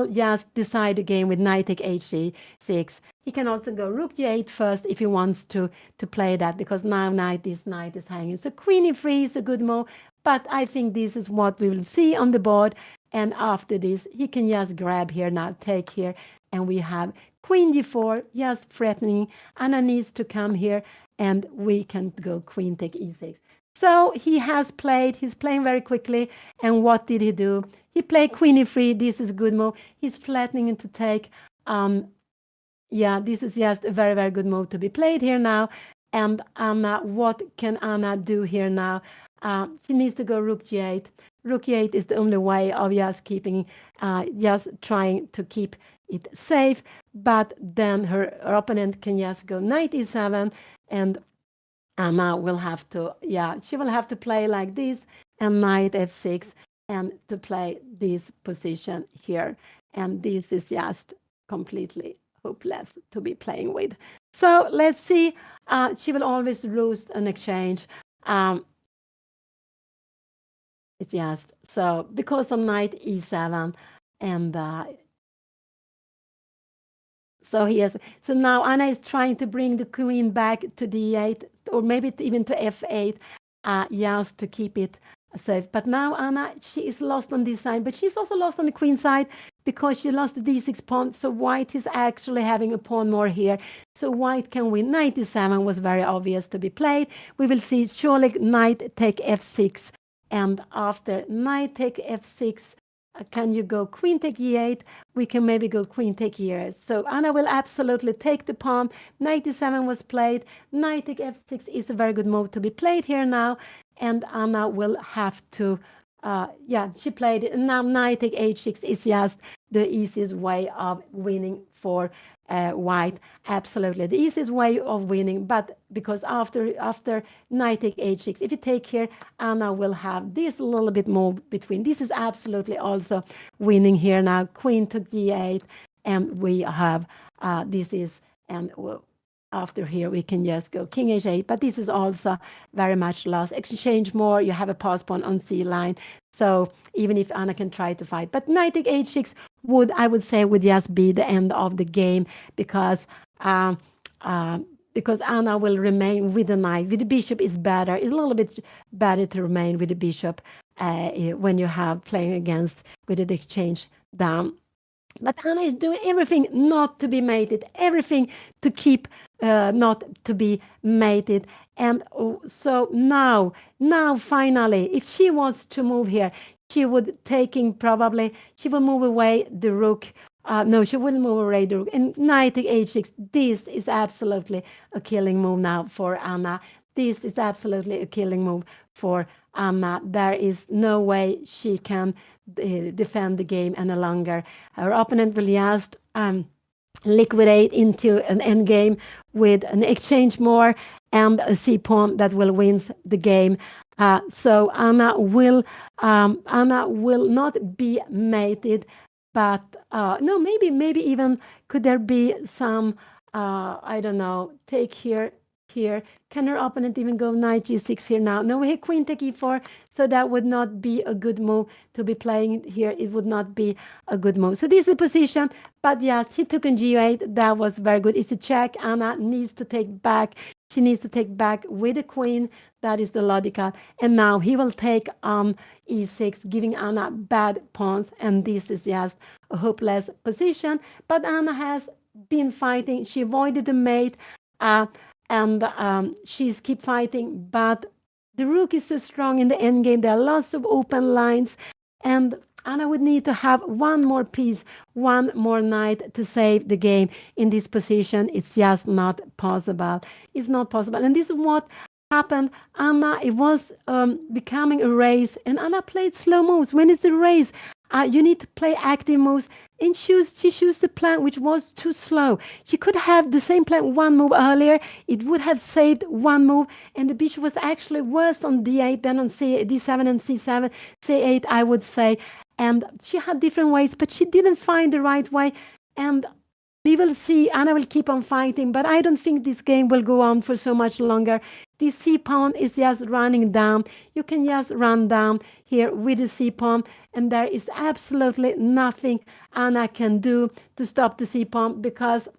just decide the game with knight take h6. He can also go rook g8 first if he wants to play that, because now this knight is hanging. So queen e3 is a good move, but I think this is what we will see on the board. And after this, he can just grab here now, take here, and we have queen d4, just threatening. Anna needs to come here, and we can go queen take e6. So he's playing very quickly. And what did he do? He played queen e3. This is a good move. He's flattening it to take. This is just a very, very good move to be played here now. And Anna, what can Anna do here now? She needs to go rook g8. Rook e8 is the only way of just keeping, just trying to keep it safe. But then her opponent can just go knight e7, and Anna will have to, she will have to play like this, and knight f6, and to play this position here. And this is just completely hopeless to be playing with. So let's see. She will always lose an exchange. It's just so because of knight e7, and so now Anna is trying to bring the queen back to d8, or maybe even to f8, just to keep it safe. But now Anna, she is lost on this side, but she's also lost on the queen side because she lost the d6 pawn. So white is actually having a pawn more here. So white can win. Knight e7 was very obvious to be played. We will see surely knight take f6, and after knight take f6, can you go queen take e8? We can maybe go queen take e8. So Anna will absolutely take the pawn. Knight e7 was played. Knight take f6 is a very good move to be played here now. And Anna will have to, she played it. And now knight take h6 is just the easiest way of winning for white. Absolutely the easiest way of winning. But because after knight take h6, if you take here, Anna will have this little bit more between. This is absolutely also winning here now. Queen to d8, and we have this is, and after here we can just go king h8, but this is also very much lost. Exchange more, you have a pass pawn on c line. So even if Anna can try to fight, but knight take h6 I would say would just be the end of the game, because Anna will remain with the knight. With the bishop is better. It's a little bit better to remain with the bishop when you have playing against with the exchange down. But Anna is doing everything not to be mated, everything to keep not to be mated. And so now finally, if she wants to move here, she would she will move away the rook. No, she wouldn't move away the rook. And knight take h6, this is absolutely a killing move now for Anna. This is absolutely a killing move for Anna. There is no way she can defend the game any longer. Her opponent will just liquidate into an endgame with an exchange more and a c pawn that will win the game. So Anna will not be mated, but no, maybe even could there be some I don't know, take here. Can her opponent even go knight g6 here now? No, we have queen take e4, so that would not be a good move to be playing here. It would not be a good move. So this is the position, but yes, he took on g8. That was very good. It's a check. Anna needs to take back she needs to take back with the queen. That is the logical. And now he will take on e6, giving Anna bad pawns. And this is just a hopeless position. But Anna has been fighting. She avoided the mate, uh, and she's keep fighting. But the rook is so strong in the endgame. There are lots of open lines, and Anna would need to have one more piece, one more knight to save the game. In this position, it's just not possible. It's not possible. And this is what happened. Anna, it was becoming a race, and Anna played slow moves. When it's a race, you need to play active moves. And she chose the plan which was too slow. She could have the same plan one move earlier. It would have saved one move, and the bishop was actually worse on d8 than on d7 and c7, c8, I would say. And she had different ways, but she didn't find the right way. And we will see. Anna will keep on fighting, but I don't think this game will go on for so much longer. This c pawn is just running down. You can just run down here with the c pawn, and there is absolutely nothing Anna can do to stop the c pawn, because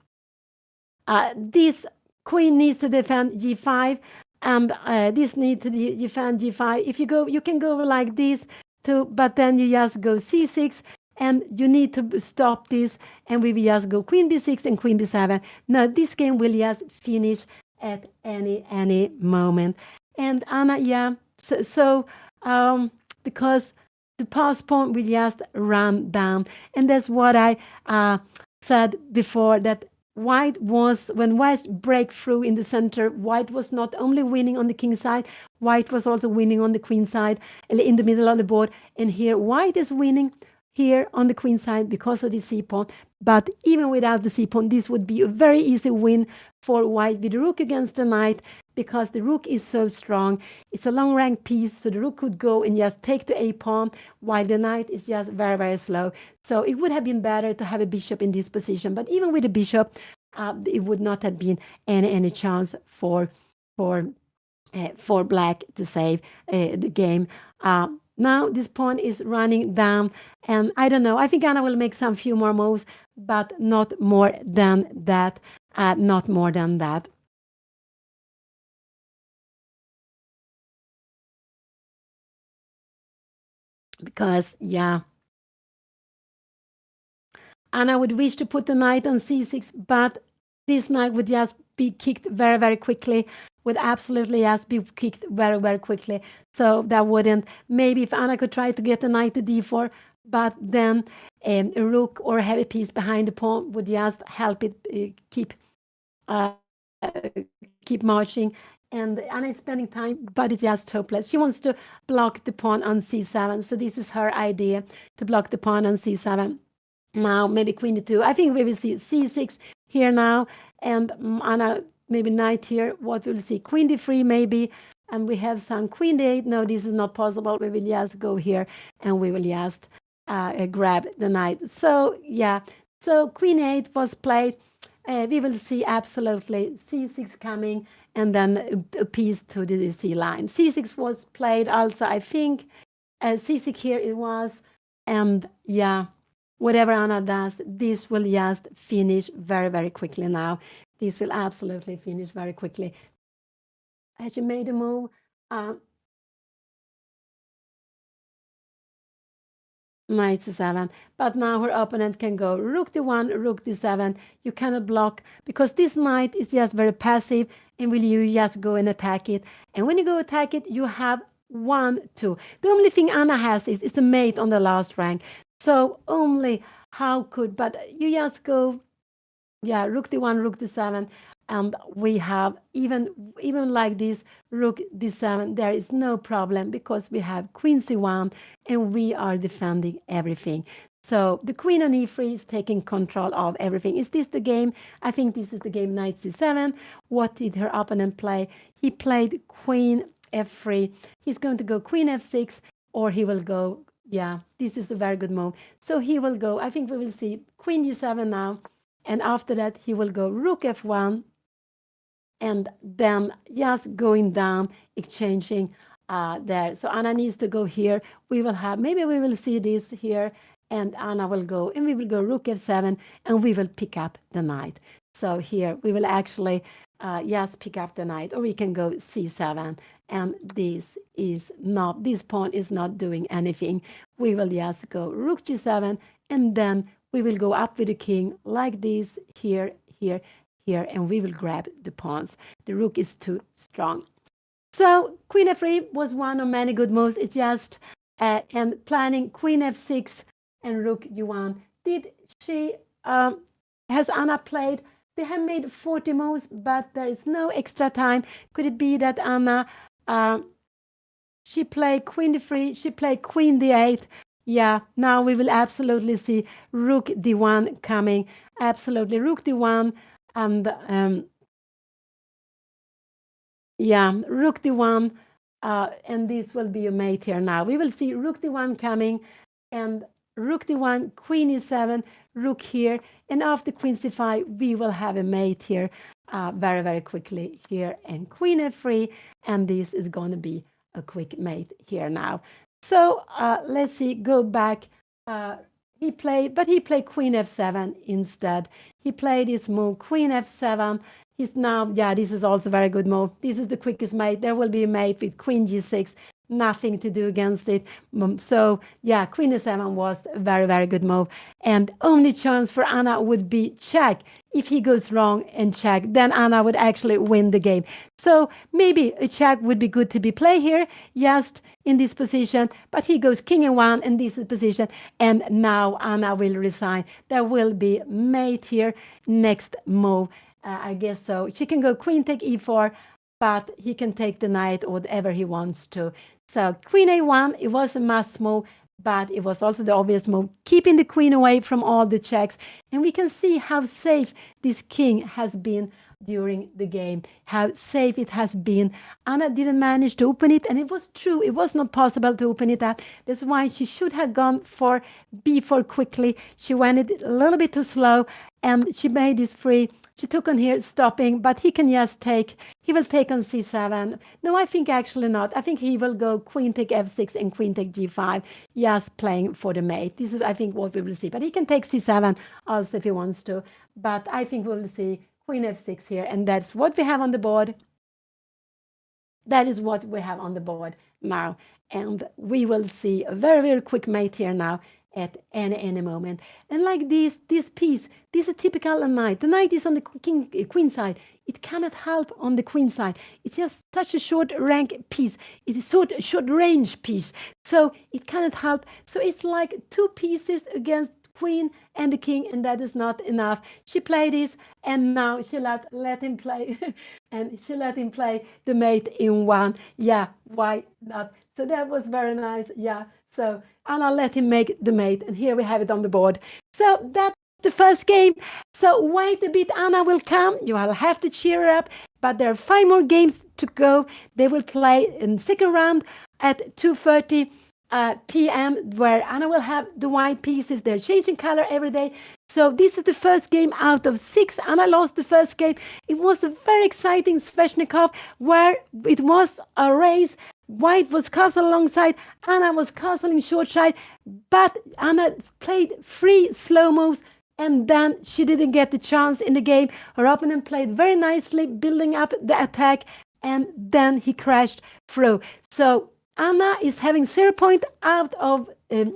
this queen needs to defend g5, and this needs to defend g5. If you go, you can go like this too, but then you just go c6, and you need to stop this, and we will just go queen b6 and queen b7. Now this game will just finish at any moment. And Anna, yeah, because the pass pawn will just run down, and that's what I said before, that when white break through in the center, white was not only winning on the king side, white was also winning on the queen side, in the middle of the board. And here white is winning here on the queen side because of the c pawn. But even without the c pawn, this would be a very easy win for white with the rook against the knight, because the rook is so strong. It's a long rank piece, so the rook could go and just take the a pawn, while the knight is just very, very slow. So it would have been better to have a bishop in this position. But even with the bishop, it would not have been any chance for black to save the game. Now this pawn is running down, and I don't know. I think Anna will make some few more moves, but not more than that. Not more than that. Because, yeah, Anna would wish to put the knight on c6, but this knight would just be kicked very, very quickly, would absolutely just be kicked very, very quickly. So that wouldn't, maybe if Anna could try to get the knight to d4, but then a rook or a heavy piece behind the pawn would just help it uh, keep marching. And Anna is spending time, but it's just hopeless. She wants to block the pawn on c7. So this is her idea, to block the pawn on c7. Now maybe queen d2. I think we will see c6 here now, and Anna maybe knight here. What we'll see, queen d3 maybe, and we have some queen d8. No, this is not possible. We will just go here, and we will just grab the knight. So yeah, so queen 8 was played. We will see absolutely c6 coming, and then a piece to the c line. c6 was played also, I think. C6 here it was, and yeah, whatever Anna does, this will just finish very, very quickly now. This will absolutely finish very quickly. Has she made a move? Knight c7, but now her opponent can go rook d1, rook d7. You cannot block, because this knight is just very passive, and will you just go and attack it. And when you go attack it, you have 1, 2. The only thing Anna has is a mate on the last rank. So only how could, but you just go, yeah, rook d1, rook d7, and we have even like this rook d7, there is no problem, because we have queen c1, and we are defending everything. So the queen on e3 is taking control of everything. Is this the game? I think this is the game. Knight c7. What did her opponent play? He played queen f3. He's going to go queen f6, or he will go, yeah, this is a very good move. So he will go, I think we will see queen d7 now, and after that he will go rook f1, and then just going down, exchanging there. So Anna needs to go here. We will have, maybe we will see this here, and Anna will go, and we will go rook f7, and we will pick up the knight. So here we will actually just pick up the knight, or we can go c7. And this pawn is not doing anything. We will just go rook g7, and then we will go up with the king like this, here, here, here, and we will grab the pawns. The rook is too strong. So queen f3 was one of many good moves. It's just and planning queen f6 and rook u1. Did she has Anna played? They have made 40 moves, but there is no extra time. Could it be that Anna uh, she played queen d3, she played queen d8? Yeah, now we will absolutely see rook d1 coming. Absolutely, rook d1 and yeah, rook d1, and this will be a mate here now. We will see rook d1 coming, and rook d1, queen e7, rook here, and after queen c5, we will have a mate here very, very quickly here, and queen f3, and this is going to be a quick mate here now. So let's see, go back. He played queen f7 instead. He played his move, queen f7. He's now, yeah, this is also a very good move. This is the quickest mate. There will be a mate with queen g6, nothing to do against it. So, yeah, queen e7 was a very, very good move. And only chance for Anna would be check. If he goes wrong and check, then Anna would actually win the game. So maybe a check would be good to be played here, just in this position. But he goes king e1 in this position, and now Anna will resign. There will be mate here, next move. I guess so. She can go queen take e4, but he can take the knight or whatever he wants to. So queen a1, it was a must move, but it was also the obvious move, keeping the queen away from all the checks. And we can see how safe this king has been during the game, how safe it has been. Anna didn't manage to open it, and it was true. It was not possible to open it up. That's why she should have gone for b4 quickly. She went it a little bit too slow, and she made this free. She took on here stopping, but he can just take, he will take on c7. No, I think actually not. I think he will go queen take f6 and queen take g5, just playing for the mate. This is, I think, what we will see. But he can take c7 also if he wants to. But I think we will see queen f6 here, and that's what we have on the board. That is what we have on the board now. And we will see a very, very quick mate here now at any moment. And like this piece, this is typical a knight. The knight is on the queen side. It cannot help on the queen side. It's just such a short rank piece. It is short range piece. So it cannot help. So it's like two pieces against queen and the king, and that is not enough. She played this, and now she let him play, and she let him play the mate in one. Yeah, why not? So that was very nice. Yeah. So Anna let him make the mate, and here we have it on the board. So that's the first game. So wait a bit, Anna will come. You will have to cheer her up. But there are 5 more games to go. They will play in second round at 2:30 p.m. where Anna will have the white pieces. They're changing color every day. So this is the first game out of 6. Anna lost the first game. It was a very exciting Sveshnikov where it was a race. White was castle alongside, Anna was castling short side, but Anna played 3 slow moves, and then she didn't get the chance in the game. Her opponent played very nicely, building up the attack, and then he crashed through. So Anna is having 0 point out of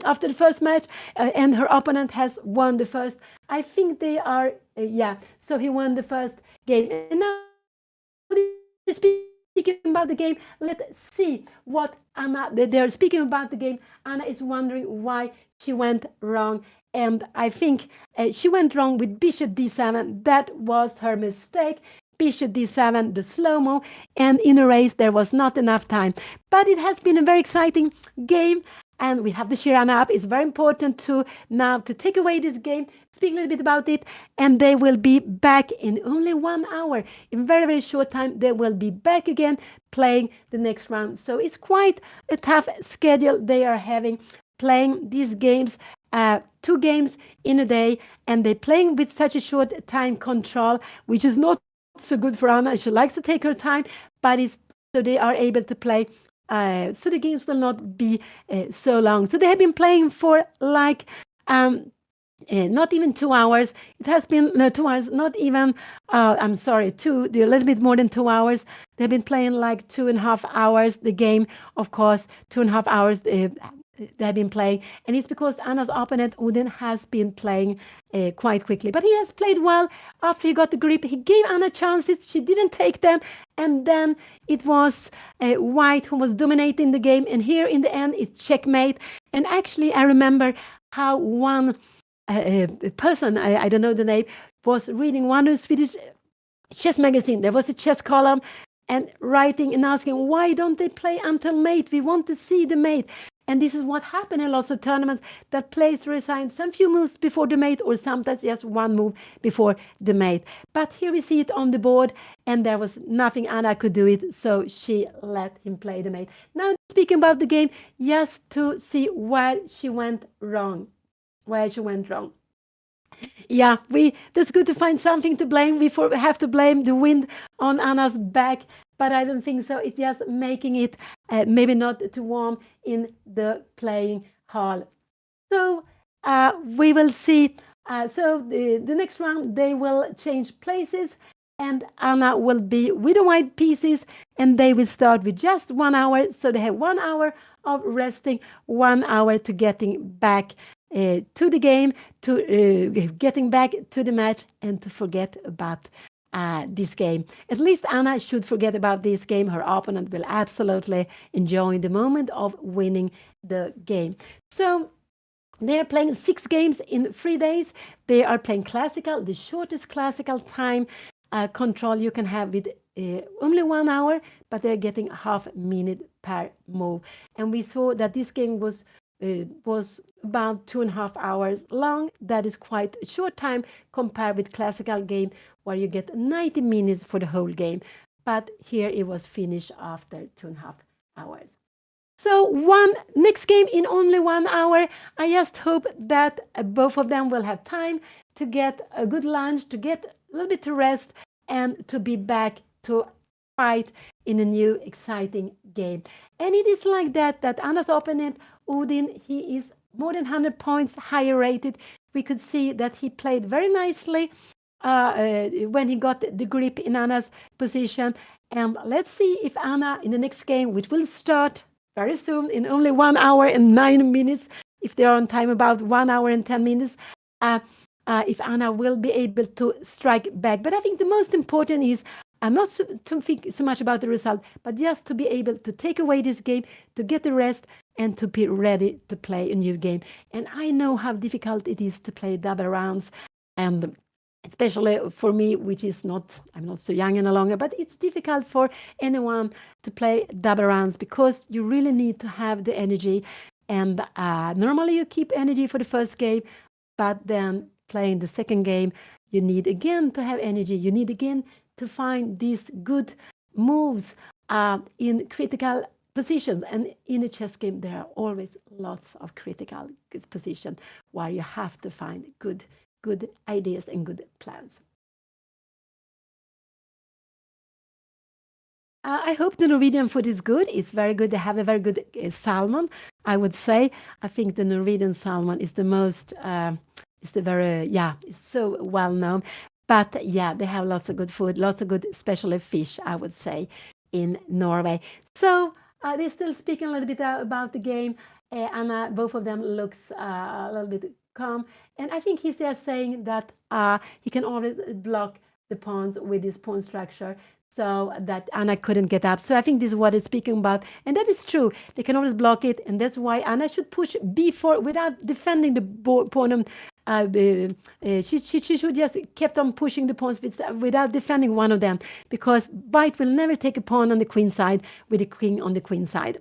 after the first match, and her opponent has won the first. I think they are, yeah. So he won the first game, and now they're speaking about the game. Let's see what Anna. They're speaking about the game. Anna is wondering why she went wrong, and I think she went wrong with bishop d7. That was her mistake. Bishop d7, the slow-mo, and in a race there was not enough time. But it has been a very exciting game, and we have the Shirana up. It's very important to now to take away this game, speak a little bit about it, and they will be back in only 1 hour. In very, very short time, they will be back again playing the next round. So it's quite a tough schedule they are having, playing these games, 2 games in a day, and they're playing with such a short time control, which is not so good for Anna. She likes to take her time, but it's so they are able to play. So the games will not be so long. So they have been playing for like not even 2 hours. It has been 2 hours, not even, I'm sorry, a little bit more than 2 hours. They've been playing like 2.5 hours. The game, of course, 2.5 hours. They've been playing, and it's because Anna's opponent Odin has been playing quite quickly. But he has played well. After he got the grip, he gave Anna chances. She didn't take them, and then it was White who was dominating the game. And here in the end, it's checkmate. And actually, I remember how one person, I don't know the name, was reading one Swedish chess magazine. There was a chess column and writing and asking, why don't they play until mate? We want to see the mate. And this is what happened in lots of tournaments, that players resign some few moves before the mate, or sometimes just one move before the mate. But here we see it on the board, and there was nothing Anna could do it, so she let him play the mate. Now, speaking about the game, just to see where she went wrong. Yeah, that's good to find something to blame. We have to blame the wind on Anna's back, but I don't think so. It's just making it maybe not too warm in the playing hall. So we will see. So the next round, they will change places, and Anna will be with the white pieces, and they will start with just 1 hour. So they have 1 hour of resting, 1 hour to getting back to the game, to getting back to the match, and to forget about this game. At least Anna should forget about this game. Her opponent will absolutely enjoy the moment of winning the game. So they are playing 6 games in 3 days. They are playing classical, the shortest classical time control you can have with only 1 hour, but they're getting half a minute per move. And we saw that this game was about 2.5 hours long. That is quite a short time compared with classical game where you get 90 minutes for the whole game. But here it was finished after 2.5 hours. So one next game in only 1 hour. I just hope that both of them will have time to get a good lunch, to get a little bit to rest, and to be back to fight in a new exciting game. And it is like that Anna's opponent Odin, he is more than 100 points higher rated. We could see that he played very nicely when he got the grip in Anna's position. And let's see if Anna in the next game, which will start very soon in only 1 hour and 9 minutes, if they are on time about 1 hour and 10 minutes, if Anna will be able to strike back. But I think the most important is not to think so much about the result, but just to be able to take away this game, to get the rest, and to be ready to play a new game. And I know how difficult it is to play double rounds, and especially for me, which is I'm not so young any longer, but it's difficult for anyone to play double rounds because you really need to have the energy. And normally you keep energy for the first game, but then playing the second game, you need again to have energy. You need again to find these good moves in critical positions. And in a chess game, there are always lots of critical positions where you have to find good ideas and good plans. I hope the Norwegian food is good. It's very good. They have a very good salmon, I would say. I think the Norwegian salmon is the most, it's so well known. But yeah, they have lots of good food, lots of good, especially fish, I would say, in Norway. So they're still speaking a little bit about the game, and both of them looks a little bit calm. And I think he's just saying that he can always block the pawns with his pawn structure, so that Anna couldn't get up. So I think this is what he's speaking about, and that is true. They can always block it, and that's why Anna should push b4 without defending the pawn. She should just kept on pushing the pawns without defending one of them, because White will never take a pawn on the queen side with a king on the queen side.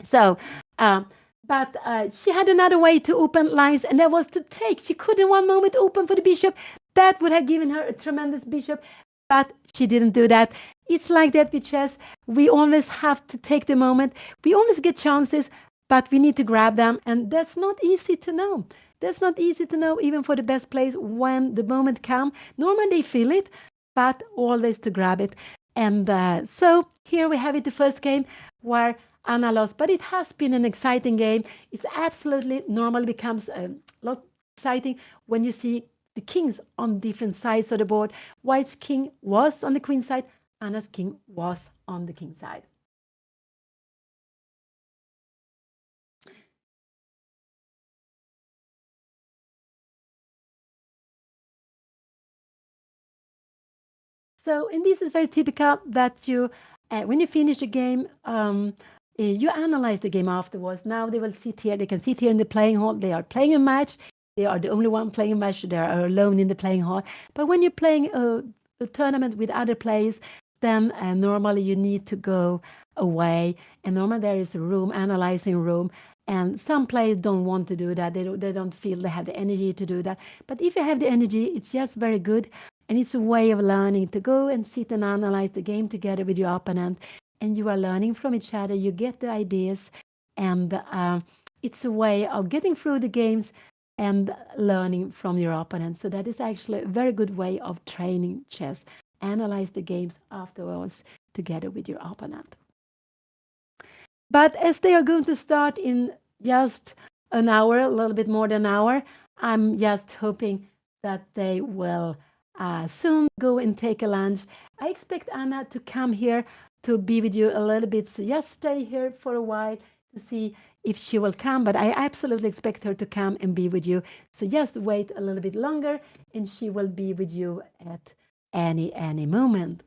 So, but she had another way to open lines, and that was to take. She could in one moment open for the bishop. That would have given her a tremendous bishop, but she didn't do that. It's like that with chess. We always have to take the moment. We always get chances, but we need to grab them, and that's not easy to know. That's not easy to know, even for the best players, when the moment comes. Normally they feel it, but always to grab it. And so here we have it, the first game where Anna lost, but it has been an exciting game. It's absolutely normally becomes a lot exciting when you see the kings on different sides of the board. White's king was on the queen side, Anna's king was on the king side. So, and this is very typical that you, when you finish the game, you analyze the game afterwards. Now they will sit here, they can sit here in the playing hall, they are playing a match, they are the only one playing a match, they are alone in the playing hall. But when you're playing a tournament with other players, then normally you need to go away. And normally there is a room, analyzing room. And some players don't want to do that. They don't feel they have the energy to do that. But if you have the energy, it's just very good. And it's a way of learning to go and sit and analyze the game together with your opponent. And you are learning from each other. You get the ideas. And it's a way of getting through the games and learning from your opponent. So that is actually a very good way of training chess. Analyze the games afterwards together with your opponent. But as they are going to start in just an hour, a little bit more than an hour, I'm just hoping that they will soon go and take a lunch. I expect Anna to come here to be with you a little bit. So just stay here for a while to see if she will come. But I absolutely expect her to come and be with you. So just wait a little bit longer and she will be with you at any moment.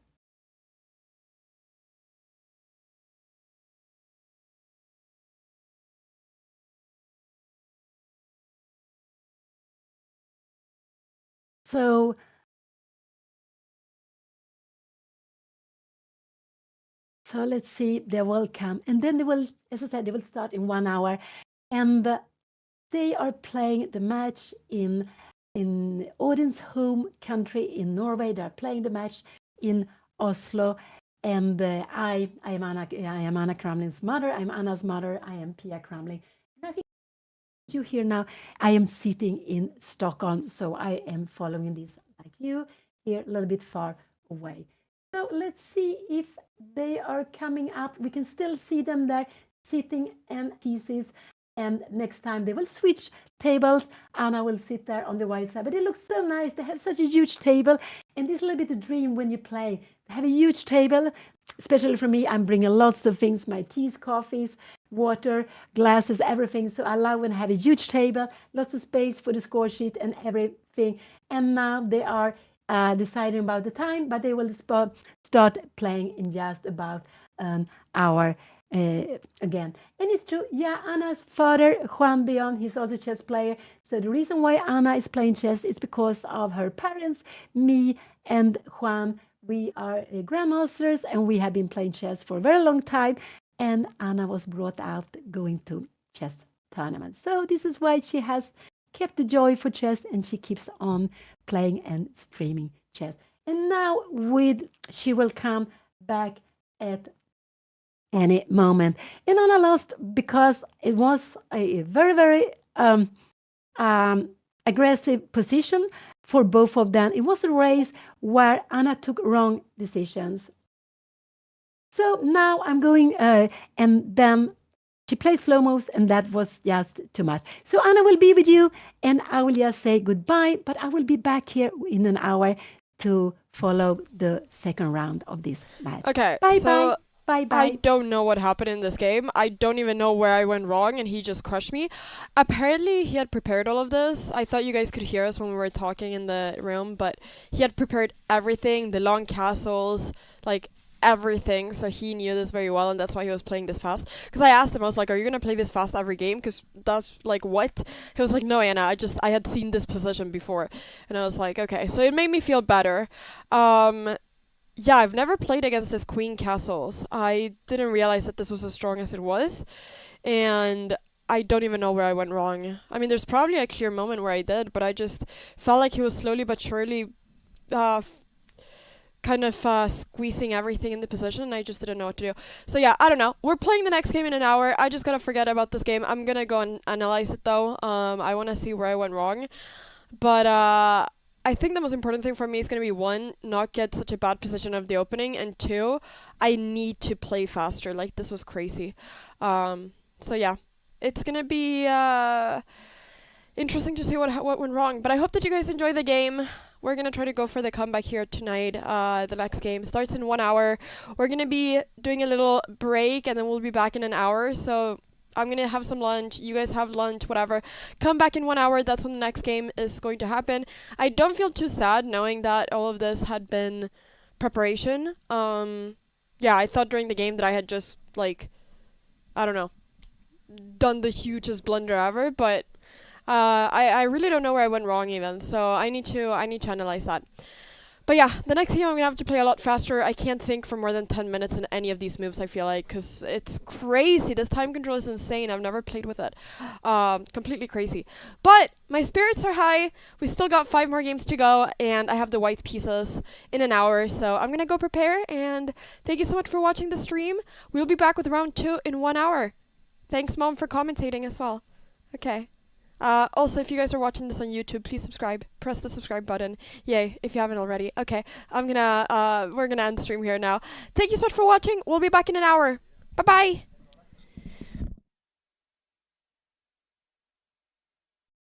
So let's see, they will come. And then they will, as I said, they will start in 1 hour. And they are playing the match in Odin's home country in Norway. They're playing the match in Oslo. And I am Anna Cramling's mother. I'm Anna's mother. I am Pia Cramling. And I think you here now, I am sitting in Stockholm. So I am following this like you here a little bit far away. So let's see if they are coming up. We can still see them there sitting in pieces. And next time they will switch tables. Anna will sit there on the white side. But it looks so nice. They have such a huge table. And this is a little bit a dream when you play. They have a huge table. Especially for me, I'm bringing lots of things. My teas, coffees, water, glasses, everything. So I love when I have a huge table. Lots of space for the score sheet and everything. And now they are deciding about the time, but they will start playing in just about an hour again. And it's true, yeah, Anna's father, Juan Bion, he's also a chess player. So the reason why Anna is playing chess is because of her parents, me and Juan. We are grandmasters and we have been playing chess for a very long time. And Anna was brought out going to chess tournaments. So this is why she has kept the joy for chess and she keeps on playing and streaming chess. And now she will come back at any moment. And Anna lost because it was a very, very aggressive position for both of them. It was a race where Anna took wrong decisions. So now I'm going, and then she played slow moves, and that was just too much. So Anna will be with you, and I will just say goodbye, but I will be back here in an hour to follow the second round of this match. Okay, bye, so bye. I don't know what happened in this game. I don't even know where I went wrong, and he just crushed me. Apparently, he had prepared all of this. I thought you guys could hear us when we were talking in the room, but he had prepared everything, the long castles, like everything, so he knew this very well, and that's why he was playing this fast. Because I asked him, I was like, are you gonna play this fast every game? Because that's like, what? He was like, no, Anna, I had seen this position before. And I was like, okay. So it made me feel better. Yeah, I've never played against this queen castles. I didn't realize that this was as strong as it was, and I don't even know where I went wrong. I mean, there's probably a clear moment where I did, but I just felt like he was slowly but surely kind of squeezing everything in the position, and I just didn't know what to do. So yeah, I don't know. We're playing the next game in an hour. I just gotta forget about this game. I'm gonna go and analyze it though. I want to see where I went wrong. But I think the most important thing for me is gonna be, one, not get such a bad position of the opening, and two, I need to play faster. Like, this was crazy. So yeah, it's gonna be interesting to see what went wrong. But I hope that you guys enjoy the game. We're gonna try to go for the comeback here tonight. The next game starts in 1 hour. We're gonna be doing a little break, and then we'll be back in an hour. So I'm gonna have some lunch. You guys have lunch, whatever. Come back in 1 hour. That's when the next game is going to happen. I don't feel too sad knowing that all of this had been preparation. Yeah, I thought during the game that I had just like, I don't know, done the hugest blunder ever, but I really don't know where I went wrong even, so I need to analyze that. But yeah, the next game I'm gonna have to play a lot faster. I can't think for more than 10 minutes in any of these moves, I feel like, because it's crazy. This time control is insane. I've never played with it. Completely crazy. But my spirits are high. We still got 5 more games to go, and I have the white pieces in an hour, so I'm gonna go prepare, and thank you so much for watching the stream. We'll be back with round 2 in 1 hour. Thanks, Mom, for commentating as well. Okay. Also, if you guys are watching this on YouTube, please subscribe. Press the subscribe button. Yay, if you haven't already. Okay, we're gonna end the stream here now. Thank you so much for watching. We'll be back in an hour. Bye-bye.